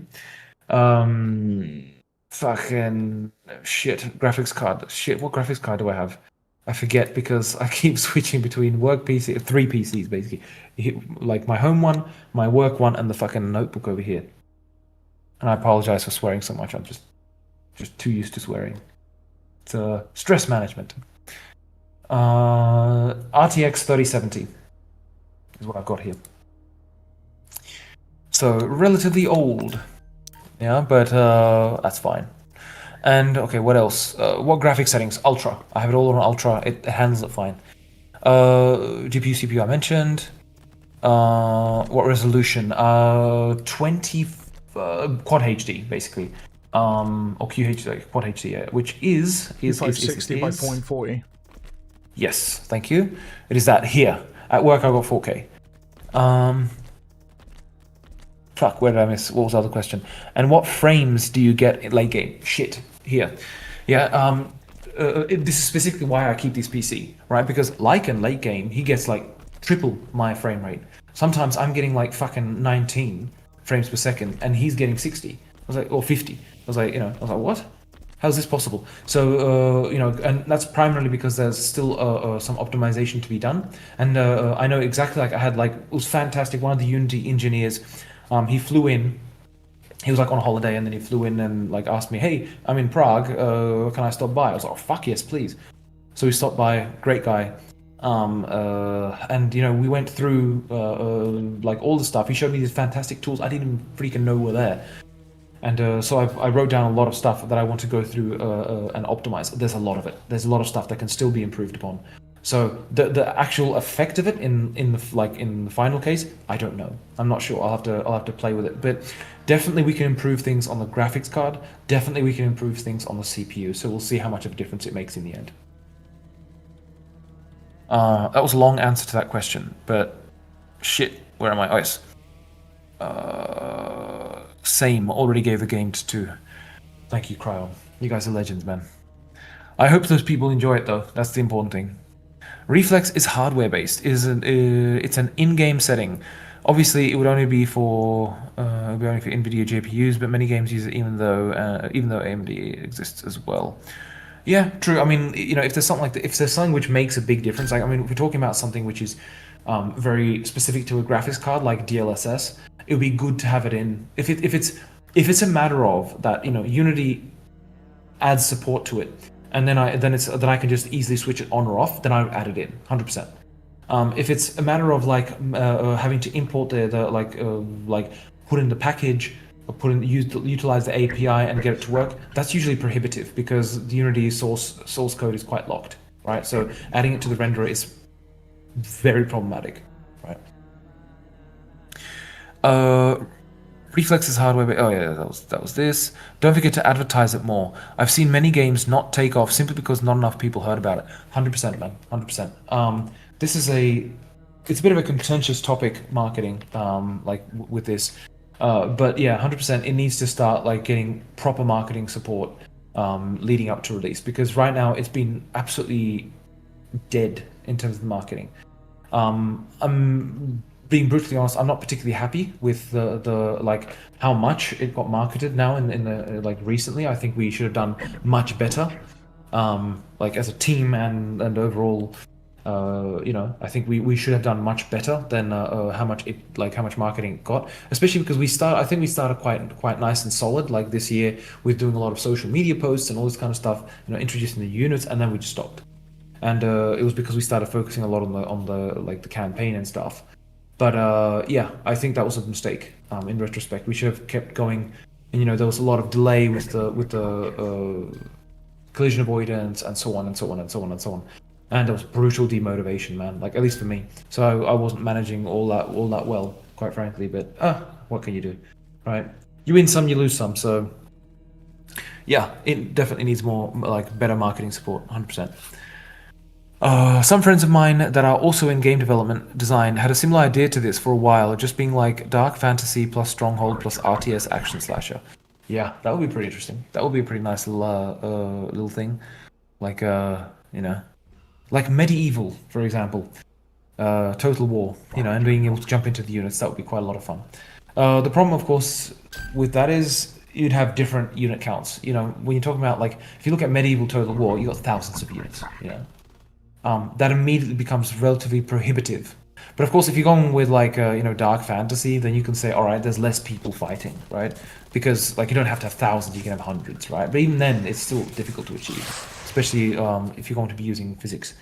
Fucking shit. Graphics card. Shit, what graphics card do I have? I forget because I keep switching between work PC, 3 PCs basically. Like my home one, my work one, and the fucking notebook over here. And I apologize for swearing so much. I'm just too used to swearing. It's stress management. RTX 3070 is what I've got here. So relatively old, yeah, but that's fine. And okay, what else? What graphic settings? Ultra. I have it all on Ultra. It handles it fine. GPU, CPU I mentioned. What resolution? 20 quad HD basically. Or QHD, like quad HD, yeah, which is 560 by 0.40. Yes, thank you. It is that here. At work I got 4K. Fuck, where did I miss? What was the other question? And what frames do you get in late game? Shit, here. Yeah, this is specifically why I keep this PC, right? Because like in late game, he gets like triple my frame rate. Sometimes I'm getting like fucking 19 frames per second, and he's getting 60. I was like, or 50. I was like, what? How's this possible? So, and that's primarily because there's still some optimization to be done. And I know exactly, like I had like, it was fantastic. One of the Unity engineers, he flew in he was like on a holiday, and then he flew in and like asked me, "Hey, I'm in Prague. Can I stop by?" I was like, "Oh, fuck yes, please." So we stopped by. Great guy. And you know, we went through like all the stuff. He showed me these fantastic tools I didn't even freaking know were there. And so I wrote down a lot of stuff that I want to go through and optimize. There's a lot of it. There's a lot of stuff that can still be improved upon. So the actual effect of it in the final case, I don't know. I'm not sure. I'll have to play with it. But definitely we can improve things on the graphics card. Definitely we can improve things on the CPU. So we'll see how much of a difference it makes in the end. That was a long answer to that question, but shit, where am I? Oh yes. Same, already gave the game to 2. Thank you, Cryon. You guys are legends, man. I hope those people enjoy it though. That's the important thing. Reflex is hardware based. It's an in-game setting. Obviously, it would only be for NVIDIA GPUs, but many games use it, even though AMD exists as well. Yeah, true. I mean, you know, if there's something like that, if there's something which makes a big difference, like, I mean, if we're talking about something which is very specific to a graphics card like DLSS, it would be good to have it in. If it's a matter of that, you know, Unity adds support to it, and then I can just easily switch it on or off, then I would add it in 100%. If it's a matter of like having to import like put in the package, or utilize the API and get it to work, that's usually prohibitive because the Unity source code is quite locked, right? So adding it to the renderer is very problematic, right? Reflex is hardware. Oh yeah, that was this. Don't forget to advertise it more. I've seen many games not take off simply because not enough people heard about it. 100%, man. 100%. This is it's a bit of a contentious topic, marketing, with this. But yeah, 100%. It needs to start like getting proper marketing support leading up to release, because right now it's been absolutely dead in terms of the marketing. I'm being brutally honest. I'm not particularly happy with the like how much it got marketed now in the like recently. I think we should have done much better, like as a team and overall. You know, I think we should have done much better than how much marketing it got, especially because I think we started quite nice and solid like this year with doing a lot of social media posts and all this kind of stuff, you know, introducing the units, and then we just stopped. And it was because we started focusing a lot on the like the campaign and stuff. But yeah, I think that was a mistake. In retrospect, we should have kept going. And you know, there was a lot of delay with the collision avoidance and so on and so on and so on and so on. And there was brutal demotivation, man. Like, at least for me. So I wasn't managing all that well, quite frankly. But what can you do, right? You win some, you lose some. So yeah, it definitely needs more like better marketing support, 100%. Some friends of mine that are also in game development design had a similar idea to this for a while, just being like dark fantasy plus stronghold plus RTS action slasher. Yeah, that would be pretty interesting. That would be a pretty nice little thing, like you know, like medieval, for example, Total War, you know, and being able to jump into the units. That would be quite a lot of fun. The problem, of course, with that is you'd have different unit counts. You know, when you're talking about like if you look at medieval Total War, you got thousands of units. You know. That immediately becomes relatively prohibitive. But of course, if you're going with like you know, dark fantasy, then you can say, all right, there's less people fighting, right? Because like you don't have to have thousands, you can have hundreds, right? But even then, it's still difficult to achieve, especially if you're going to be using physics.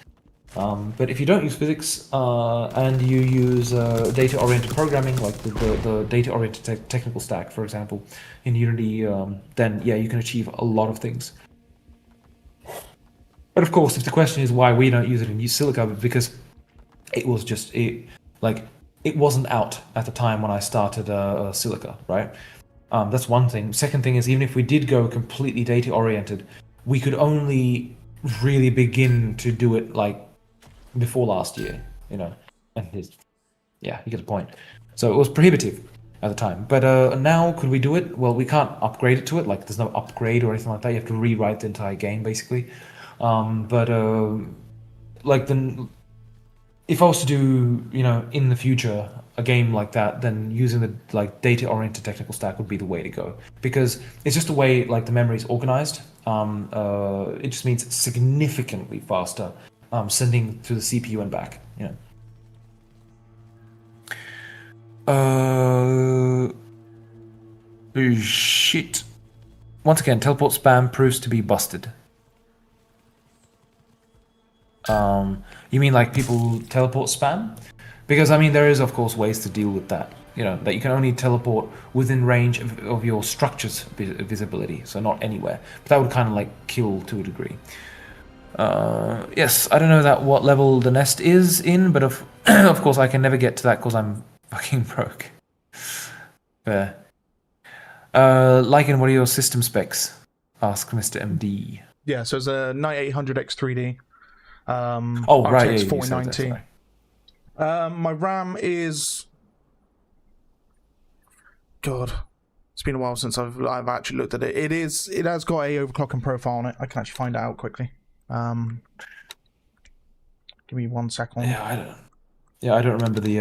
But if you don't use physics and you use data-oriented programming, like the data-oriented technical stack, for example, in Unity, then yeah, you can achieve a lot of things. But of course, if the question is why we don't use it in Silica, because it was just it wasn't out at the time when I started Silica, right? That's one thing. Second thing is, even if we did go completely data oriented, we could only really begin to do it like before last year, you know. And yeah, you get the point. So it was prohibitive at the time. But now, could we do it? Well, we can't upgrade it to it. Like, there's no upgrade or anything like that. You have to rewrite the entire game, basically. Like if I was to do, you know, in the future a game like that, then using the like data-oriented technical stack would be the way to go, because it's just the way like the memory is organized. It just means significantly faster sending to the CPU and back. You know. Oh, shit. Once again, teleport spam proves to be busted. You mean like people teleport spam? Because I mean there is of course ways to deal with that. You know, that you can only teleport within range of your structure's visibility, so not anywhere. But that would kind of like kill to a degree. Yes, I don't know that what level the nest is in, but of of course I can never get to that because I'm fucking broke. Fair. Lycan, what are your system specs? Ask Mr. MD. Yeah, so it's a 9800X3D. Oh, right, RTX yeah, 490. My RAM is... God, it's been a while since I've actually looked at it. It has got a overclocking profile on it. I can actually find it out quickly. Give me 1 second. Yeah, I don't remember the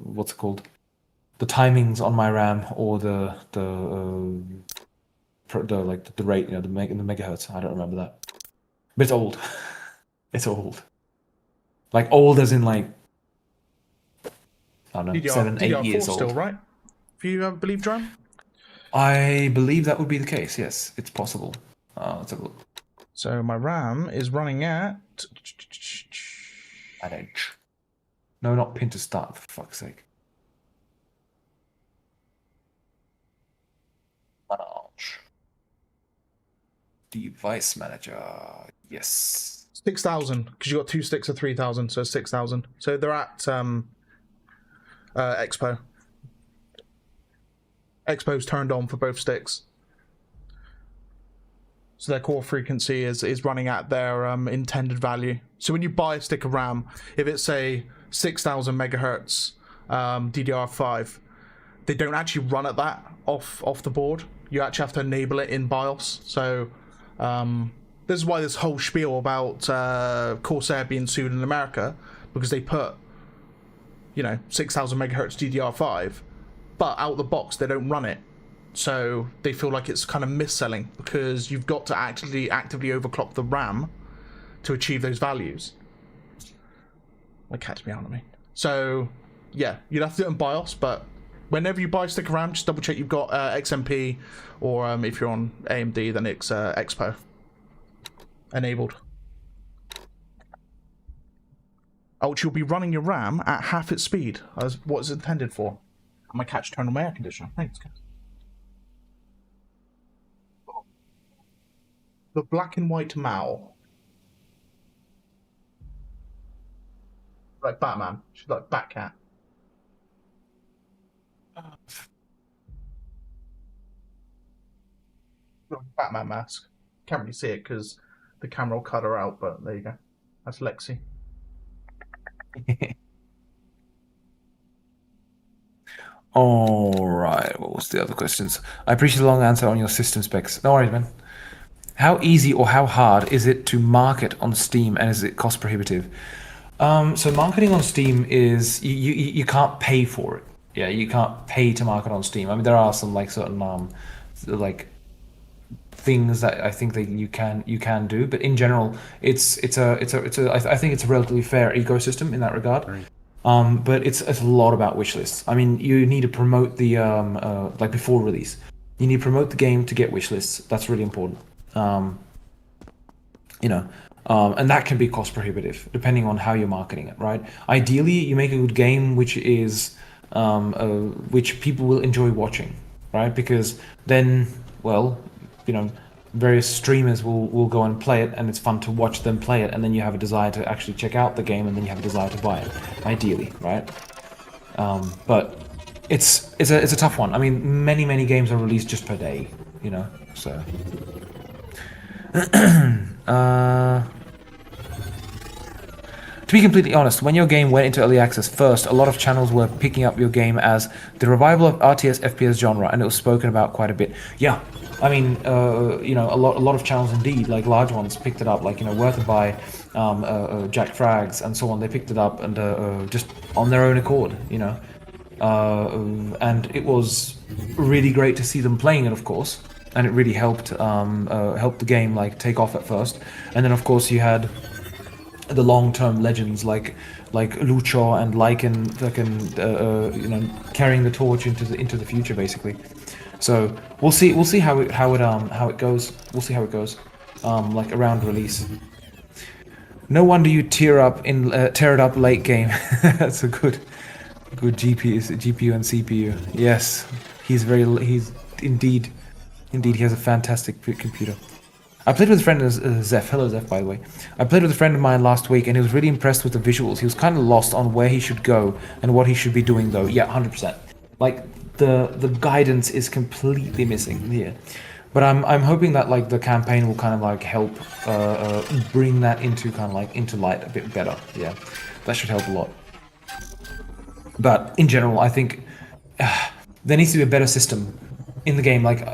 what's it called, the timings on my RAM or the rate, you know, the megahertz. I don't remember that, but it's old. It's old, like old as in like I don't know, 7-8 years old. Still, right? If you believe, John? I believe that would be the case. Yes, it's possible. Let's have a look. So my RAM is running at... Manage. No, not pin to start, for fuck's sake. Manage. Device manager. Yes. 6,000, because you got 2 sticks of 3,000, so 6,000. So they're at Expo. Expo's turned on for both sticks. So their core frequency is running at their intended value. So when you buy a stick of RAM, if it's say 6,000 megahertz DDR5, they don't actually run at that off the board. You actually have to enable it in BIOS. So this is why this whole spiel about Corsair being sued in America, because they put, you know, 6,000 megahertz DDR5, but out the box they don't run it. So they feel like it's kind of mis-selling because you've got to actively overclock the RAM to achieve those values. My cat's meowing at me. So yeah, you'd have to do it in BIOS, but whenever you buy a stick of RAM, just double check you've got XMP, or if you're on AMD, then it's Expo enabled. Which you'll be running your RAM at half its speed as what it's intended for. My cat's turned on my air conditioner. Thanks, guys. The black and white Mao. Like Batman. She's like Batcat. Batman mask. Can't really see it because the camera will cut her out, but there you go. That's Lexi. All right. What was the other questions? I appreciate the long answer on your system specs. No worries, man. How easy or how hard is it to market on Steam, and is it cost prohibitive? So marketing on Steam is you can't pay for it. Yeah, you can't pay to market on Steam. I mean, there are some like certain like things that I think that you can do, but in general, I think it's a relatively fair ecosystem in that regard. Right. But it's a lot about wish lists. I mean, you need to promote the like before release. You need to promote the game to get wish lists. That's really important. You know, and that can be cost prohibitive depending on how you're marketing it, right? Ideally, you make a good game which is which people will enjoy watching, right? Because then, well, you know, various streamers will go and play it, and it's fun to watch them play it, and then you have a desire to actually check out the game, and then you have a desire to buy it, ideally, right? But it's a tough one. I mean, many games are released just per day, you know, so. To be completely honest, when your game went into early access first, a lot of channels were picking up your game as the revival of RTS FPS genre, and it was spoken about quite a bit. Yeah, I mean, you know, a lot of channels indeed, like large ones, picked it up, like, you know, Worth by Jack Frags and so on. They picked it up and just on their own accord, you know, and it was really great to see them playing it, of course, and it really helped the game like take off at first, and then of course you had the long-term legends like Lucho and Lycan, you know, carrying the torch into the future basically. So we'll see how it goes. We'll see how it goes. Like around release. No wonder you tear it up late game. That's a good GPU and CPU. Yes, he's indeed he has a fantastic computer. I played with a friend, Zeph. Hello, Zeph, by the way. I played with a friend of mine last week, and he was really impressed with the visuals. He was kind of lost on where he should go and what he should be doing, though. Yeah, 100%. Like the guidance is completely missing here. But I'm hoping that like the campaign will kind of like help bring that into light a bit better. Yeah, that should help a lot. But in general, I think there needs to be a better system in the game. Like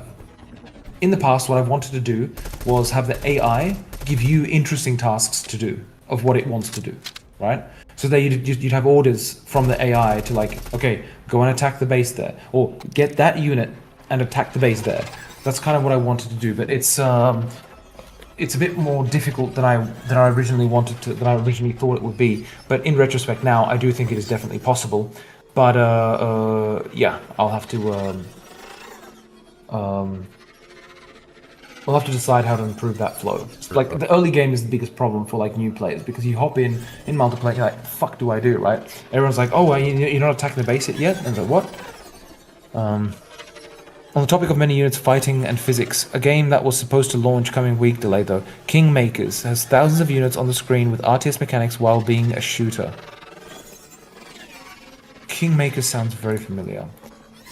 in the past, what I've wanted to do was have the AI give you interesting tasks to do of what it wants to do, right? So that you'd have orders from the AI to like, okay, go and attack the base there, or get that unit and attack the base there. That's kind of what I wanted to do, but it's a bit more difficult than I originally thought it would be. But in retrospect, now I do think it is definitely possible. But yeah, I'll have to we'll have to decide how to improve that flow. Like the early game is the biggest problem for like new players because you hop in multiplayer, you're like, fuck do I do, right? Everyone's like, oh, well, you're not attacking the base yet? And it's like, what? On the topic of many units fighting and physics, a game that was supposed to launch coming week delayed though, Kingmakers has thousands of units on the screen with RTS mechanics while being a shooter. Kingmakers sounds very familiar.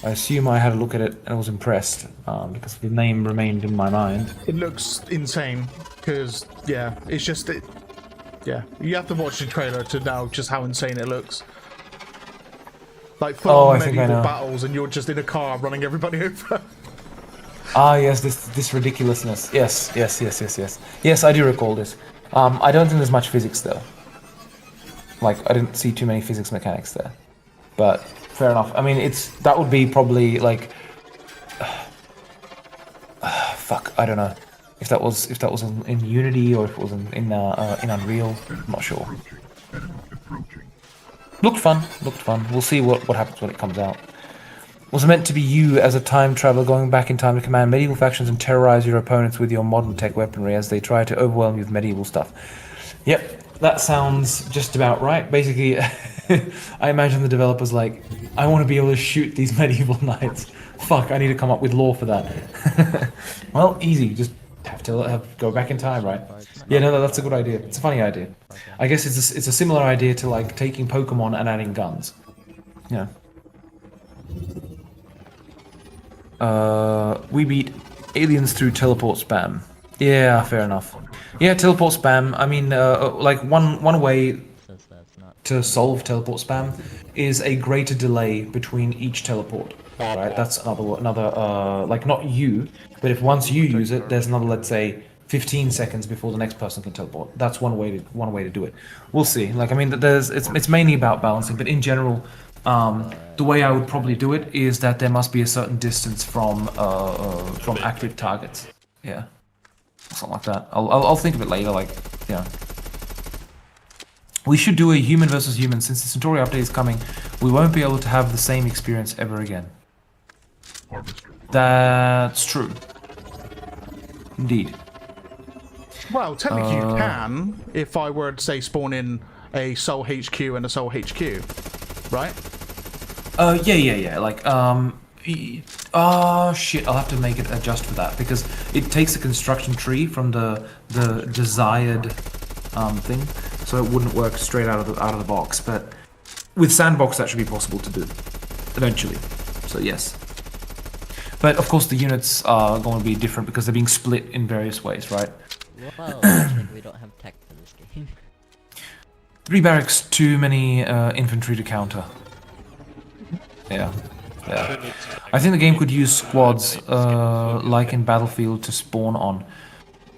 I assume I had a look at it and I was impressed because the name remained in my mind. It looks insane because yeah, it's just it. Yeah, you have to watch the trailer to know just how insane it looks. Like full medieval battles, and you're just in a car running everybody over. Ah, yes, this ridiculousness. Yes. Yes, I do recall this. I don't think there's much physics though. Like I didn't see too many physics mechanics there, but fair enough. I mean, that would be probably like, fuck, I don't know if that was in Unity or if it was in Unreal. I'm not sure. Looked fun. We'll see what happens when it comes out. Was it meant to be you as a time traveler going back in time to command medieval factions and terrorize your opponents with your modern tech weaponry as they try to overwhelm you with medieval stuff? Yep, that sounds just about right. Basically, I imagine the developers like, I want to be able to shoot these medieval knights. Fuck, I need to come up with lore for that. Well, easy. Just have to go back in time, right? Yeah, no, that's a good idea. It's a funny idea. I guess it's a similar idea to like taking Pokemon and adding guns. Yeah. We beat aliens through teleport spam. Yeah, fair enough. Yeah, teleport spam. I mean, like one way to solve teleport spam is a greater delay between each teleport. Right, that's another like not you, but if once you use it, there's another, let's say, 15 seconds before the next person can teleport. That's one way to do it. We'll see. Like I mean, it's mainly about balancing, but in general, the way I would probably do it is that there must be a certain distance from active targets. Yeah, something like that. I'll think of it later. Like yeah. We should do a human versus human. Since the Centauri update is coming, we won't be able to have the same experience ever again. That's true. Indeed. Well, technically you can, if I were to say spawn in a Soul HQ and a Soul HQ, right? Yeah. Like, shit, I'll have to make it adjust for that, because it takes a construction tree from the desired thing, so it wouldn't work straight out of the box. But with Sandbox, that should be possible to do eventually. So yes. But of course, the units are going to be different because they're being split in various ways, right? Well, we don't have tech for this game. 3 barracks, too many infantry to counter. Yeah. I think the game could use squads, like in Battlefield, to spawn on.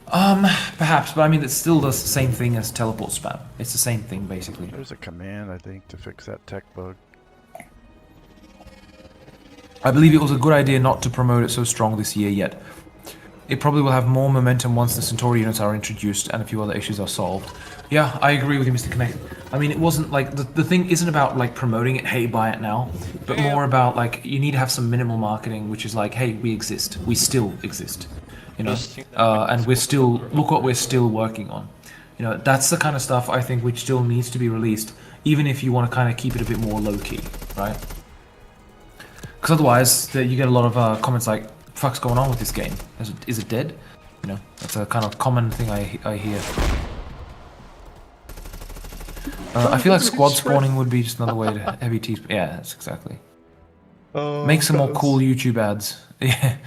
Perhaps, but I mean, it's still the same thing as teleport spam. It's the same thing, basically. There's a command, I think, to fix that tech bug. I believe it was a good idea not to promote it so strong this year yet. it probably will have more momentum once the Centauri units are introduced and a few other issues are solved. Yeah, I agree with you, Mr. Connect. I mean, it wasn't like the thing isn't about like promoting it, hey, buy it now, but more about like you need to have some minimal marketing, which is like, hey, we exist, we still exist, you know, and we're still look what we're still working on. You know, that's the kind of stuff I think which still needs to be released, even if you want to kind of keep it a bit more low key, right? Because otherwise, you get a lot of comments like, "What the fuck's going on with this game? Is it dead?" You know, that's a kind of common thing I hear. I feel like squad spawning would be just another way to heavy T. Yeah, that's exactly. Make some more cool YouTube ads. Yeah,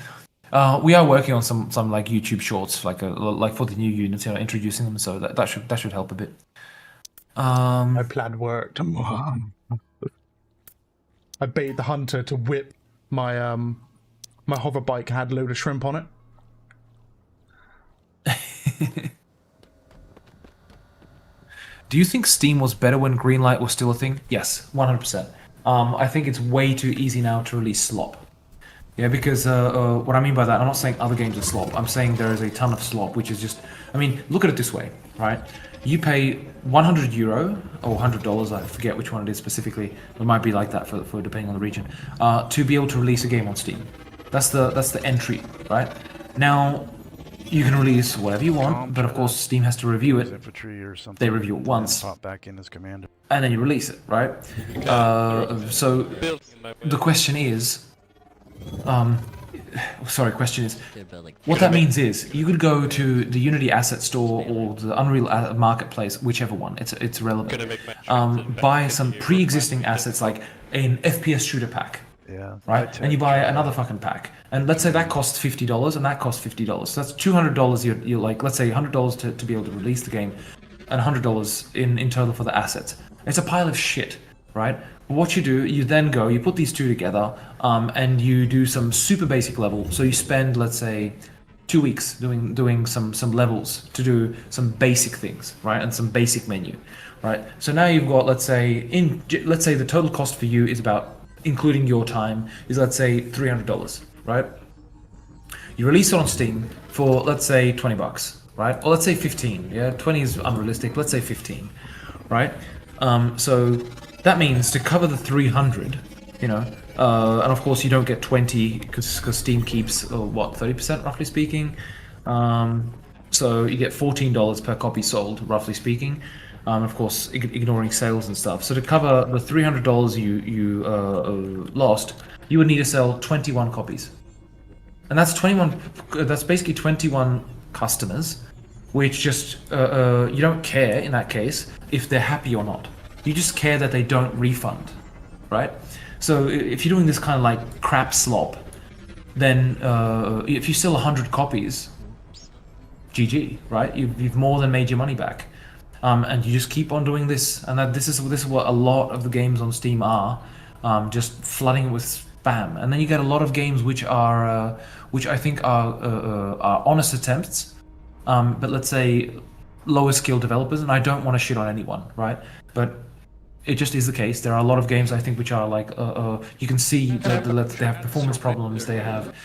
we are working on some like YouTube shorts, like for the new units, you know, introducing them. So that should help a bit. My plan worked. I baited the hunter to whip my my hover bike had a load of shrimp on it. Do you think Steam was better when Greenlight was still a thing? Yes, 100%. I think it's way too easy now to release slop. Yeah, because what I mean by that, I'm not saying other games are slop. I'm saying there is a ton of slop, which is just... I mean, look at it this way, right? You pay €100 or $100, I forget which one it is specifically. It might be like that for depending on the region, to be able to release a game on Steam. That's the entry, right? Now, you can release whatever you want, but of course Steam has to review it. Infantry or something. They review it once, Pop back in as commander. and then you release it, right? So the question is, what that means is you could go to the Unity Asset Store or the Unreal Marketplace, whichever one. It's relevant. Buy some pre-existing assets like an FPS shooter pack. Yeah. Right, and you buy another fucking pack, and let's say that costs $50, and that costs $50. So that's $200. You're like, let's say $100 to be able to release the game, and $100 in total for the assets. It's a pile of shit, right? What you do, you then go, you put these two together, and you do some super basic level. So you spend, let's say, 2 weeks doing some levels to do some basic things, right, and some basic menu, right? So now you've got, let's say the total cost for you is about, including your time, is let's say $300, right? You release it on Steam for, let's say, $20, right? Or let's say 15. Yeah, 20 is unrealistic. Let's say 15, right? So that means to cover the 300, you know, and of course you don't get 20 because Steam keeps what, 30% roughly speaking. So you get $14 per copy sold, roughly speaking. Of course, ignoring sales and stuff. So to cover the $300 you lost, you would need to sell 21 copies, and that's 21. That's basically 21 customers, which just you don't care in that case if they're happy or not. You just care that they don't refund, right? So if you're doing this kind of like crap slop, then if you sell 100 copies, GG, right? You've more than made your money back. And you just keep on doing this, and this is what a lot of the games on Steam are, just flooding with spam. And then you get a lot of games which are, which I think are honest attempts, but let's say lower skill developers. And I don't want to shit on anyone, right? But it just is the case. There are a lot of games I think which are like, you can see that they have performance problems, they have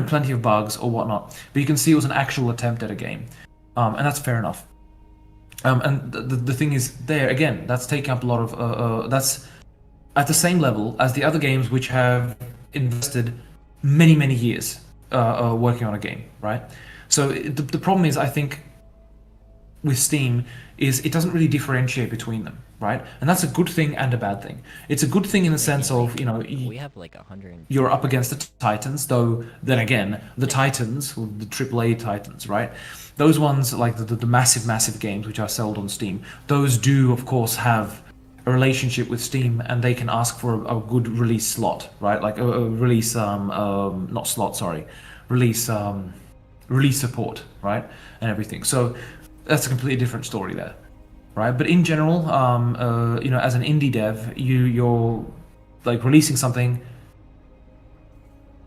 plenty of bugs or whatnot, but you can see it was an actual attempt at a game, and that's fair enough. And the thing is, there again, that's taking up a lot of that's at the same level as the other games which have invested many years working on a game, right? So the problem is, I think, with Steam is it doesn't really differentiate between them, right? And that's a good thing and a bad thing. It's a good thing in the sense of, you know, we have like 100. You're up against the Titans, though. Then again, the Titans, the AAA Titans, right? Those ones, like the massive games which are sold on Steam, those do of course have a relationship with Steam, and they can ask for a good release slot, right? Like a release, not slot, sorry, release support, right, and everything. So that's a completely different story there, right? But in general, you know, as an indie dev, you're like releasing something.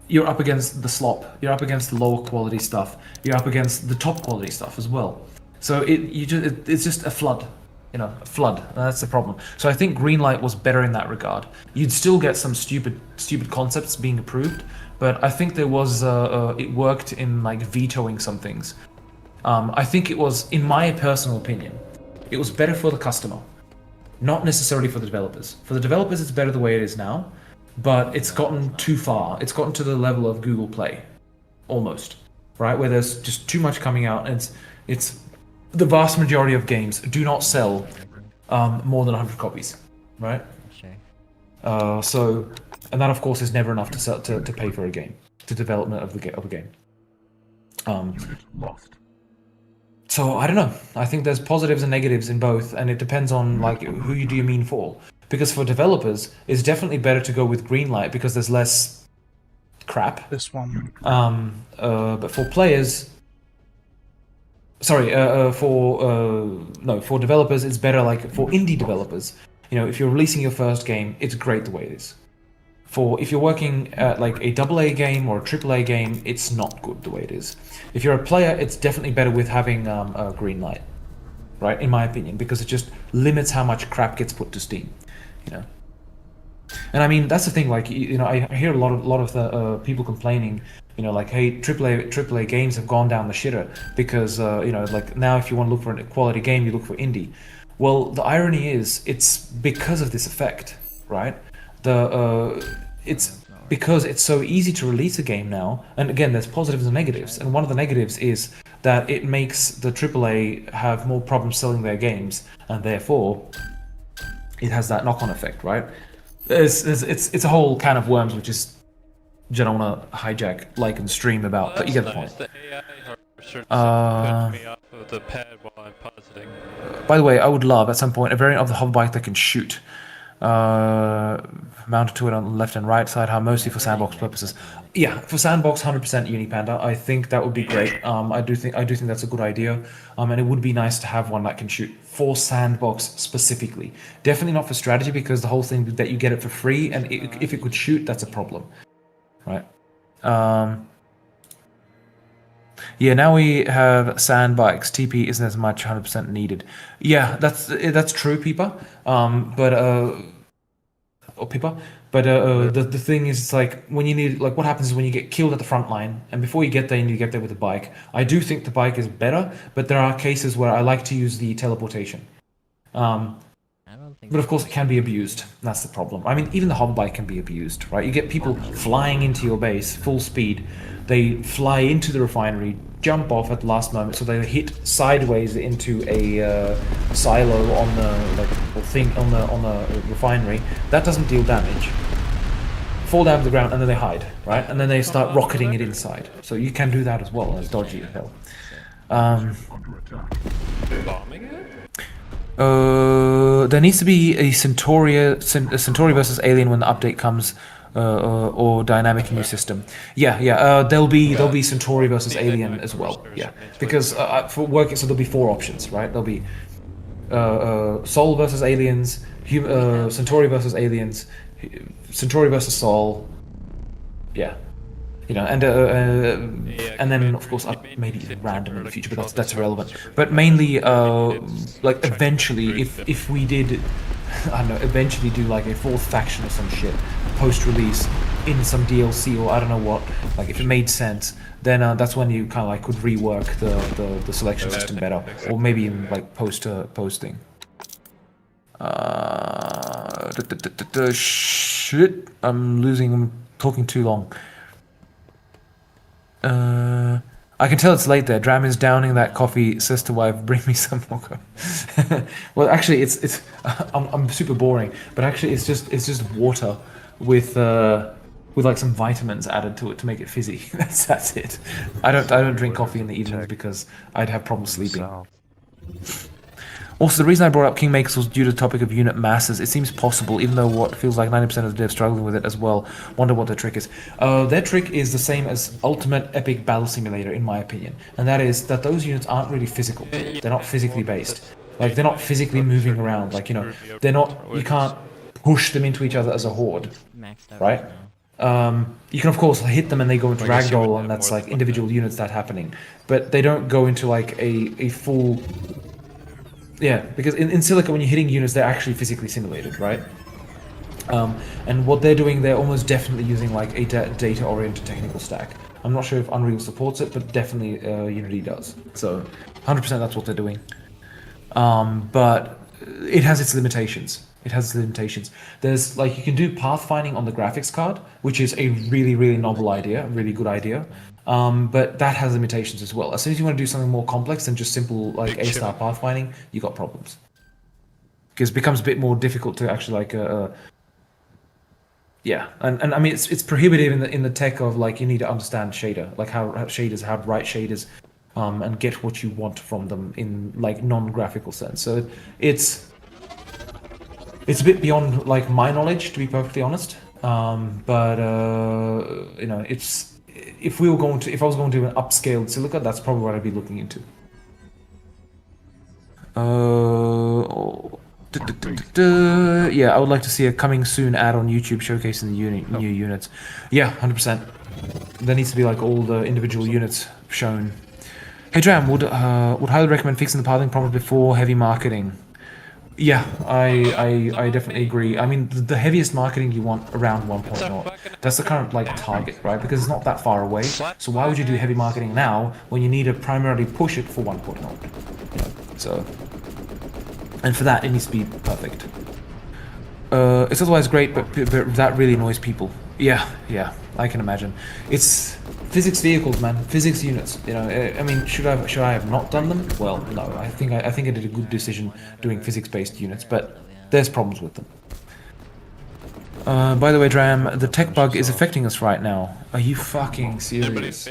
You're up against the slop. You're up against the lower quality stuff. You're up against the top quality stuff as well. So it's just a flood. flood. That's the problem. So I think Greenlight was better in that regard. You'd still get some stupid concepts being approved, but I think there was it worked in like vetoing some things. I think it was, in my personal opinion, it was better for the customer, not necessarily for the developers. For the developers, it's better the way it is now, but it's gotten too far. It's gotten to the level of Google Play, almost, right? Where there's just too much coming out, and it's the vast majority of games do not sell more than 100 copies, right? Sure. So, and that of course is never enough to pay for a game, the development of a game. Unit lost. So I don't know. I think there's positives and negatives in both, and it depends on like who do you mean for. Because for developers, it's definitely better to go with Greenlight because there's less crap. This one. But for players, sorry, for developers, it's better. Like for indie developers, if you're releasing your first game, it's great the way it is. If you're working at like a AA game or a AAA game, it's not good the way it is. If you're a player, it's definitely better with having a green light, right? In my opinion, because it just limits how much crap gets put to Steam, And I mean, that's the thing. Like, I hear a lot of the people complaining, like, hey, AAA games have gone down the shitter because like now if you want to look for a quality game, you look for indie. Well, the irony is, it's because of this effect, right? It's because it's so easy to release a game now, and again, there's positives and negatives, and one of the negatives is that it makes the AAA have more problems selling their games, and therefore, it has that knock-on effect, right? It's a whole can of worms, which is I don't want to hijack and stream about, but you get the point. By the way, I would love at some point a variant of the hover bike that can shoot. Mounted to it on the left and right side, mostly for sandbox purposes. Yeah, for sandbox, 100% Unipanda. I think that would be great. I do think that's a good idea. And it would be nice to have one that can shoot for sandbox specifically. Definitely not for strategy, because the whole thing that you get it for free, and if it could shoot, that's a problem, right? Yeah, now we have sand bikes. TP isn't as much 100% needed. Yeah, that's true, Peepa. The thing is, it's like when you need, like, what happens is when you get killed at the front line, and before you get there, you need to get there with a bike. I do think the bike is better, but there are cases where I like to use the teleportation. But of course, it can be abused. That's the problem. I mean, even the hover bike can be abused, right? You get people flying into your base, full speed. They fly into the refinery, jump off at the last moment, so they hit sideways into a silo on the on the refinery. That doesn't deal damage. Fall down to the ground, and then they hide, right? And then they start rocketing it inside. So you can do that as well, and it's dodgy as hell. Bombing it? There needs to be a Centauri versus Alien when the update comes, or dynamic new system. Yeah. There'll be Centauri versus Alien as well. Yeah, because for working, so there'll be 4 options, right? There'll be Sol versus Aliens, Centauri versus Aliens, Centauri versus Sol. Yeah. And then of course maybe even random in the future, but that's irrelevant. But mainly, like eventually, if we did, I don't know, eventually do like a 4th faction or some shit post-release in some DLC or I don't know what, like if it made sense, then that's when you kind of like could rework the selection system better, or maybe even like posting. Shit, I'm talking too long. I can tell it's late there. Dram is downing that coffee. Says to wife, "Bring me some more." Well, actually, it's I'm super boring, but actually, it's just water with like some vitamins added to it to make it fizzy. That's it. I don't drink coffee in the evenings because I'd have problems sleeping. Also, the reason I brought up Kingmakers was due to the topic of unit masses. It seems possible, even though what feels like 90% of the devs struggling with it as well. Wonder what their trick is. Their trick is the same as Ultimate Epic Battle Simulator, in my opinion. And that is that those units aren't really physical. They're not physically based. Like, they're not physically moving around. Like, they're not, you can't push them into each other as a horde. Right? You can, of course, hit them and they go into ragdoll, and that's like individual units that happening. But they don't go into like a full... Yeah, because in Silica, when you're hitting units, they're actually physically simulated, right? And what they're doing, they're almost definitely using like a data-oriented technical stack. I'm not sure if Unreal supports it, but definitely Unity does. So 100% that's what they're doing. But it has its limitations. There's like, you can do pathfinding on the graphics card, which is a really, really novel idea, a really good idea. But that has limitations as well. As soon as you want to do something more complex than just simple like A-star pathfinding, you got problems. Because it becomes a bit more difficult to actually like yeah, and I mean it's prohibitive in the tech of like you need to understand shader, like how shaders, how to write shaders, and get what you want from them in like non-graphical sense. So it's a bit beyond like my knowledge, to be perfectly honest. But you know, it's if I was going to do an upscaled Silica, that's probably what I'd be looking into. Yeah, I would like to see a coming soon ad on YouTube showcasing the new units. Yeah, 100%. There needs to be like all the individual units shown. Hey Dram, would highly recommend fixing the pathing problem before heavy marketing. Yeah, I definitely agree. I mean, the heaviest marketing you want around 1.0. That's the current like target, right? Because it's not that far away. So why would you do heavy marketing now when you need to primarily push it for 1.0? You know, so. And for that, it needs to be perfect. It's otherwise great, but that really annoys people. Yeah, I can imagine. It's physics vehicles, man. Physics units. You know, I mean, should I have not done them? Well, no. I think I did a good decision doing physics-based units, but there's problems with them. By the way, Dram, the tech bug is affecting us right now. Are you fucking serious?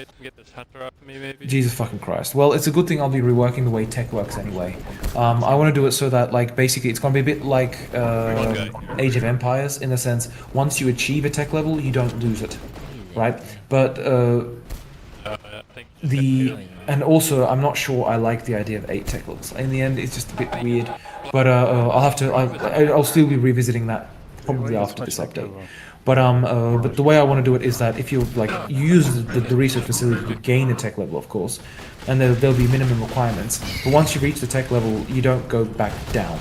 Jesus fucking Christ. Well, it's a good thing I'll be reworking the way tech works anyway. I want to do it so that, like, basically it's going to be a bit like Age of Empires, in the sense, once you achieve a tech level, you don't lose it, right? But, and also, I'm not sure I like the idea of 8 tech levels. In the end, it's just a bit weird, but I'll still be revisiting that probably after this update. But the way I want to do it is that if you like use the research facility to gain a tech level, of course, and there'll be minimum requirements. But once you reach the tech level, you don't go back down,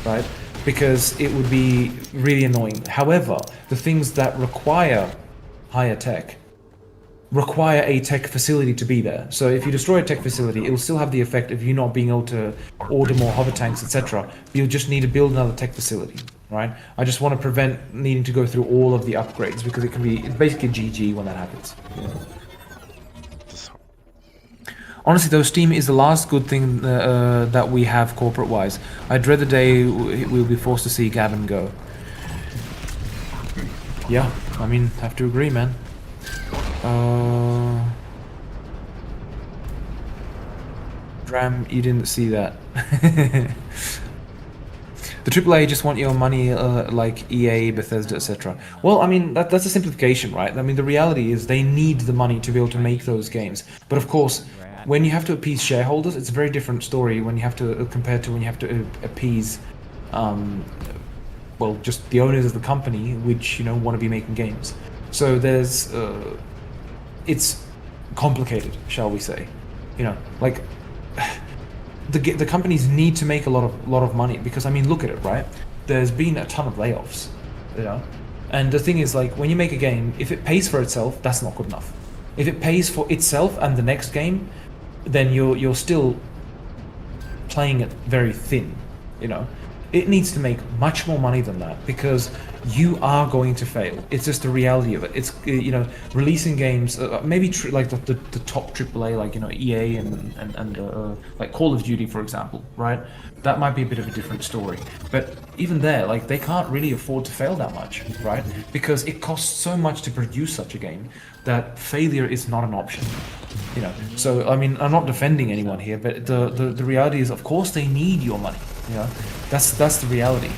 right? Because it would be really annoying. However, the things that require higher tech require a tech facility to be there. So if you destroy a tech facility, it will still have the effect of you not being able to order more hover tanks, etc. You'll just need to build another tech facility, right? I just want to prevent needing to go through all of the upgrades, because it's basically GG when that happens. Honestly though, Steam is the last good thing that we have corporate-wise. I dread the day we'll be forced to see Gavin go. Yeah, I mean, have to agree, man. Dram, you didn't see that. The AAA just want your money, like EA, Bethesda, etc. Well, I mean, that's a simplification, right? I mean, the reality is they need the money to be able to make those games. But of course, when you have to appease shareholders, it's a very different story when you have to, compared to when you have to appease, well, just the owners of the company, which, you know, want to be making games. So there's, it's complicated, shall we say. You know, like, the companies need to make a lot of money, because, I mean, look at it, right? There's been a ton of layoffs, you know? And the thing is, like, when you make a game, if it pays for itself, that's not good enough. If it pays for itself and the next game, then you're still playing it very thin, you know? It needs to make much more money than that, because you are going to fail. It's just the reality of it. It's, you know, releasing games, maybe like the top AAA, like, you know, EA and like Call of Duty, for example, right? That might be a bit of a different story. But even there, like, they can't really afford to fail that much, right? Because it costs so much to produce such a game that failure is not an option. You know, so I mean, I'm not defending anyone here, but the reality is, of course, they need your money. You know, that's the reality.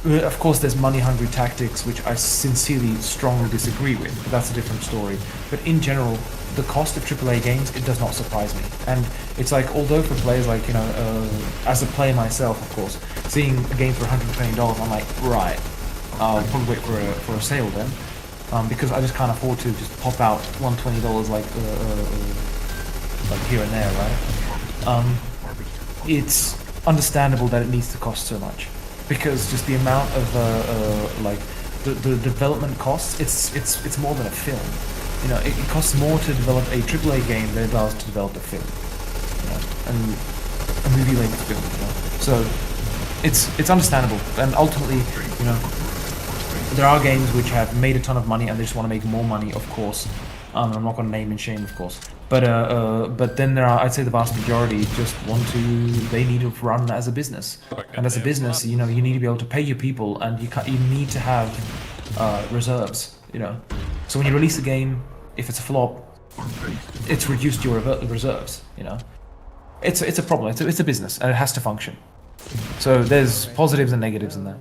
Of course, there's money-hungry tactics, which I sincerely, strongly disagree with, but that's a different story. But in general, the cost of AAA games, it does not surprise me. And it's like, although for players like, you know, as a player myself, of course, seeing a game for $120, I'm like, right, I'll probably wait for a sale then. Because I just can't afford to just pop out $120 like here and there, right? it's understandable that it needs to cost so much, because just the amount of like the development costs, it's more than a film. You know, it costs more to develop a AAA game than it does to develop a film, you know, and a movie-length film. You know, so it's understandable, and ultimately, you know, there are games which have made a ton of money and they just want to make more money, of course. I'm not going to name and shame, of course. But then there are, I'd say the vast majority just they need to run as a business. And as a business, you know, you need to be able to pay your people, and you need to have reserves, you know. So when you release a game, if it's a flop, it's reduced your reserves, you know. It's a problem, it's a business, and it has to function. So there's positives and negatives in that.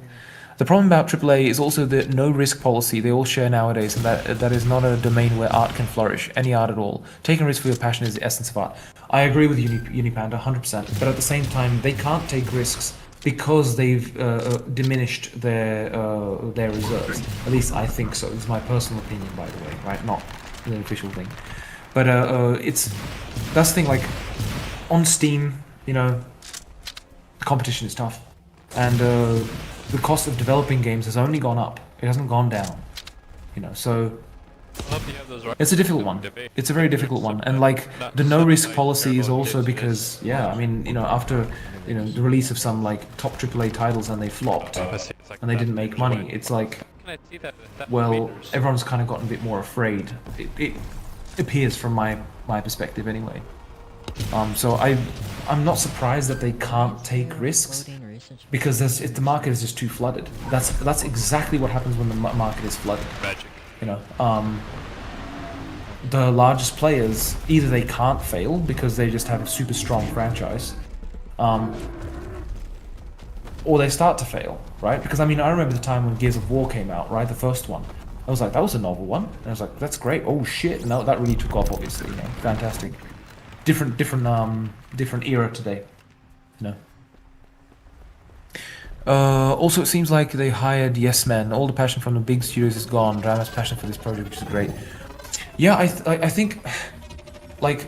The problem about AAA is also the no-risk policy they all share nowadays, and that is not a domain where art can flourish, any art at all. Taking risks for your passion is the essence of art. I agree with Unipanda 100%, but at the same time, they can't take risks because they've diminished their reserves. At least I think so. It's my personal opinion, by the way, right? Not the official thing. But that's the thing, like, on Steam, you know, the competition is tough. And the cost of developing games has only gone up. It hasn't gone down. You know, so it's a difficult one. It's a very difficult one. And like the no-risk policy is also because, yeah, I mean, you know, after, you know, the release of some like top AAA titles and they flopped and they didn't make money, it's like, well, everyone's kind of gotten a bit more afraid. It appears from my perspective anyway. So I'm not surprised that they can't take risks, because the market is just too flooded. That's exactly what happens when the market is flooded. Magic. You know, the largest players, either they can't fail because they just have a super strong franchise, or they start to fail, right? Because I mean, I remember the time when Gears of War came out, right? The first one. I was like, that was a novel one. And I was like, that's great. Oh shit! And that really took off, obviously. You know, fantastic. Different era today. You know. Also, it seems like they hired yes men. All the passion from the big studios is gone. Drama's passion for this project, which is great. Yeah, I think, like,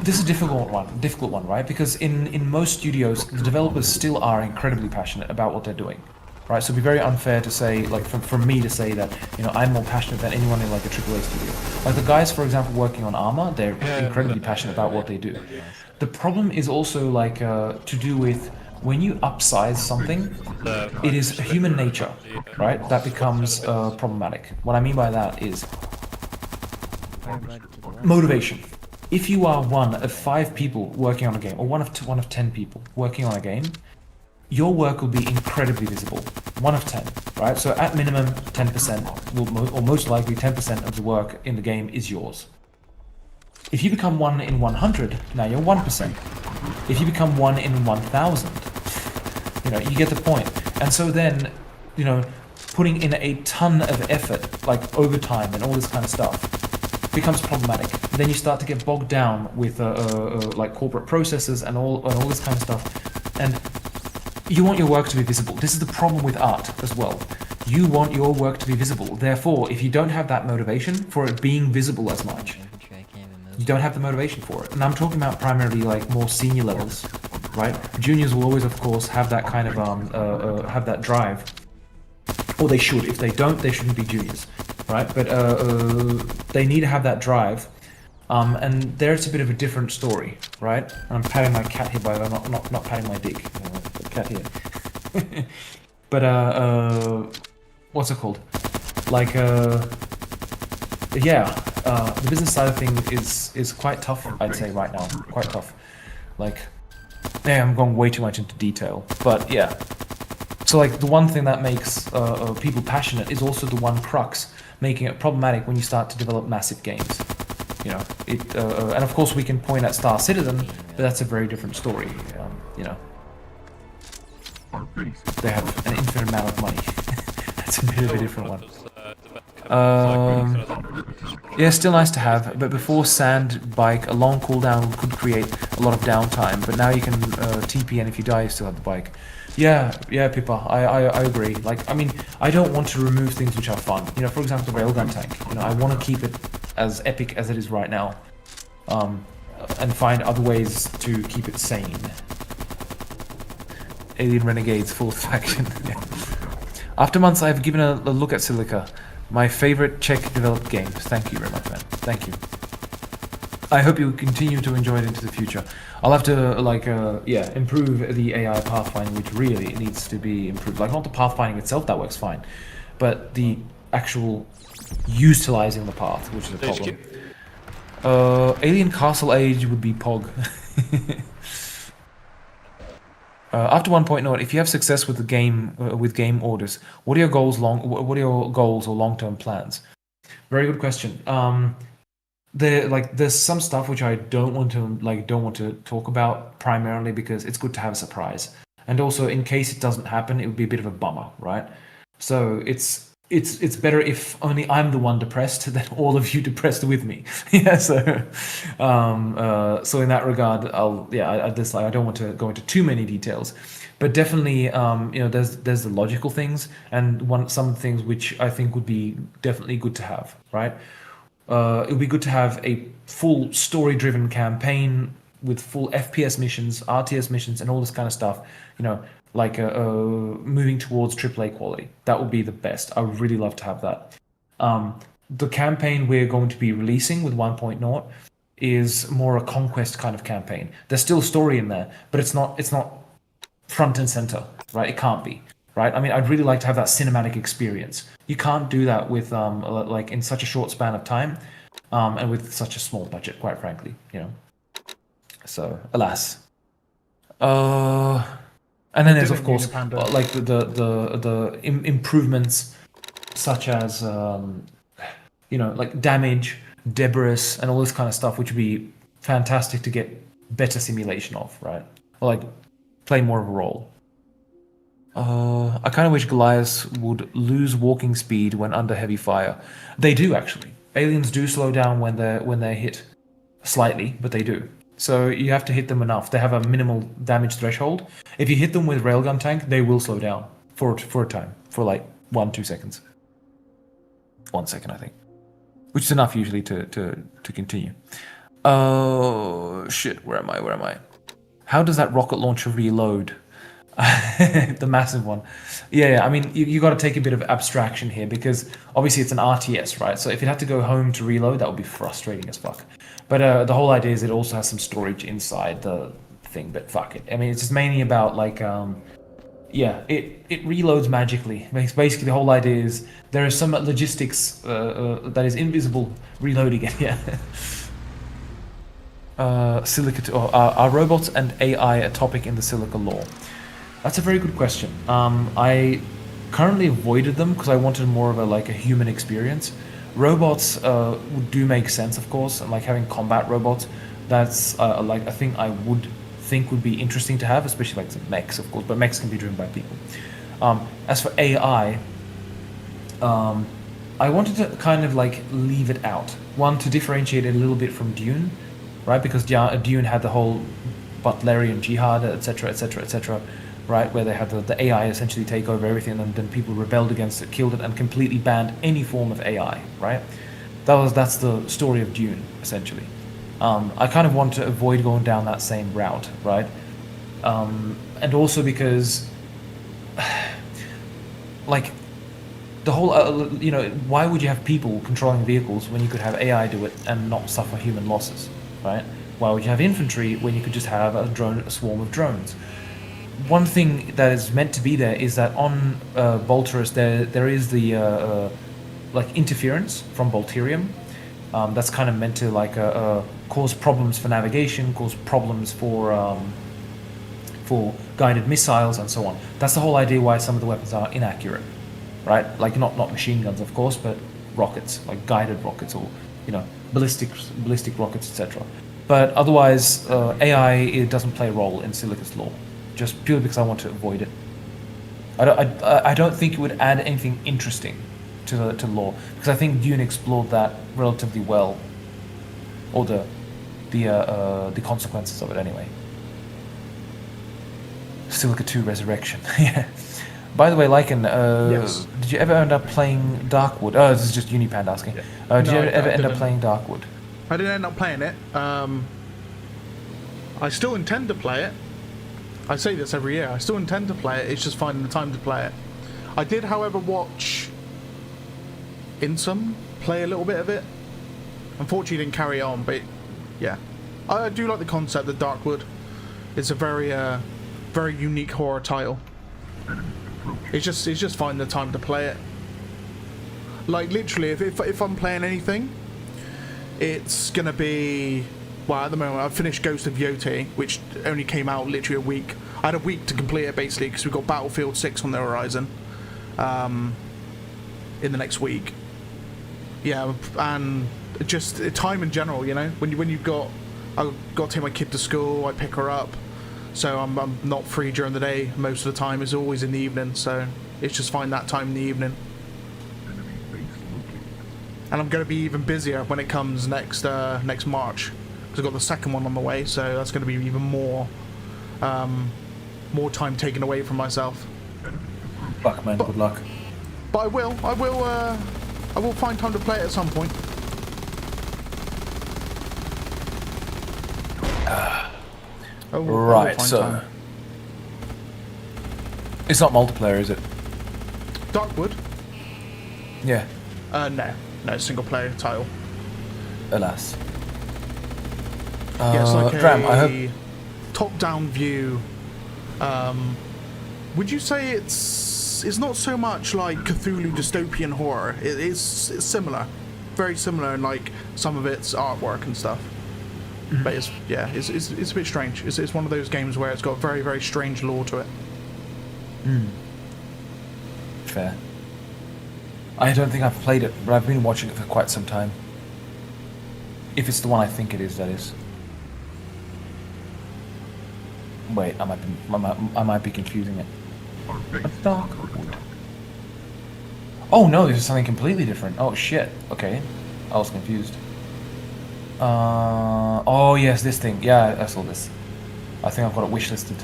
this is a difficult one, right? Because in most studios, the developers still are incredibly passionate about what they're doing, right? So it'd be very unfair to say, like, from me to say that, you know, I'm more passionate than anyone in like a AAA studio. Like the guys, for example, working on Arma, they're incredibly passionate about what they do. The problem is also like to do with, when you upsize something, it is human nature, right? That becomes problematic. What I mean by that is motivation. If you are one of 5 people working on a game, or one of 10 people working on a game, your work will be incredibly visible. 1 of 10, right? So at minimum, 10%, or most likely 10% of the work in the game is yours. If you become 1 in 100, now you're 1%. If you become 1 in 1,000, you know, you get the point. And so then, you know, putting in a ton of effort, like overtime and all this kind of stuff, becomes problematic. Then you start to get bogged down with like corporate processes and all this kind of stuff. And you want your work to be visible. This is the problem with art as well. You want your work to be visible. Therefore, if you don't have that motivation for it being visible as much, you don't have the motivation for it. And I'm talking about primarily like more senior levels, right? Juniors will always, of course, have that kind of have that drive, or they should. If they don't, they shouldn't be juniors, right? But they need to have that drive, and there's a bit of a different story, right? And I'm patting my cat here, by the way, not patting my dick, the cat here. But what's it called? Like yeah. The business side of things is quite tough, I'd say, right now. Quite tough. Like, yeah, I'm going way too much into detail, but yeah. So like, the one thing that makes people passionate is also the one crux, making it problematic when you start to develop massive games. You know, and of course we can point at Star Citizen, but that's a very different story. You know, they have an infinite amount of money. That's a bit of a different one. Yeah, still nice to have, but before sand bike, a long cooldown could create a lot of downtime, but now you can TP, and if you die, you still have the bike. Yeah, Pippa, I agree. Like, I mean, I don't want to remove things which are fun. You know, for example, the railgun tank. You know, I want to keep it as epic as it is right now, and find other ways to keep it sane. Alien Renegades 4th faction. Yeah. After months, I've given a look at Silica, my favorite Czech-developed games. Thank you very much, man. Thank you. I hope you continue to enjoy it into the future. I'll have to, improve the AI pathfinding, which really needs to be improved. Like, not the pathfinding itself, that works fine, but the actual utilizing the path, which is a problem. Alien Castle Age would be POG. After 1.0, if you have success with the game with game orders, what are your goals or long-term plans? Very good question. There's some stuff which I don't want to talk about primarily because it's good to have a surprise, and also in case it doesn't happen, it would be a bit of a bummer, right? So it's better if only I'm the one depressed than all of you depressed with me. Yeah. So in that regard, I don't want to go into too many details, but definitely there's the logical things and some things which I think would be definitely good to have, right? It would be good to have a full story-driven campaign with full FPS missions, RTS missions, and all this kind of stuff. Moving towards AAA quality. That would be the best. I would really love to have that. The campaign we're going to be releasing with 1.0 is more a conquest kind of campaign. There's still a story in there, but it's not front and center, right? It can't be. Right? I mean, I'd really like to have that cinematic experience. You can't do that with in such a short span of time, and with such a small budget, quite frankly. So, alas. And then there's of course the improvements, such as damage, debris, and all this kind of stuff, which would be fantastic to get better simulation of, right? Or play more of a role. I kind of wish Goliaths would lose walking speed when under heavy fire. They do, actually. Aliens do slow down when they're hit slightly, but they do. So you have to hit them enough. They have a minimal damage threshold. If you hit them with railgun tank, they will slow down for a time, for 1-2 seconds. 1 second, I think, which is enough usually to continue. Oh shit! Where am I? How does that rocket launcher reload? The massive one. Yeah, I mean, you got to take a bit of abstraction here because obviously it's an RTS, right? So if it had to go home to reload, that would be frustrating as fuck. But the whole idea is it also has some storage inside the thing, but fuck it. I mean, it's just mainly about it reloads magically. Basically, the whole idea is there is some logistics that is invisible reloading it, yeah. Silica, are robots and AI a topic in the Silica lore? That's a very good question. I currently avoided them because I wanted more of a human experience. Robots do make sense, of course, and having combat robots. That's a thing I would think would be interesting to have, especially some mechs, of course. But mechs can be driven by people. As for AI, I wanted to kind of leave it out. One, to differentiate it a little bit from Dune, right? Because Dune had the whole Butlerian jihad, etc., etc., etc. Right, where they had the AI essentially take over everything, and then people rebelled against it, killed it, and completely banned any form of AI. Right, that's the story of Dune essentially. I kind of want to avoid going down that same route, right? And also because, the whole, why would you have people controlling vehicles when you could have AI do it and not suffer human losses, right? Why would you have infantry when you could just have a swarm of drones? One thing that is meant to be there is that on Bolterus there is the interference from Bolterium. That's kind of meant to cause problems for navigation, cause problems for guided missiles and so on. That's the whole idea why some of the weapons are inaccurate, right? Not machine guns, of course, but rockets, guided rockets or ballistic rockets, etc. But otherwise, AI it doesn't play a role in Silica's lore. Just purely because I want to avoid it. I don't think it would add anything interesting to lore, because I think Dune explored that relatively well, or the consequences of it anyway. Silica 2 Resurrection. Yeah. By the way, Lycan, yes. Did you ever end up playing Darkwood? Oh, this is just Unipand asking. Yeah. Did you ever end up playing Darkwood? I didn't end up playing it. I still intend to play it. I say this every year. I still intend to play it. It's just finding the time to play it. I did, however, watch Insum play a little bit of it. Unfortunately, didn't carry on, but yeah, I do like the concept of Darkwood. It's a very, very unique horror title. It's just finding the time to play it. Like literally, if I'm playing anything, it's gonna be. Well, at the moment, I've finished Ghost of Yoti, which only came out literally a week. I had a week to complete it, basically, because we've got Battlefield 6 on the horizon in the next week. Yeah, and just time in general, you know? When you've got... I've got to take my kid to school, I pick her up, so I'm not free during the day most of the time. It's always in the evening, so it's just find that time in the evening. And I'm going to be even busier when it comes next March. Because I've got the second one on the way, so that's going to be even more time taken away from myself. Luck, man. Good luck. But I will find time to play it at some point. Right, so time. It's not multiplayer, is it? Darkwood? Yeah. No, single player title. Alas. Yeah, it's like Dram, I hope... top-down view. Would you say it's not so much like Cthulhu dystopian horror? It's similar, very similar in like some of its artwork and stuff. But it's a bit strange. It's one of those games where it's got very, very strange lore to it. Fair. I don't think I've played it, but I've been watching it for quite some time. If it's the one I think it is, that is. Wait, I might be confusing it. Darkwood. Oh no, this is something completely different. Oh shit. Okay, I was confused. Oh yes, this thing. Yeah, I saw this. I think I've got it wishlisted,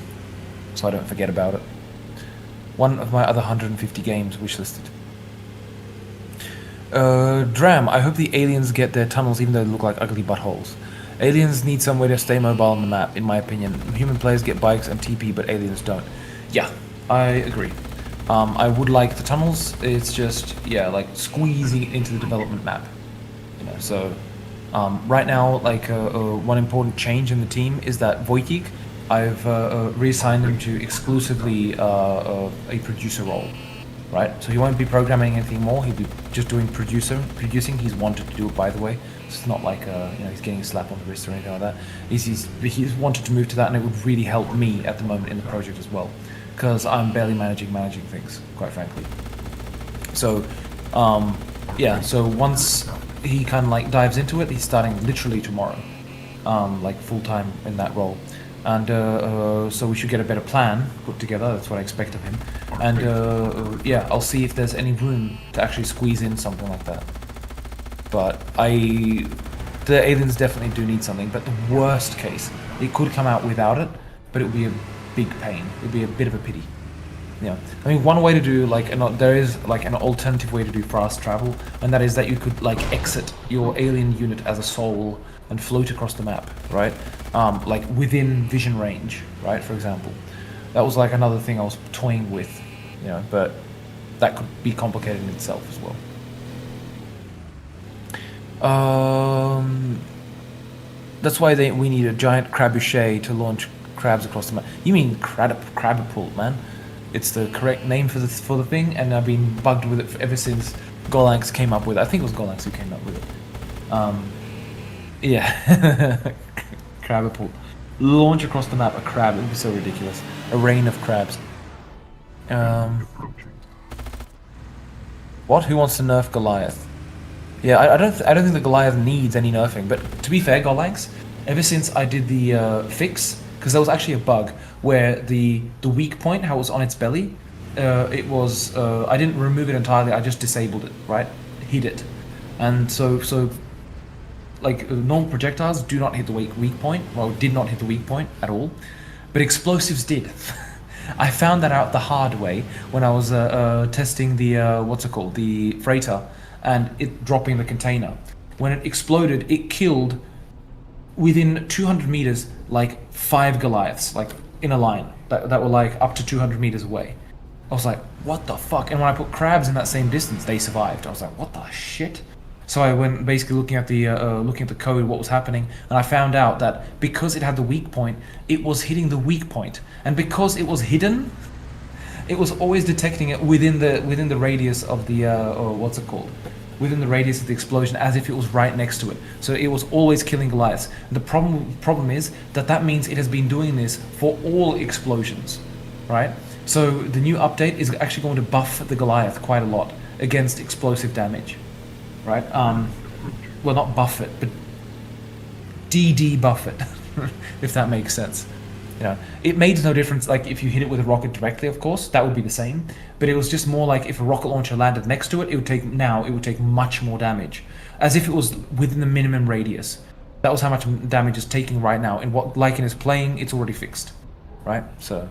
so I don't forget about it. One of my other 150 games wishlisted. Dram, I hope the aliens get their tunnels even though they look like ugly buttholes. Aliens need somewhere to stay mobile on the map, in my opinion. Human players get bikes and TP, but aliens don't. Yeah, I agree. I would like the tunnels. It's just, yeah, like squeezing it into the development map. You know, so right now, like one important change in the team is that Wojciech, I've reassigned him to exclusively a producer role. Right, so he won't be programming anything more. He'll be just doing producing. He's wanted to do it, by the way. So it's not like you know, he's getting a slap on the wrist or anything like that. He's wanted to move to that, and it would really help me at the moment in the project as well, because I'm barely managing things, quite frankly. So, yeah. So once he kind of like dives into it, he's starting literally tomorrow, like full time in that role. And so we should get a better plan put together. That's what I expect of him. And yeah, I'll see if there's any room to actually squeeze in something like that. But the aliens definitely do need something. But the worst case, it could come out without it, but it would be a big pain. It would be a bit of a pity. Yeah, I mean, one way to do there is like an alternative way to do fast travel, and that is that you could like exit your alien unit as a soul and float across the map, right? Like within vision range, right? For example, that was like another thing I was toying with, you know, but that could be complicated in itself as well. That's why we need a giant crabuchet to launch crabs across the map. You mean crabapult, man? It's the correct name for the thing, and I've been bugged with it ever since Golanx came up with it. I think it was Golanx who came up with it. Yeah. Crabapult. Launch across the map a crab. It would be so ridiculous. A rain of crabs. What? Who wants to nerf Goliath? Yeah, I don't think the Goliath needs any nerfing. But to be fair, Golanx, ever since I did the fix, because there was actually a bug where the weak point, how it was on its belly, it was I didn't remove it entirely. I just disabled it, right? Hid it, and so like normal projectiles do not hit the weak point. Well, did not hit the weak point at all, but explosives did. I found that out the hard way when I was testing the the freighter and it dropping the container. When it exploded, it killed within 200 meters like 5 Goliaths, like in a line that were like up to 200 meters away. I was like, what the fuck? And when I put crabs in that same distance, they survived. I was like, what the shit? So I went basically looking at the code, what was happening, and I found out that because it had the weak point, it was hitting the weak point, and because it was hidden, it was always detecting it within the radius of the what's it called? Within the radius of the explosion, as if it was right next to it. So it was always killing Goliaths. The problem is that means it has been doing this for all explosions, right? So the new update is actually going to buff the Goliath quite a lot against explosive damage, right? Well, not buff it, but DD buff it, if that makes sense. You know, it made no difference. Like if you hit it with a rocket directly, of course, that would be the same. But it was just more like if a rocket launcher landed next to it, it would take much more damage, as if it was within the minimum radius. That was how much damage it's taking right now. And what Lycan is playing, it's already fixed, right? So,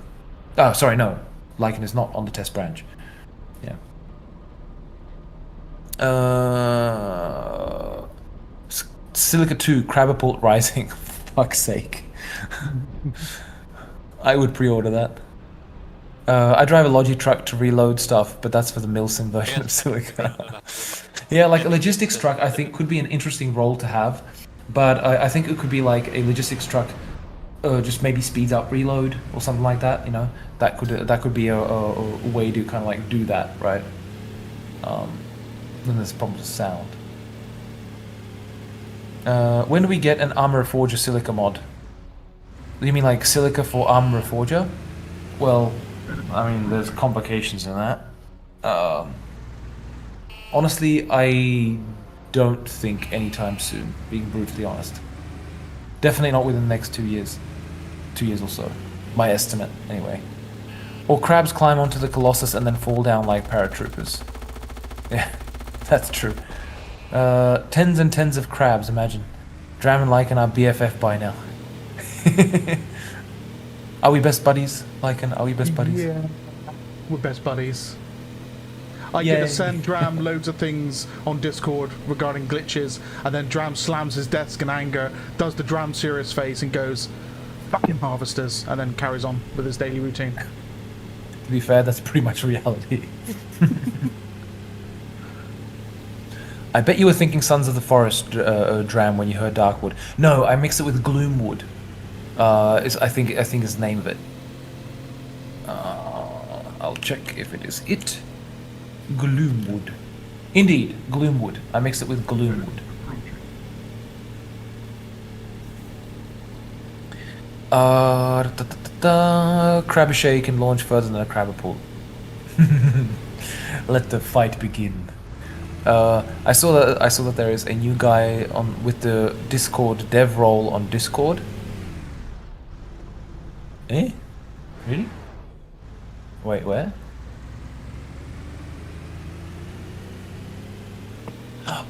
oh, sorry, no, Lycan is not on the test branch. Yeah. Silica 2 Crabapult Rising. Fuck's sake. I would pre-order that. I drive a Logi truck to reload stuff, but that's for the Milsim version of Silica. Yeah, like a logistics truck I think could be an interesting role to have, but I think it could be like a logistics truck just maybe speeds up reload or something like that, you know? That could be a way to kind of like do that, right? Then there's problems with sound. When do we get an Armor Reforger Silica mod? You mean like Silica for Armor Reforger? Well, I mean, there's complications in that. Honestly, I don't think anytime soon, being brutally honest. Definitely not within the next 2 years. 2 years or so. My estimate, anyway. Or crabs climb onto the Colossus and then fall down like paratroopers. Yeah, that's true. Tens and tens of crabs, imagine. Dram and Lycan are BFF by now. Are we best buddies, Lycan? Are we best buddies? Yeah, we're best buddies. I get to send Dram loads of things on Discord regarding glitches, and then Dram slams his desk in anger, does the Dram serious face, and goes, "Fucking harvesters," and then carries on with his daily routine. To be fair, that's pretty much reality. I bet you were thinking Sons of the Forest Dram when you heard Darkwood. No, I mixed it with Gloomwood. I think is the name of it. I'll check if it is it. Gloomwood. Indeed, Gloomwood. I mixed it with Gloomwood. Crabichet can launch further than a Crabapult. Let the fight begin. I saw that there is a new guy on with the Discord dev role on Discord. Eh? Really? Wait, where?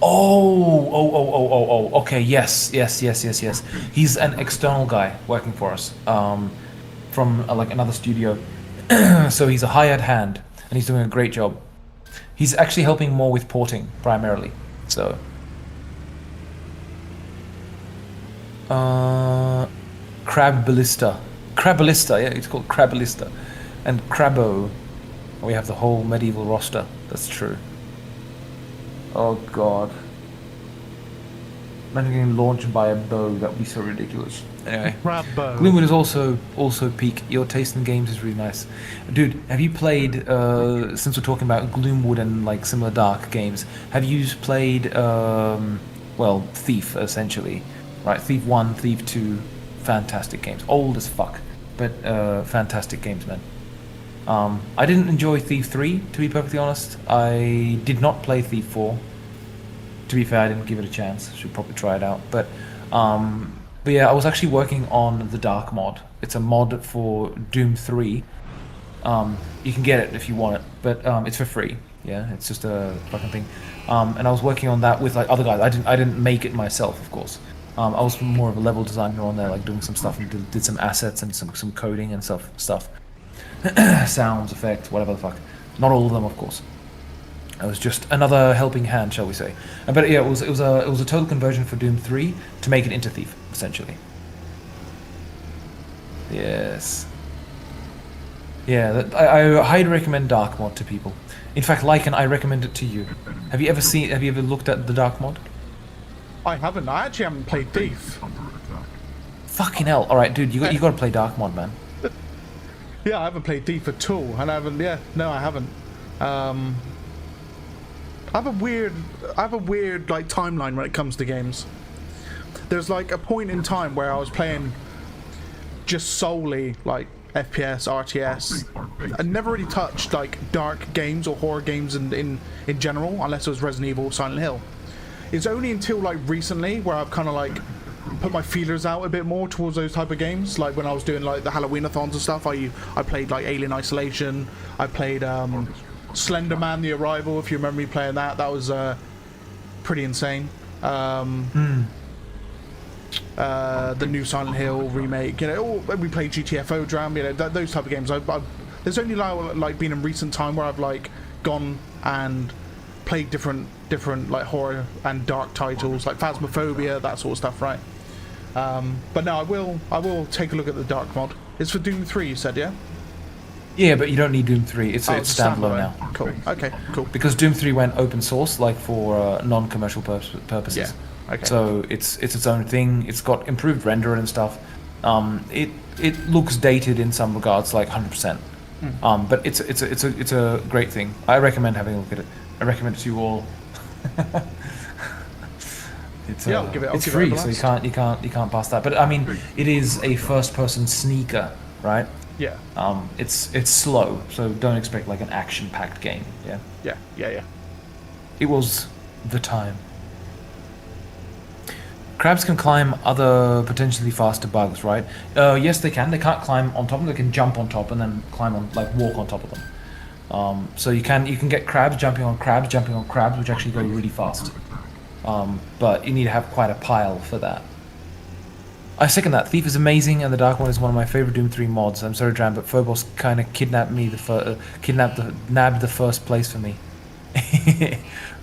Oh, okay, yes. He's an external guy working for us, from like another studio. So he's a hired hand, and he's doing a great job. He's actually helping more with porting, primarily, so. Crab Ballista, yeah, it's called Crab Ballista. And Crabbo, we have the whole medieval roster, that's true. Oh god. Imagine getting launched by a bow, that would be so ridiculous. Anyway. Crabbo. Gloomwood is also peak. Your taste in games is really nice. Dude, have you played, since we're talking about Gloomwood and like similar dark games, have you played, well, Thief, essentially? Right, Thief 1, Thief 2, fantastic games. Old as fuck, but fantastic games, man. I didn't enjoy Thief 3, to be perfectly honest. I did not play Thief 4. To be fair, I didn't give it a chance. Should probably try it out. But yeah, I was actually working on the Dark mod. It's a mod for Doom 3. You can get it if you want it, but it's for free. Yeah, it's just a fucking thing. And I was working on that with like other guys. I didn't make it myself, of course. I was more of a level designer on there, like doing some stuff and did some assets and some coding and stuff. Sounds, effects, whatever the fuck. Not all of them, of course. It was just another helping hand, shall we say? But yeah, it was a total conversion for Doom 3 to make it into Thief, essentially. Yes. Yeah, I highly recommend Dark Mod to people. In fact, Lycan, I recommend it to you. Have you ever looked at the Dark Mod? I haven't. I actually haven't played Thief. Fucking hell! All right, dude, you got to play Dark Mod, man. Yeah, I haven't played Thief at all, and I haven't. Yeah, no, I haven't. I have a weird like timeline when it comes to games. There's like a point in time where I was playing just solely like FPS, RTS. I never really touched like dark games or horror games in general, unless it was Resident Evil or Silent Hill. It's only until like recently where I've kind of like put my feelers out a bit more towards those type of games. Like when I was doing like the Halloween-a-thons and stuff, I played like Alien Isolation. I played Slender Man: The Arrival. If you remember me playing that, that was pretty insane. The new Silent Hill remake, you know, we played GTFO Dram, you know, those type of games. There's only like been in recent time where I've like gone and played different like horror and dark titles like Phasmophobia, that sort of stuff, right? But no, I will take a look at the Dark Mod. It's for Doom 3, you said, yeah? Yeah, but you don't need Doom 3. It's standalone now. Cool. Okay, cool. Because Doom 3 went open source, like for non-commercial purposes. Yeah. Okay. So it's its own thing. It's got improved render and stuff. It looks dated in some regards, like 100%. But it's a great thing. I recommend having a look at it. I recommend it to you all. Yeah, I'll give it. It's free, so you can't pass that. But I mean, it is a first-person sneaker, right? Yeah. It's slow, so don't expect like an action-packed game. Yeah. Yeah. It was the time. Crabs can climb other potentially faster bugs, right? Yes, they can. They can't climb on top of them. They can jump on top and then climb on, like walk on top of them. So you can get crabs jumping on crabs, which actually go really fast. But you need to have quite a pile for that. I second that. Thief is amazing, and the Dark One is one of my favorite Doom 3 mods. I'm sorry, Dram, but Phobos kind of nabbed the first place for me.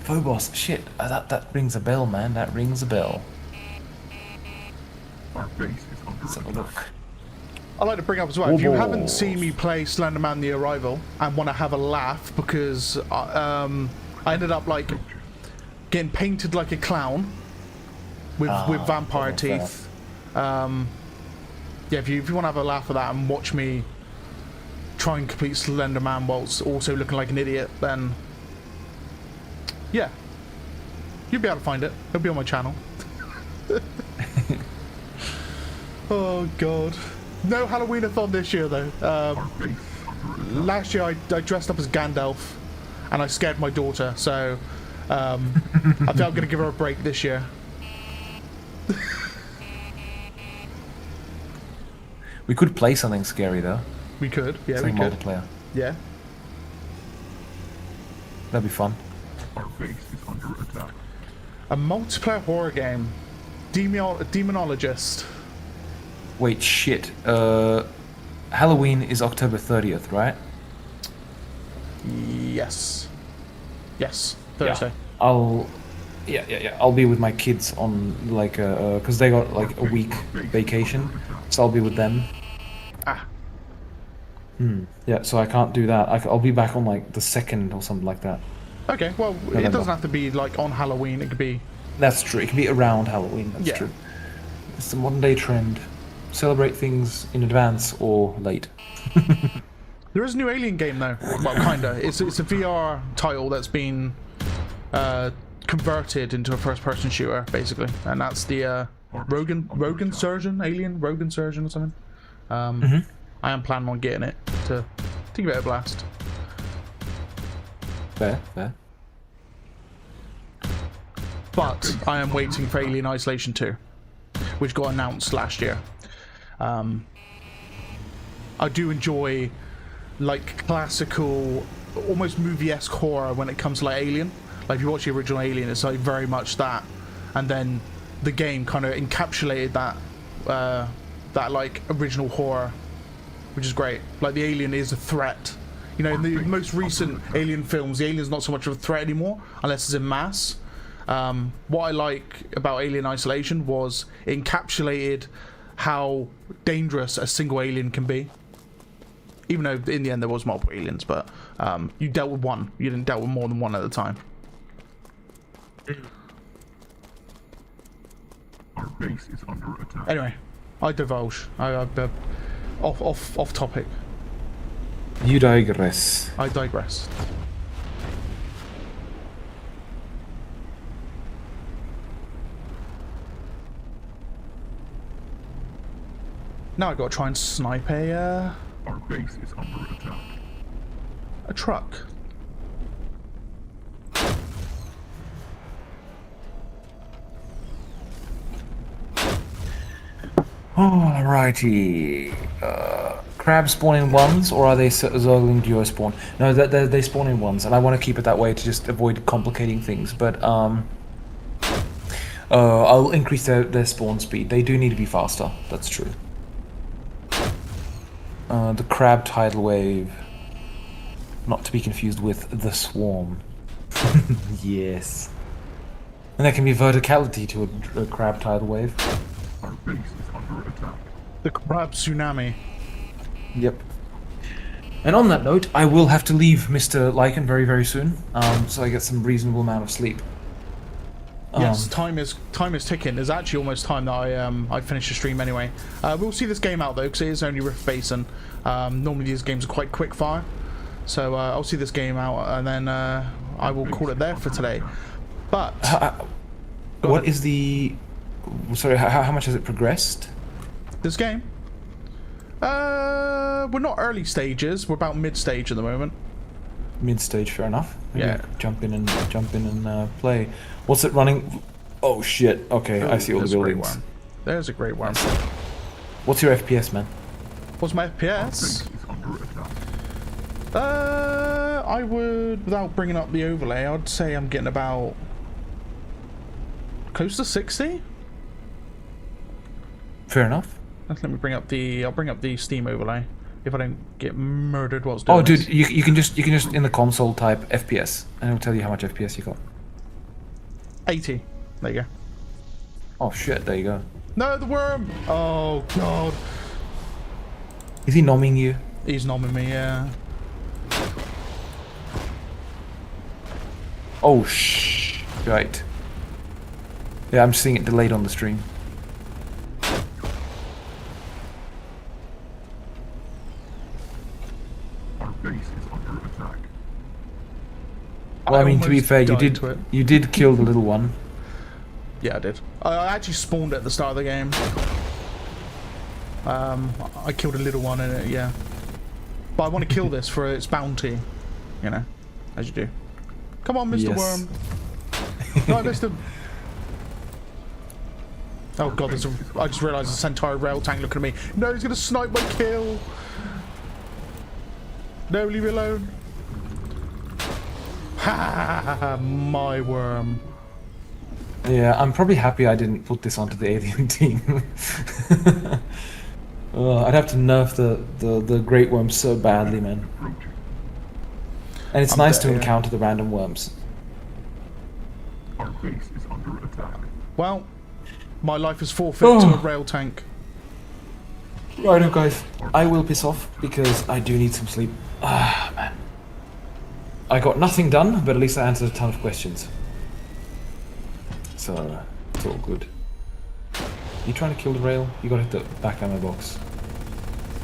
Phobos, shit, that rings a bell, man. That rings a bell. Let's have a look. I'd like to bring up as well, if you haven't seen me play Slender Man: The Arrival and want to have a laugh because I ended up like getting painted like a clown with vampire teeth. Yeah, if you want to have a laugh at that and watch me try and complete Slender Man whilst also looking like an idiot, then yeah, you'll be able to find it. It'll be on my channel. Oh god. No Halloween-a-thon this year though. Last year I dressed up as Gandalf and I scared my daughter, so I think I'm going to give her a break this year. We could play something scary though. We could, yeah, something we could. Multiplayer. Yeah. That'd be fun. A multiplayer horror game. Demonologist. Wait, shit. Halloween is October 30th, right? Yes. Yes. Thursday. Yeah. I'll be with my kids on like because they got like a week vacation, so I'll be with them. Yeah, so I can't do that. I'll be back on like the 2nd or something like that. Okay, well, November. It doesn't have to be like on Halloween. It could be. That's true. It can be around Halloween. That's true. It's the modern day trend. Celebrate things in advance or late. There is a new Alien game though. Well, kinda. It's a VR title that's been converted into a first-person shooter, basically, and that's the Rogan Surgeon, Alien Rogan Surgeon or something. I am planning on getting it to give it a blast. Fair. But I am waiting for Alien Isolation 2, which got announced last year. I do enjoy like classical, almost movie-esque horror when it comes to like Alien. Like if you watch the original Alien, it's like very much that, and then the game kind of encapsulated that like original horror, which is great. Like the Alien is a threat. You know, in the most recent Alien films, the Alien's not so much of a threat anymore, unless it's in mass. What I like about Alien Isolation was it encapsulated how dangerous a single alien can be. Even though in the end there was multiple aliens, but you dealt with one. You didn't deal with more than one at a time. Our base is under attack. Anyway, I divulge. Off topic. You digress. I digress. Now I gotta try and snipe Our base is under attack. a truck. Alrighty. Crabs spawn in ones, or are they Zergling duo spawn? No, they spawn in ones, and I want to keep it that way to just avoid complicating things. But I'll increase their spawn speed. They do need to be faster. That's true. The crab tidal wave, not to be confused with the swarm. Yes. And there can be verticality to a crab tidal wave. Our base is under attack. The crab tsunami. Yep. And on that note, I will have to leave Mr. Lycan very, very soon, so I get some reasonable amount of sleep. Yes, time is ticking. It's actually almost time that I finish the stream anyway. We'll see this game out though, because it is only Rift Basin. Normally these games are quite quick fire, so I'll see this game out and then I will call it there for today. But what is the? Sorry, how much has it progressed? this game, we're not early stages. We're about mid stage at the moment. Mid stage, fair enough. Maybe Yeah. I could jump in and play. What's it running? Oh shit! Okay, I see all the There's a great buildings. worm. There's a great worm. What's your FPS, man? What's my Our base FPS? is under attack. I would, without bringing up the overlay, I'd say I'm getting about close to 60. Fair enough. Let me bring up the. I'll bring up the Steam overlay if I don't get murdered whilst doing Oh, dude, this. you can just in the console type FPS, and it'll tell you how much FPS you got. 80. There you go. Oh shit! There you go. No, the worm. Oh god, Is he nomming you? he's nomming me. Yeah. Oh right. Yeah, I'm seeing it delayed on the stream. Our base is under attack. Well, I mean, to be almost fair, died to it. you did kill the little one. Yeah, I did. I actually spawned at the start of the game. I killed a little one in it, yeah. But I want to kill this for its bounty, you know, as you do. Come on, Mr. Yes. Worm. No, I missed him. Oh god, there's a, I just realised there's a Centaur rail tank looking at me. No, he's gonna snipe my kill. No, leave me alone. Ha! My worm. Yeah, I'm probably happy I didn't put this onto the alien team. I'd have to nerf the great worms so badly, man. Approaching. And it's I'm nice dead, to yeah. encounter the random worms. Our base is under attack. Well, my life is forfeit to a rail tank. Righto, guys. I will piss off because I do need some sleep. Ah, man. I got nothing done, but at least I answered a ton of questions. So, it's all good. You trying to kill the rail? You gotta hit the back ammo box.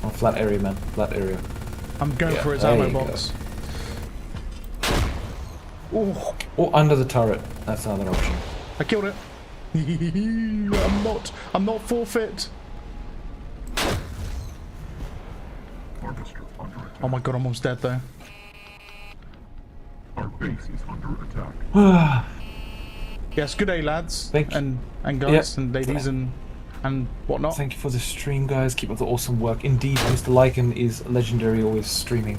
Oh, flat area, man. Flat area. I'm going Yeah, for his there ammo you go. box. Oh, Or under the turret. That's another option. I killed it. I'm not forfeit. Harvester under attack. Oh my god, I'm almost dead though. Our base is under attack. Yes, good day, lads. Thank you. And guys Yep. and ladies and whatnot. Thank you for the stream, guys. Keep up the awesome work. Indeed, Mr. Lycan is legendary, always streaming.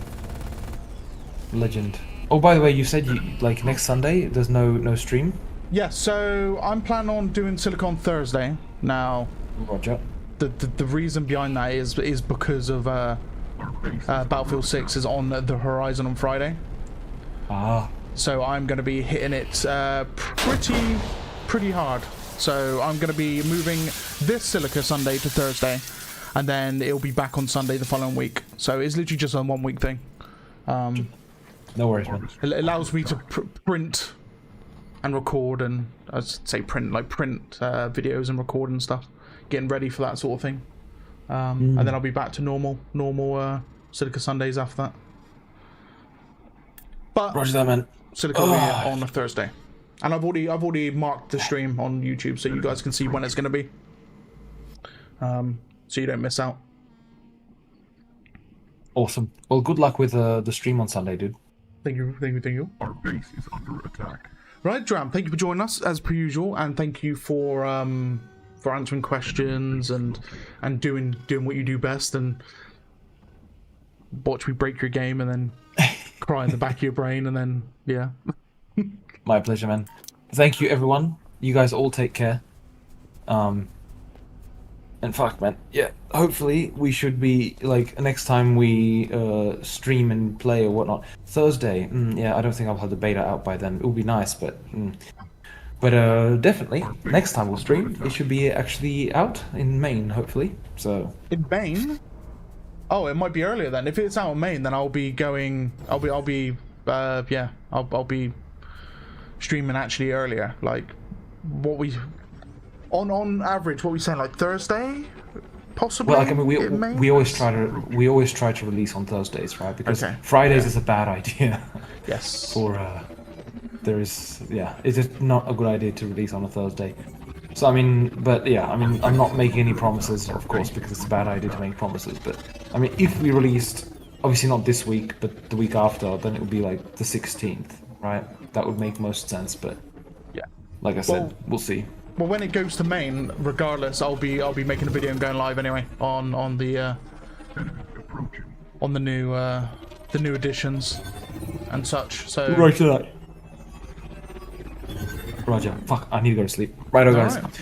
Legend. Oh, by the way, you said you like next Sunday. There's no stream. Yeah, so I'm planning on doing Silicon Thursday. Now, Roger. the reason behind that is because of Our base is Battlefield 6 is on the horizon on Friday. Ah. So I'm going to be hitting it pretty hard. So I'm going to be moving this Silica Sunday to Thursday. and then it'll be back on Sunday the following week. So it's literally just a 1 week thing. No worries, man. It allows me to print and record, and I say print videos and record and stuff, getting ready for that sort of thing. And then I'll be back to normal Silica Sundays after that. But Roger that, man. Silica will be on a Thursday, and I've already marked the stream on YouTube so you guys can see when it's going to be, so you don't miss out. Awesome. Well, good luck with the stream on Sunday, dude. Thank you. Our base is under attack. Right, Dram, thank you for joining us as per usual, and thank you for answering questions and doing what you do best, and watch me break your game and then cry in the back of your brain, and then yeah. My pleasure, man. Thank you, everyone. You guys all take care. And fuck, man. Yeah, hopefully we should be, like, next time we stream and play or whatnot. Thursday, yeah, I don't think I'll have the beta out by then. It would be nice, but definitely, next time we'll stream, it should be actually out in Maine, hopefully. So In Maine? Oh, it might be earlier then. If it's out in Maine, then I'll be streaming actually earlier. Like, what we... On average, what we saying, like Thursday, possibly. Well, like, I mean, we always try to release on Thursdays, right? Because Fridays is a bad idea. Yes. It's just not a good idea to release on a Thursday. So I mean, but yeah, I mean, I'm not making any promises, of course, because it's a bad idea to make promises. But I mean, if we released, obviously not this week, but the week after, then it would be like the 16th, right? That would make most sense. But yeah, like I said, we'll see. Well, when it goes to Maine, regardless, I'll be making a video and going live anyway on the new editions and such. So right to that. Roger. Fuck, I need to go to sleep. Righto, guys. Right.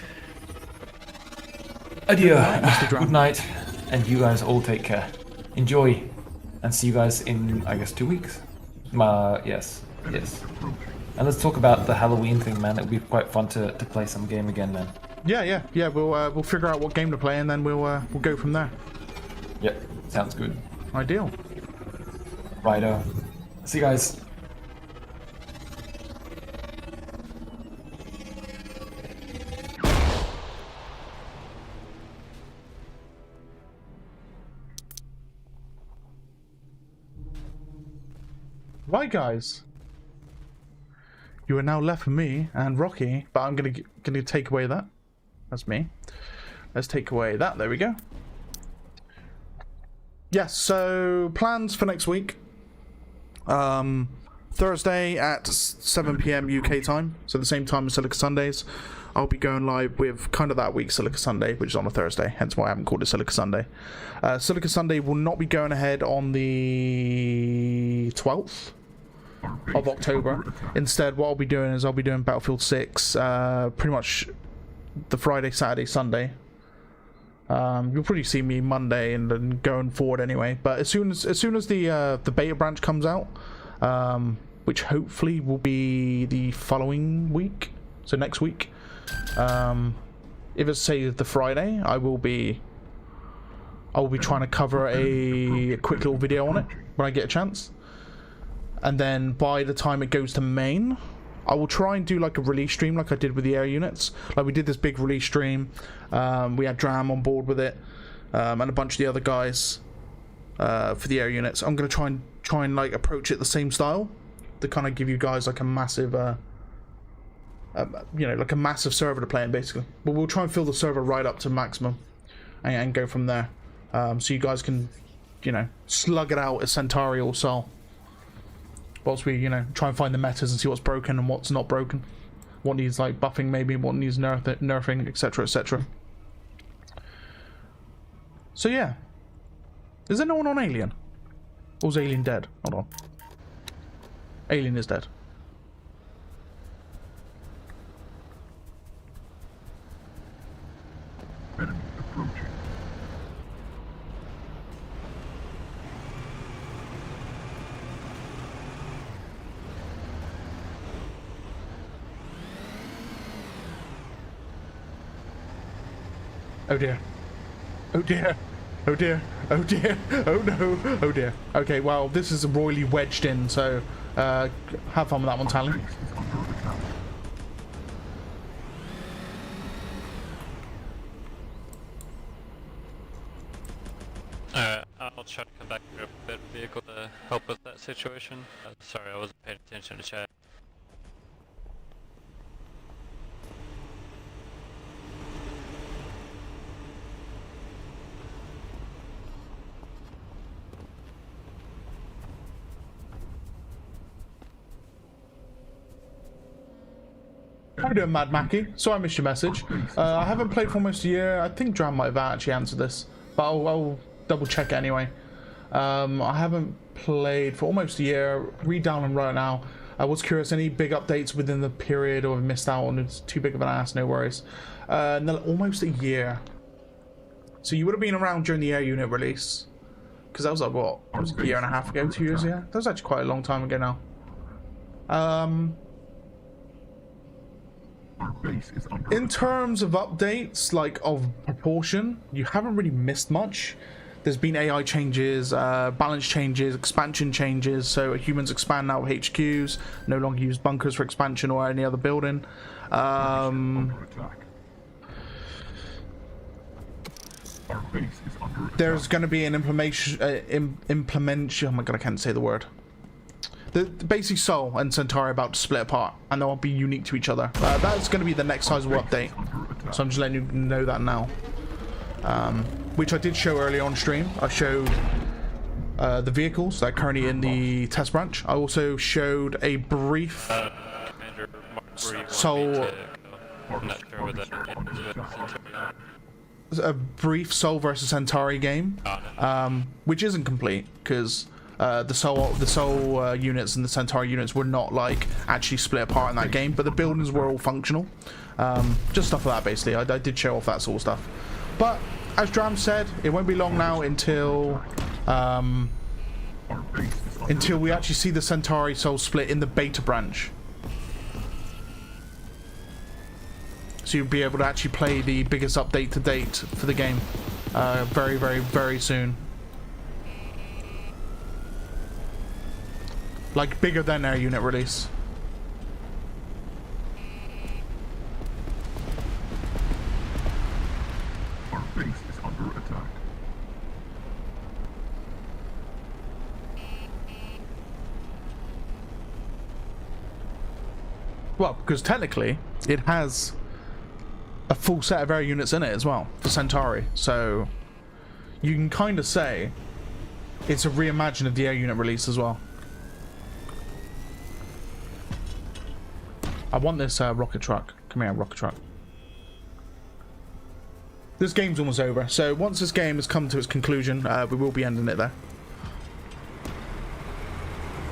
Adieu. Mr. Drum. Good night, and you guys all take care. Enjoy, and see you guys in, I guess, 2 weeks. Yes. And let's talk about the Halloween thing, man. It would be quite fun to play some game again, man. Yeah. We'll figure out what game to play, and then we'll go from there. Yep, sounds good. Ideal. Righto. See you guys. Right, guys. You are now left with me and Rocky, but I'm gonna take away that. That's me. Let's take away that. There we go. Yes. So plans for next week. Thursday at 7 PM UK time, so the same time as Silica Sundays. I'll be going live with kind of that week's Silica Sunday, which is on a Thursday, hence why I haven't called it Silica Sunday. Silica Sunday will not be going ahead on the 12th of October. Instead, what I'll be doing is I'll be doing Battlefield 6 pretty much the Friday, Saturday, Sunday. You'll probably see me Monday and then going forward anyway. But as soon as the beta branch comes out, which hopefully will be the following week, so next week. If it's say the Friday, I will be trying to cover a quick little video on it when I get a chance. And then by the time it goes to Maine, I will try and do like a release stream like I did with the air units. Like we did this big release stream. We had Dram on board with it, and a bunch of the other guys for the air units. I'm gonna try and like approach it the same style to kind of give you guys like a massive like a massive server to play in, basically. But we'll try and fill the server right up to maximum and go from there. So you guys can, slug it out as Centaurial style. Whilst we, try and find the metas and see what's broken and what's not broken. What needs, like, buffing maybe, what needs nerfing, etc, etc. So, yeah. Is there no one on Alien? Or is Alien dead? Hold on. Alien is dead. Enemy approaching. Oh dear. Oh dear. Oh dear. Oh dear. Oh no. Oh dear. Okay, well, this is royally wedged in, so have fun with that one, Tally. Base is under attack. I'll try to come back to a better vehicle to help with that situation. Sorry, I wasn't paying attention to chat. How you doing, Mad Mackie? Sorry I missed your message. I haven't played for almost a year. I think Dram might have actually answered this, but I'll double check it anyway. I haven't played for almost a year. Read down and right now. I was curious, any big updates within the period or missed out on? It's too big of an ass, no worries. No, almost a year. So you would have been around during the air unit release. Because that was like, what? It was a year and a half ago, 2 years ago? That was actually quite a long time ago now. Our base is under In attack. terms of updates, like of proportion, you haven't really missed much. There's been AI changes, balance changes, expansion changes, so humans expand now with HQs, no longer use bunkers for expansion or any other building. Under attack. Our base is under attack. There's going to be an implementation, oh my god, I can't say the word. The basic Sol and Centauri are about to split apart, and they'll be unique to each other. That's going to be the next sizable update, so I'm just letting you know that now. Which I did show earlier on stream. I showed the vehicles that are currently in the test branch. I also showed a brief Commander, where you want Sol, me to go? I'm not sure what that is. a brief Sol versus Centauri game, which isn't complete because the Sol units and the Centauri units were not like actually split apart in that game, but the buildings were all functional. Just stuff like that, basically. I did show off that sort of stuff. But as Dram said, it won't be long now until we actually see the Centauri Sol split in the beta branch. So you'll be able to actually play the biggest update to date for the game very, very, very soon. Like bigger than our unit release. Our base is under attack. Well, because technically it has a full set of air units in it as well for Centauri, so you can kind of say it's a reimagine of the air unit release as well. I want this rocket truck. Come here, rocket truck. This game's almost over, so once this game has come to its conclusion, we will be ending it there.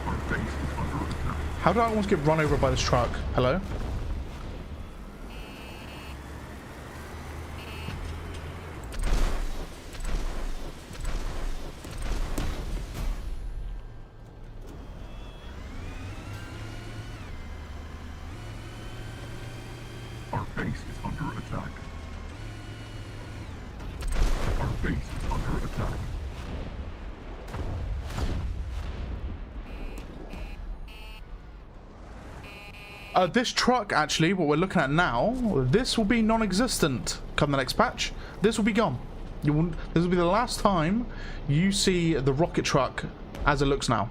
Our base is under attack. How do I almost get run over by this truck? Hello? Our base is under attack. Our base is under attack. This truck, actually, what we're looking at now, this will be non-existent come the next patch. This will be gone. This will be the last time you see the rocket truck as it looks now.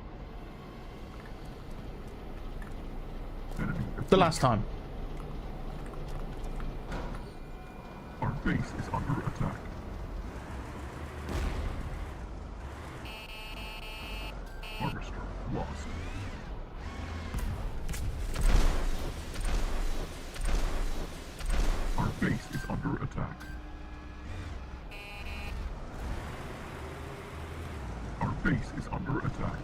Enemy The last time. Our base is under attack. Harvester lost. Our base is under attack. Our base is under attack.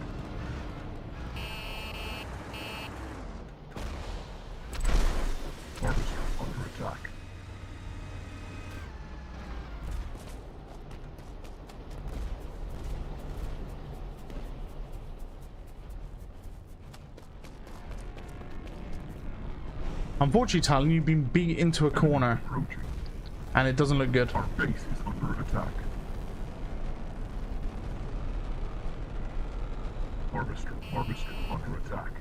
Harvester under attack. Unfortunately, Talon, you've been beat into a corner, Approaching. and it doesn't look good. Our base is under attack. Harvester under attack.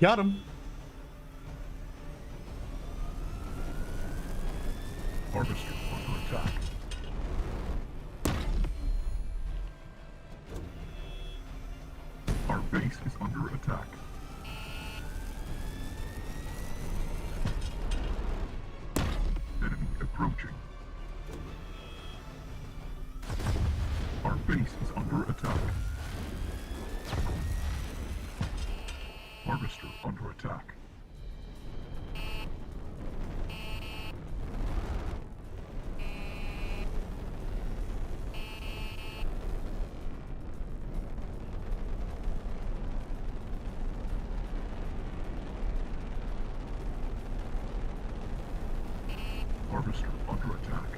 Got him. Harvester under attack. Our base is under attack. Enemy approaching. Our base is under attack. Harvester under attack. Harvester under attack.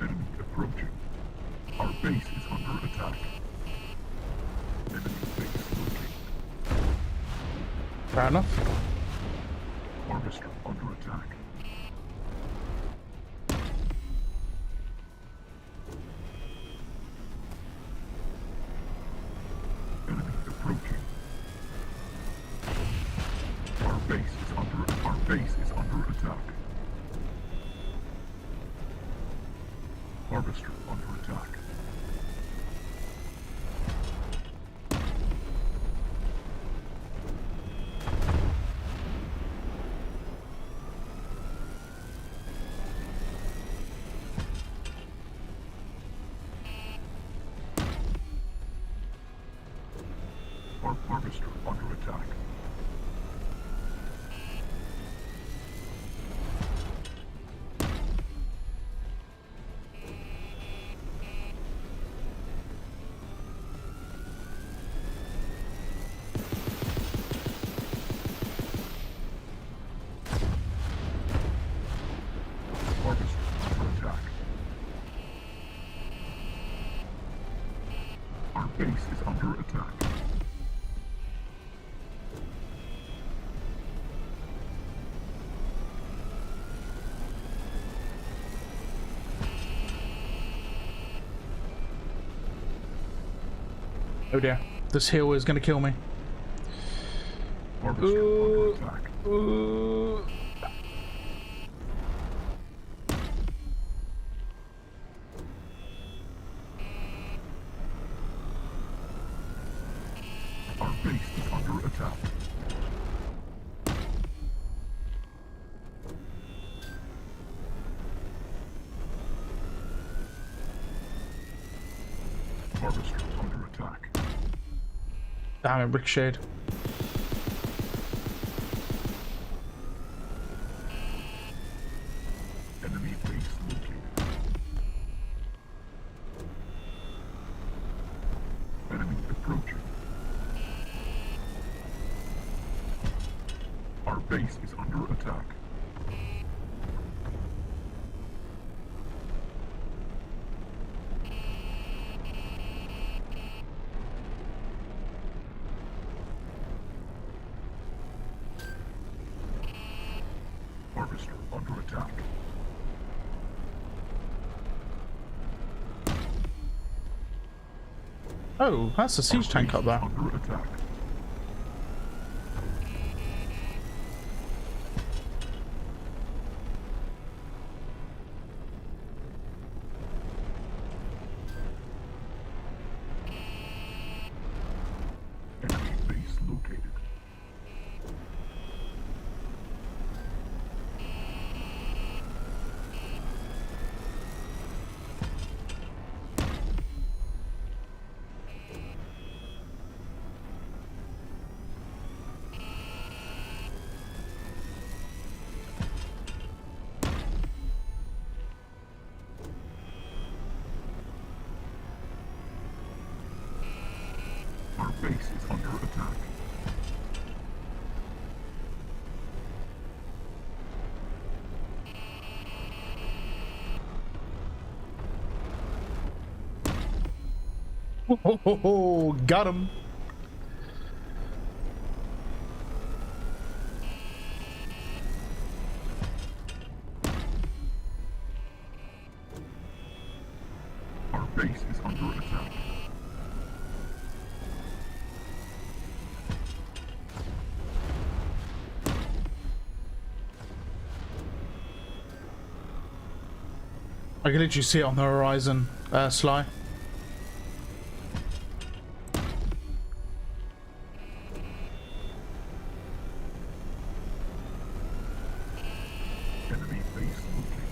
Enemy approaching. Our base is under attack. Enemy base located. Fair enough. Harvester under attack. Enemy approaching. Our base is under attack. Harvester under attack. Our harvester under attack. Harvester under attack. Our base is under attack. Oh dear. This hill is going to kill me. Harvester under attack. Our base is under attack. Harvester under attack. Damn it, ricocheted. Enemy base located. Enemy approaching. Our base is under attack. Harvester under attack. Oh, that's a siege tank up there. Under attack. Enemy base located. Oh, got him. Our base is under attack. I can literally see it on the horizon, Sly. Enemy base located.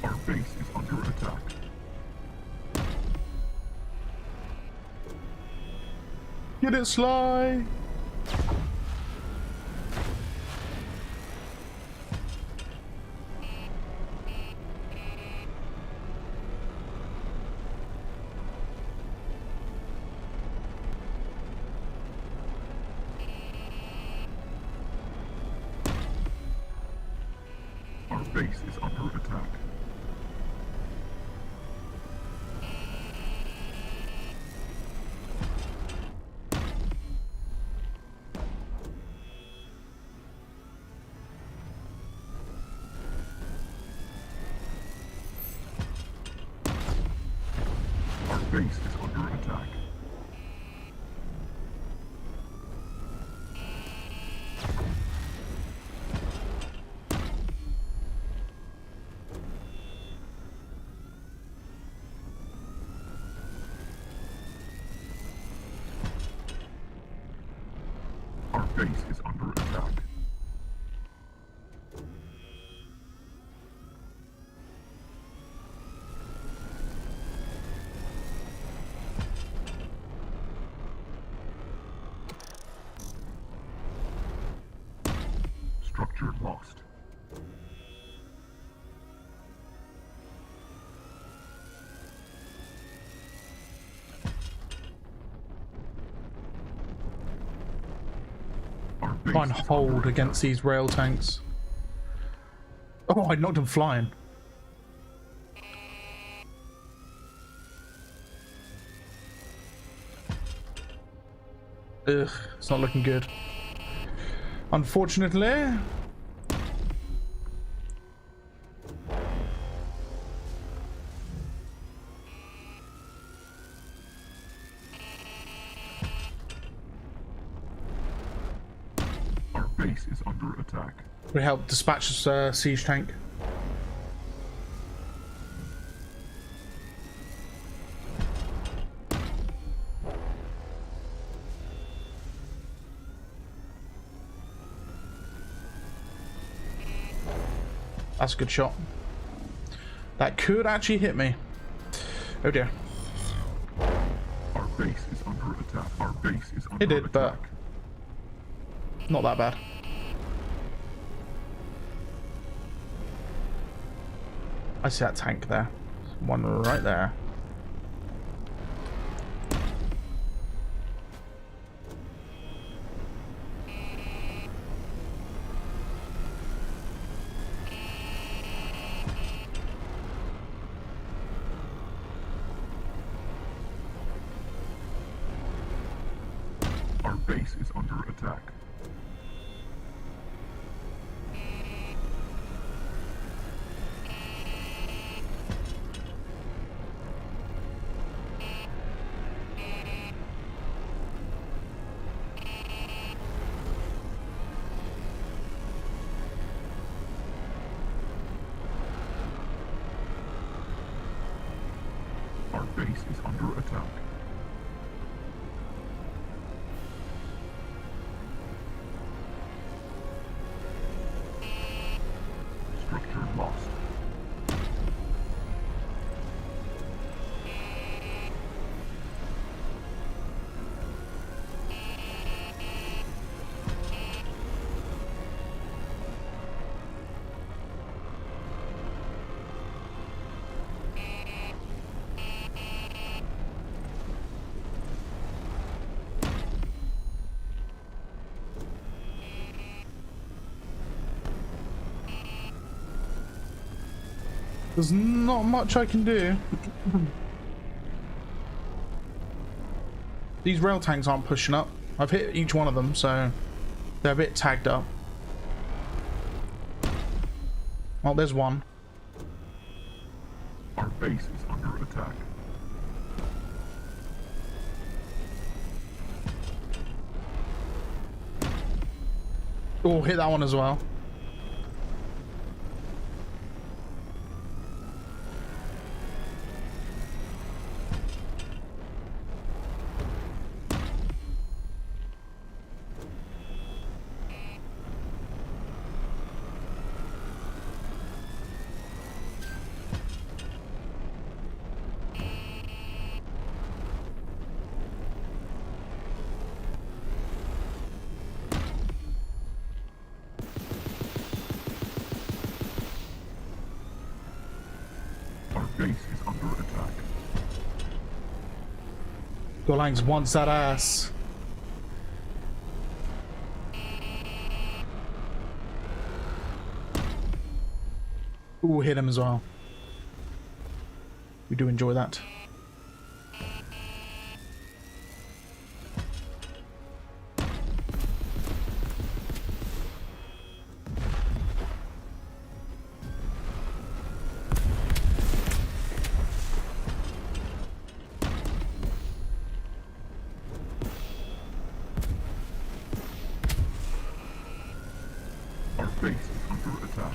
Our base is under attack. Get it, Sly. Our base is under attack. Our base is under attack. Our base is under attack. Structure lost. Our base Try and is hold under against attack. these rail tanks. Oh, I knocked him flying. Ugh, it's not looking good. Unfortunately. Our base is under attack. We helped dispatch this siege tank. That's a good shot. That could actually hit me. Oh dear. Our base is under attack. Our base is under It did, but attack. not that bad. I see that tank there. One right there. Our base is under attack. Our base is under attack. Structure lost. There's not much I can do. These rail tanks aren't pushing up. I've hit each one of them, so they're a bit tagged up. Oh, there's one. Our base is under attack. Oh, hit that one as well. Our base is under attack. Golangs wants that ass. Ooh, hit him as well. We do enjoy that. Our base is under attack.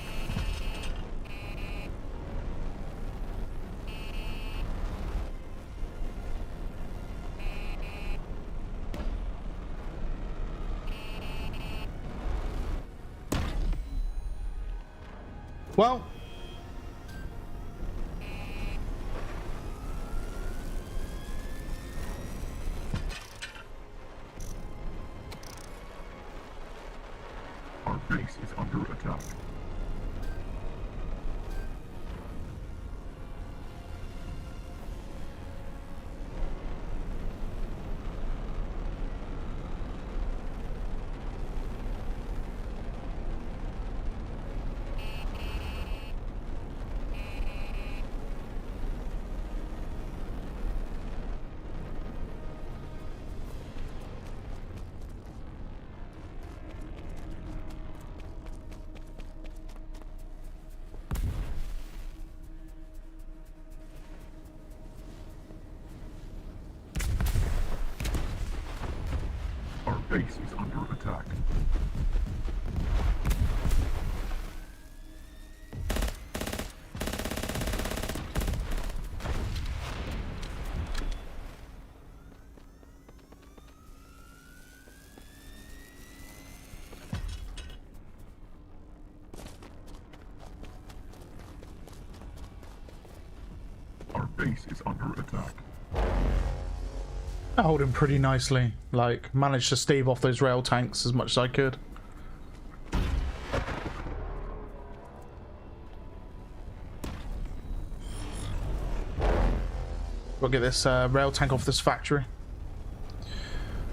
Well, Our base is under attack. Our base is under attack. Our base is under attack. I hold him pretty nicely. Like, managed to stave off those rail tanks as much as I could. We'll get this rail tank off this factory.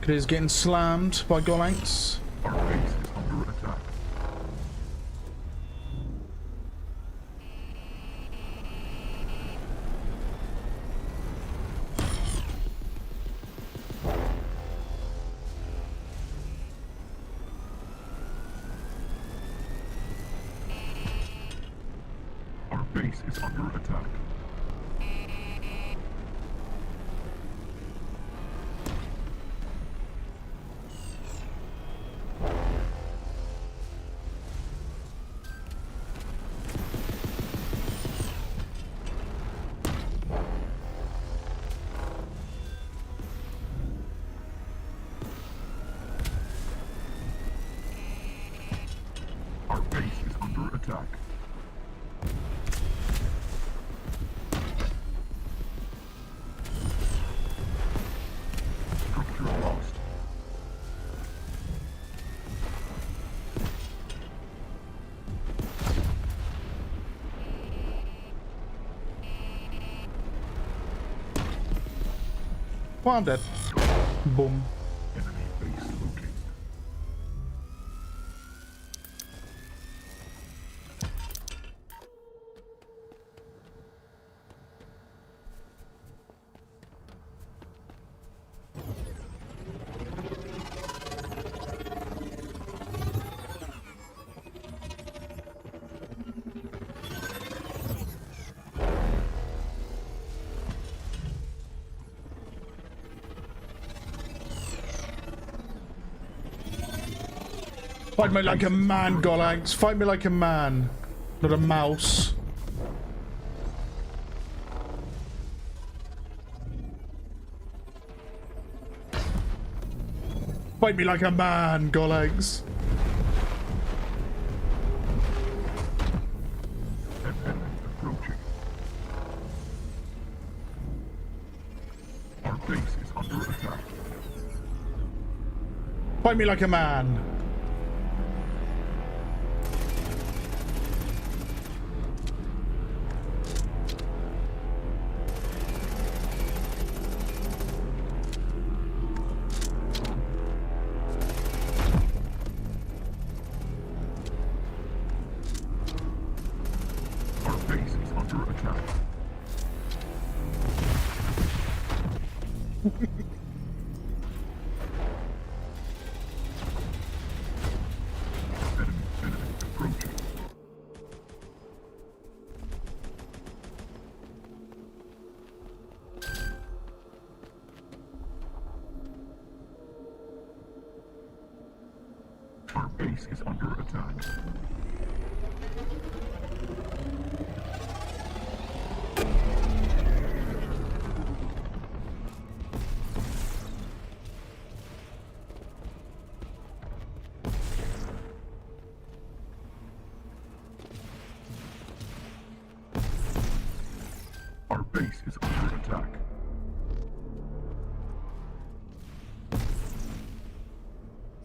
It is getting slammed by Golanks. Our base is under attack. Our base is under attack. Our base is under attack. Structure lost. Well, I'm dead. Boom. Enemy base located. Fight me like a man, Golags. Fight me like a man, not a mouse. Fight me like a man, Golags. Approaching. Our base is under attack. Fight me like a man. Our base is under attack. Enemy approaching. Our base is under attack. Our base is under attack.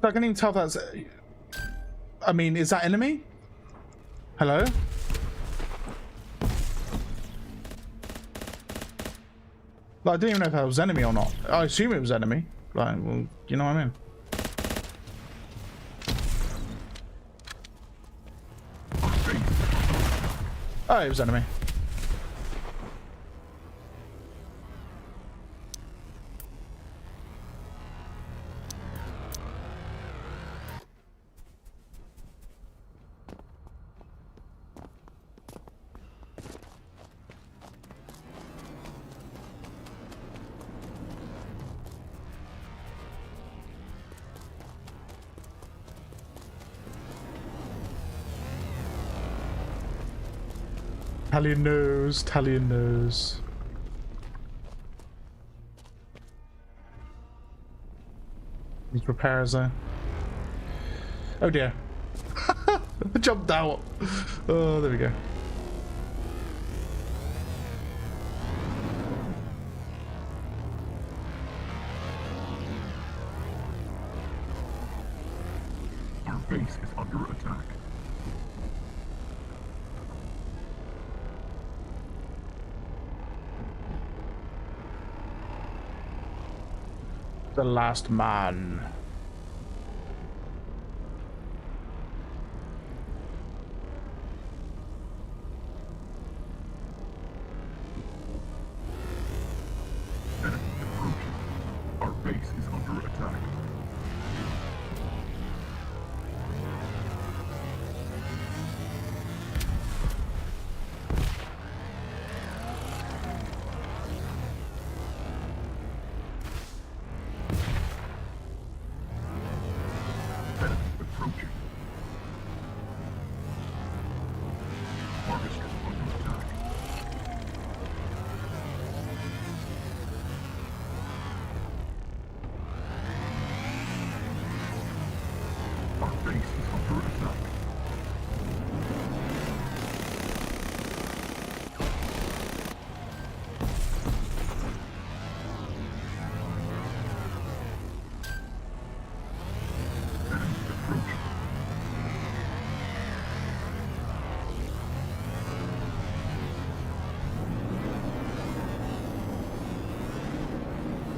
I can't even tell if that's... I mean, is that enemy? Hello? Like, I didn't even know if that was enemy or not. I assume it was enemy. Like, well, you know what I mean? Oh, it was enemy. Italian nose, Italian nose. These repairs there. Oh dear. I jumped out. Oh, there we go. Our base is under attack. The last man. Enemy approaching. Our base is under attack. Enemy approaching. Harvester under attack. Our base is under attack. Enemy approaching.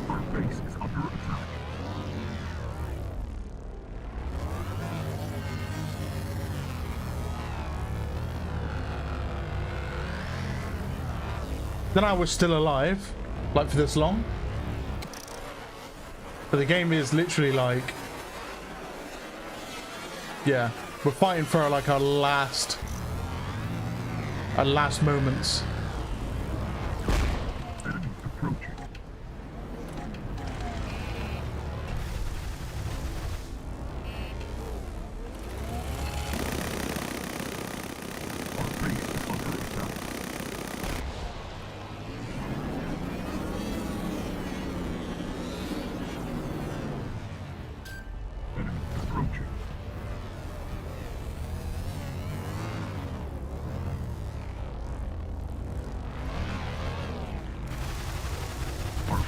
Our base is under attack. Then I was still alive, like for this long. But the game is literally like, yeah, we're fighting for like our last moments. Enemy approaching.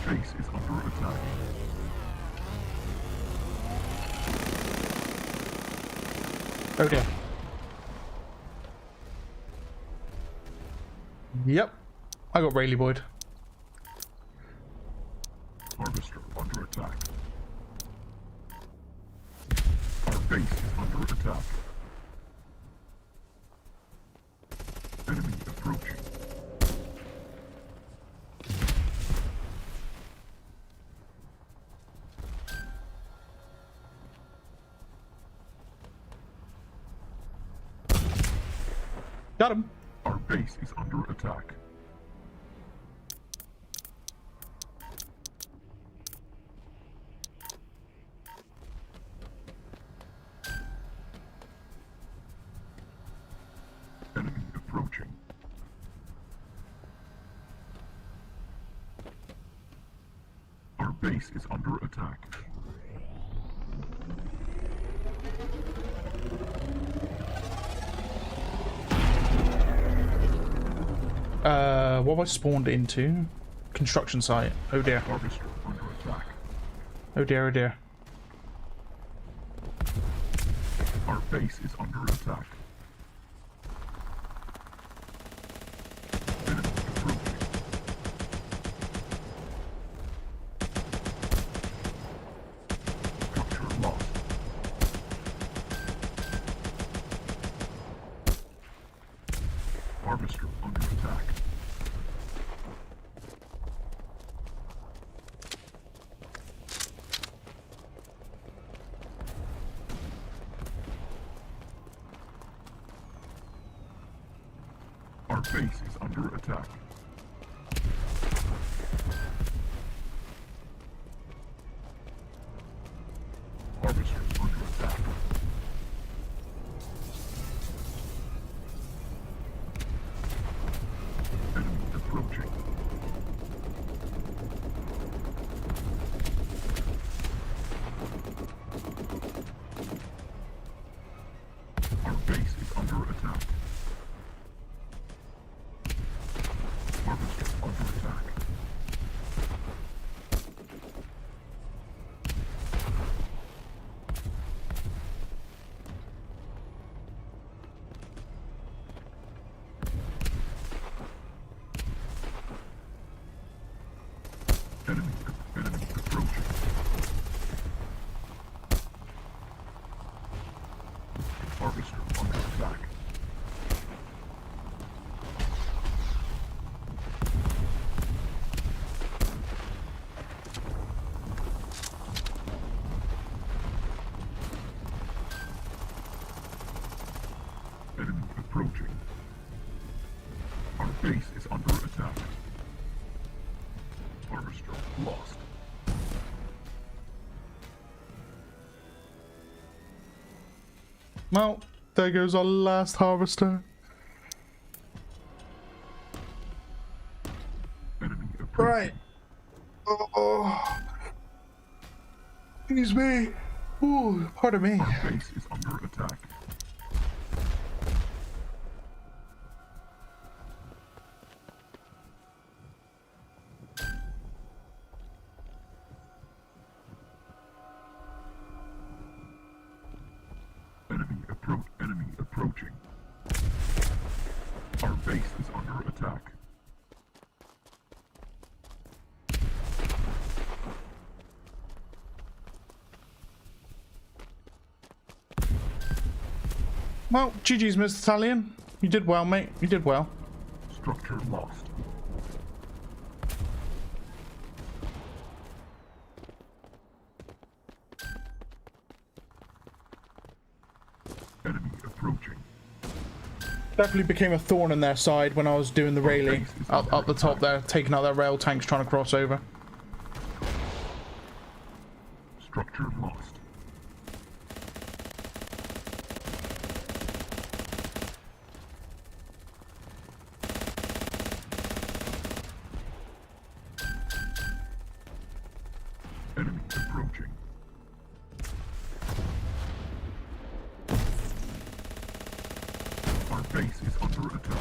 base is under attack. Oh dear. Yep. I got Rayleigh Boyd. Harvester under attack. Our base is under attack. Enemy approaching. Got him. Our base is under attack. Enemy approaching. Our base is under attack. What have I spawned into? Construction site. Oh dear. Harvester under attack. Oh dear, oh dear. Our base is under attack. Enemy approaching. Structure lost. Harvester under attack. Our base is under attack. Harvester under attack. Enemy approaching. Our base is under attack. Harvester under attack. Enemy approaching. Harvester under attack. Enemy approaching. Our base is under attack. Harvester lost. Well, there goes our last harvester. Enemy approaching. Right. Oh. Excuse me. Ooh, pardon me. Our base is under attack. Enemy approaching. Our base is under attack. Well, GG's, Mr. Italian. You did well, mate. You did well. Structure lost. Enemy approaching. Definitely became a thorn in their side when I was doing the railing up the top there, taking out their rail tanks trying to cross over. Structure lost. Enemy approaching. Our base is under attack.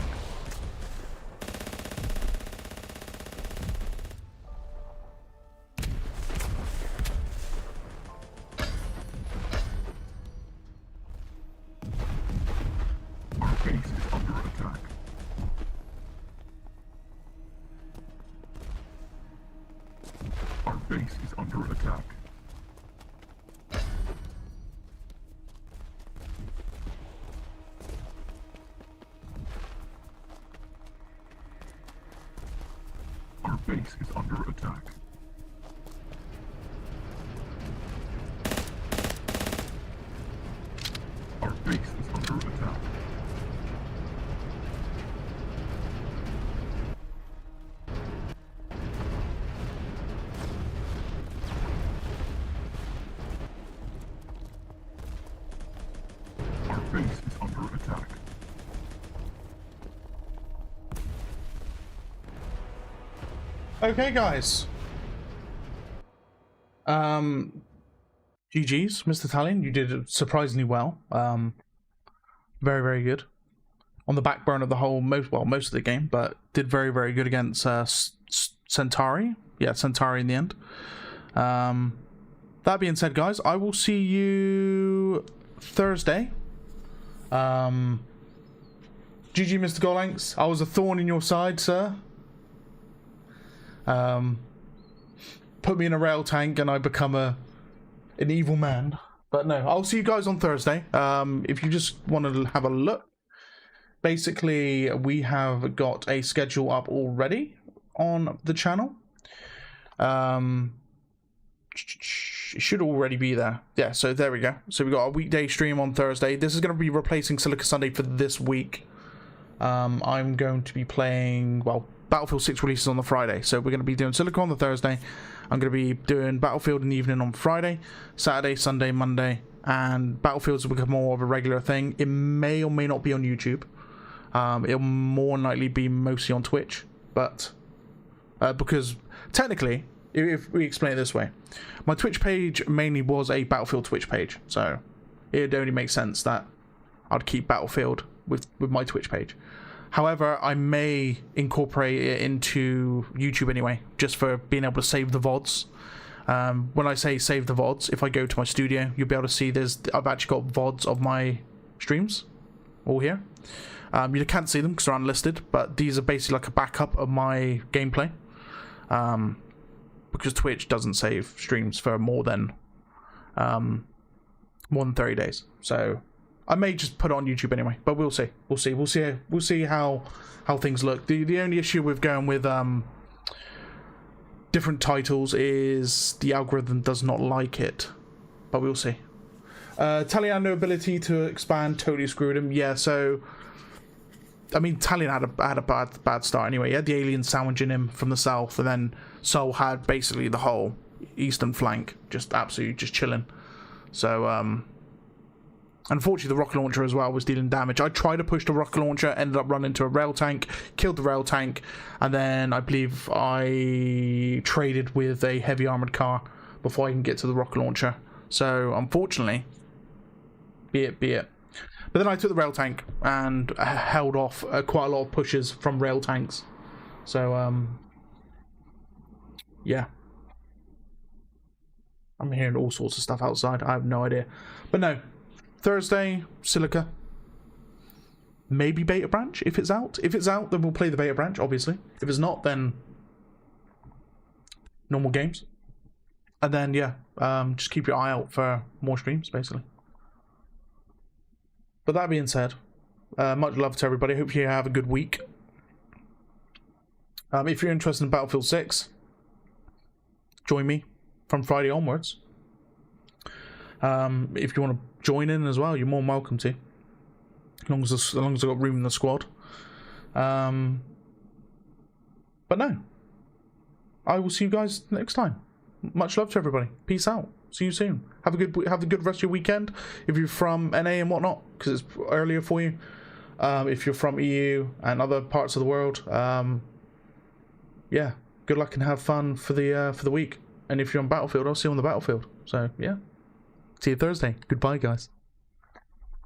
Our base is under attack. Our base is under attack. Our base is under attack. Our base is under attack. Okay, guys. GG's, Mr. Talion. You did surprisingly well. Very, very good. On the backbone of the whole, most of the game, but did very, very good against Centauri. Yeah, Centauri in the end. That being said, guys, I will see you Thursday. GG, Mr. Golanks. I was a thorn in your side, sir. Put me in a rail tank and I become an evil man. But no, I'll see you guys on Thursday. If you just want to have a look, basically we have got a schedule up already on the channel. It should already be there. Yeah, so there we go. So we got a weekday stream on Thursday. This is going to be replacing Silica Sunday for this week. I'm going to be playing, well, Battlefield 6 releases on the Friday, so we're going to be doing Silica on the Thursday. I'm going to be doing Battlefield in the evening on Friday, Saturday, Sunday, Monday, and Battlefields will become more of a regular thing. It may or may not be on YouTube. It'll more than likely be mostly on Twitch, but because technically, if we explain it this way, my Twitch page mainly was a Battlefield Twitch page, so it only makes sense that I'd keep Battlefield with my Twitch page. However, I may incorporate it into YouTube anyway, just for being able to save the VODs. When I say save the VODs, if I go to my studio, you'll be able to see I've actually got VODs of my streams, all here. You can't see them because they're unlisted, but these are basically like a backup of my gameplay. Because Twitch doesn't save streams for more than 30 days. So I may just put it on YouTube anyway, but we'll see. We'll see how things look. The only issue with going with different titles is the algorithm does not like it, but we'll see. Talion, no ability to expand, totally screwed him. Yeah, so I mean, Talion had a bad start anyway. He had the alien sandwiching him from the south, and then Sol had basically the whole eastern flank just absolutely just chilling. So unfortunately, the rocket launcher as well was dealing damage. I tried to push the rocket launcher, ended up running into a rail tank, killed the rail tank, and then I believe I traded with a heavy armored car before I can get to the rocket launcher. So unfortunately, be it. But then I took the rail tank and held off quite a lot of pushes from rail tanks. So yeah. I'm hearing all sorts of stuff outside. I have no idea. But no. Thursday, Silica. Maybe Beta Branch, if it's out. If it's out, then we'll play the Beta Branch, obviously. If it's not, then normal games. And then, yeah, just keep your eye out for more streams, basically. But that being said, much love to everybody. Hope you have a good week. If you're interested in Battlefield 6, join me from Friday onwards. If you want to join in as well, you're more than welcome to. As long as I've got room in the squad. But no. I will see you guys next time. Much love to everybody. Peace out. See you soon. Have a good rest of your weekend. If you're from NA and whatnot, because it's earlier for you. If you're from EU and other parts of the world, yeah, good luck and have fun for the week. And if you're on Battlefield, I'll see you on the Battlefield. So yeah, see you Thursday. Goodbye, guys.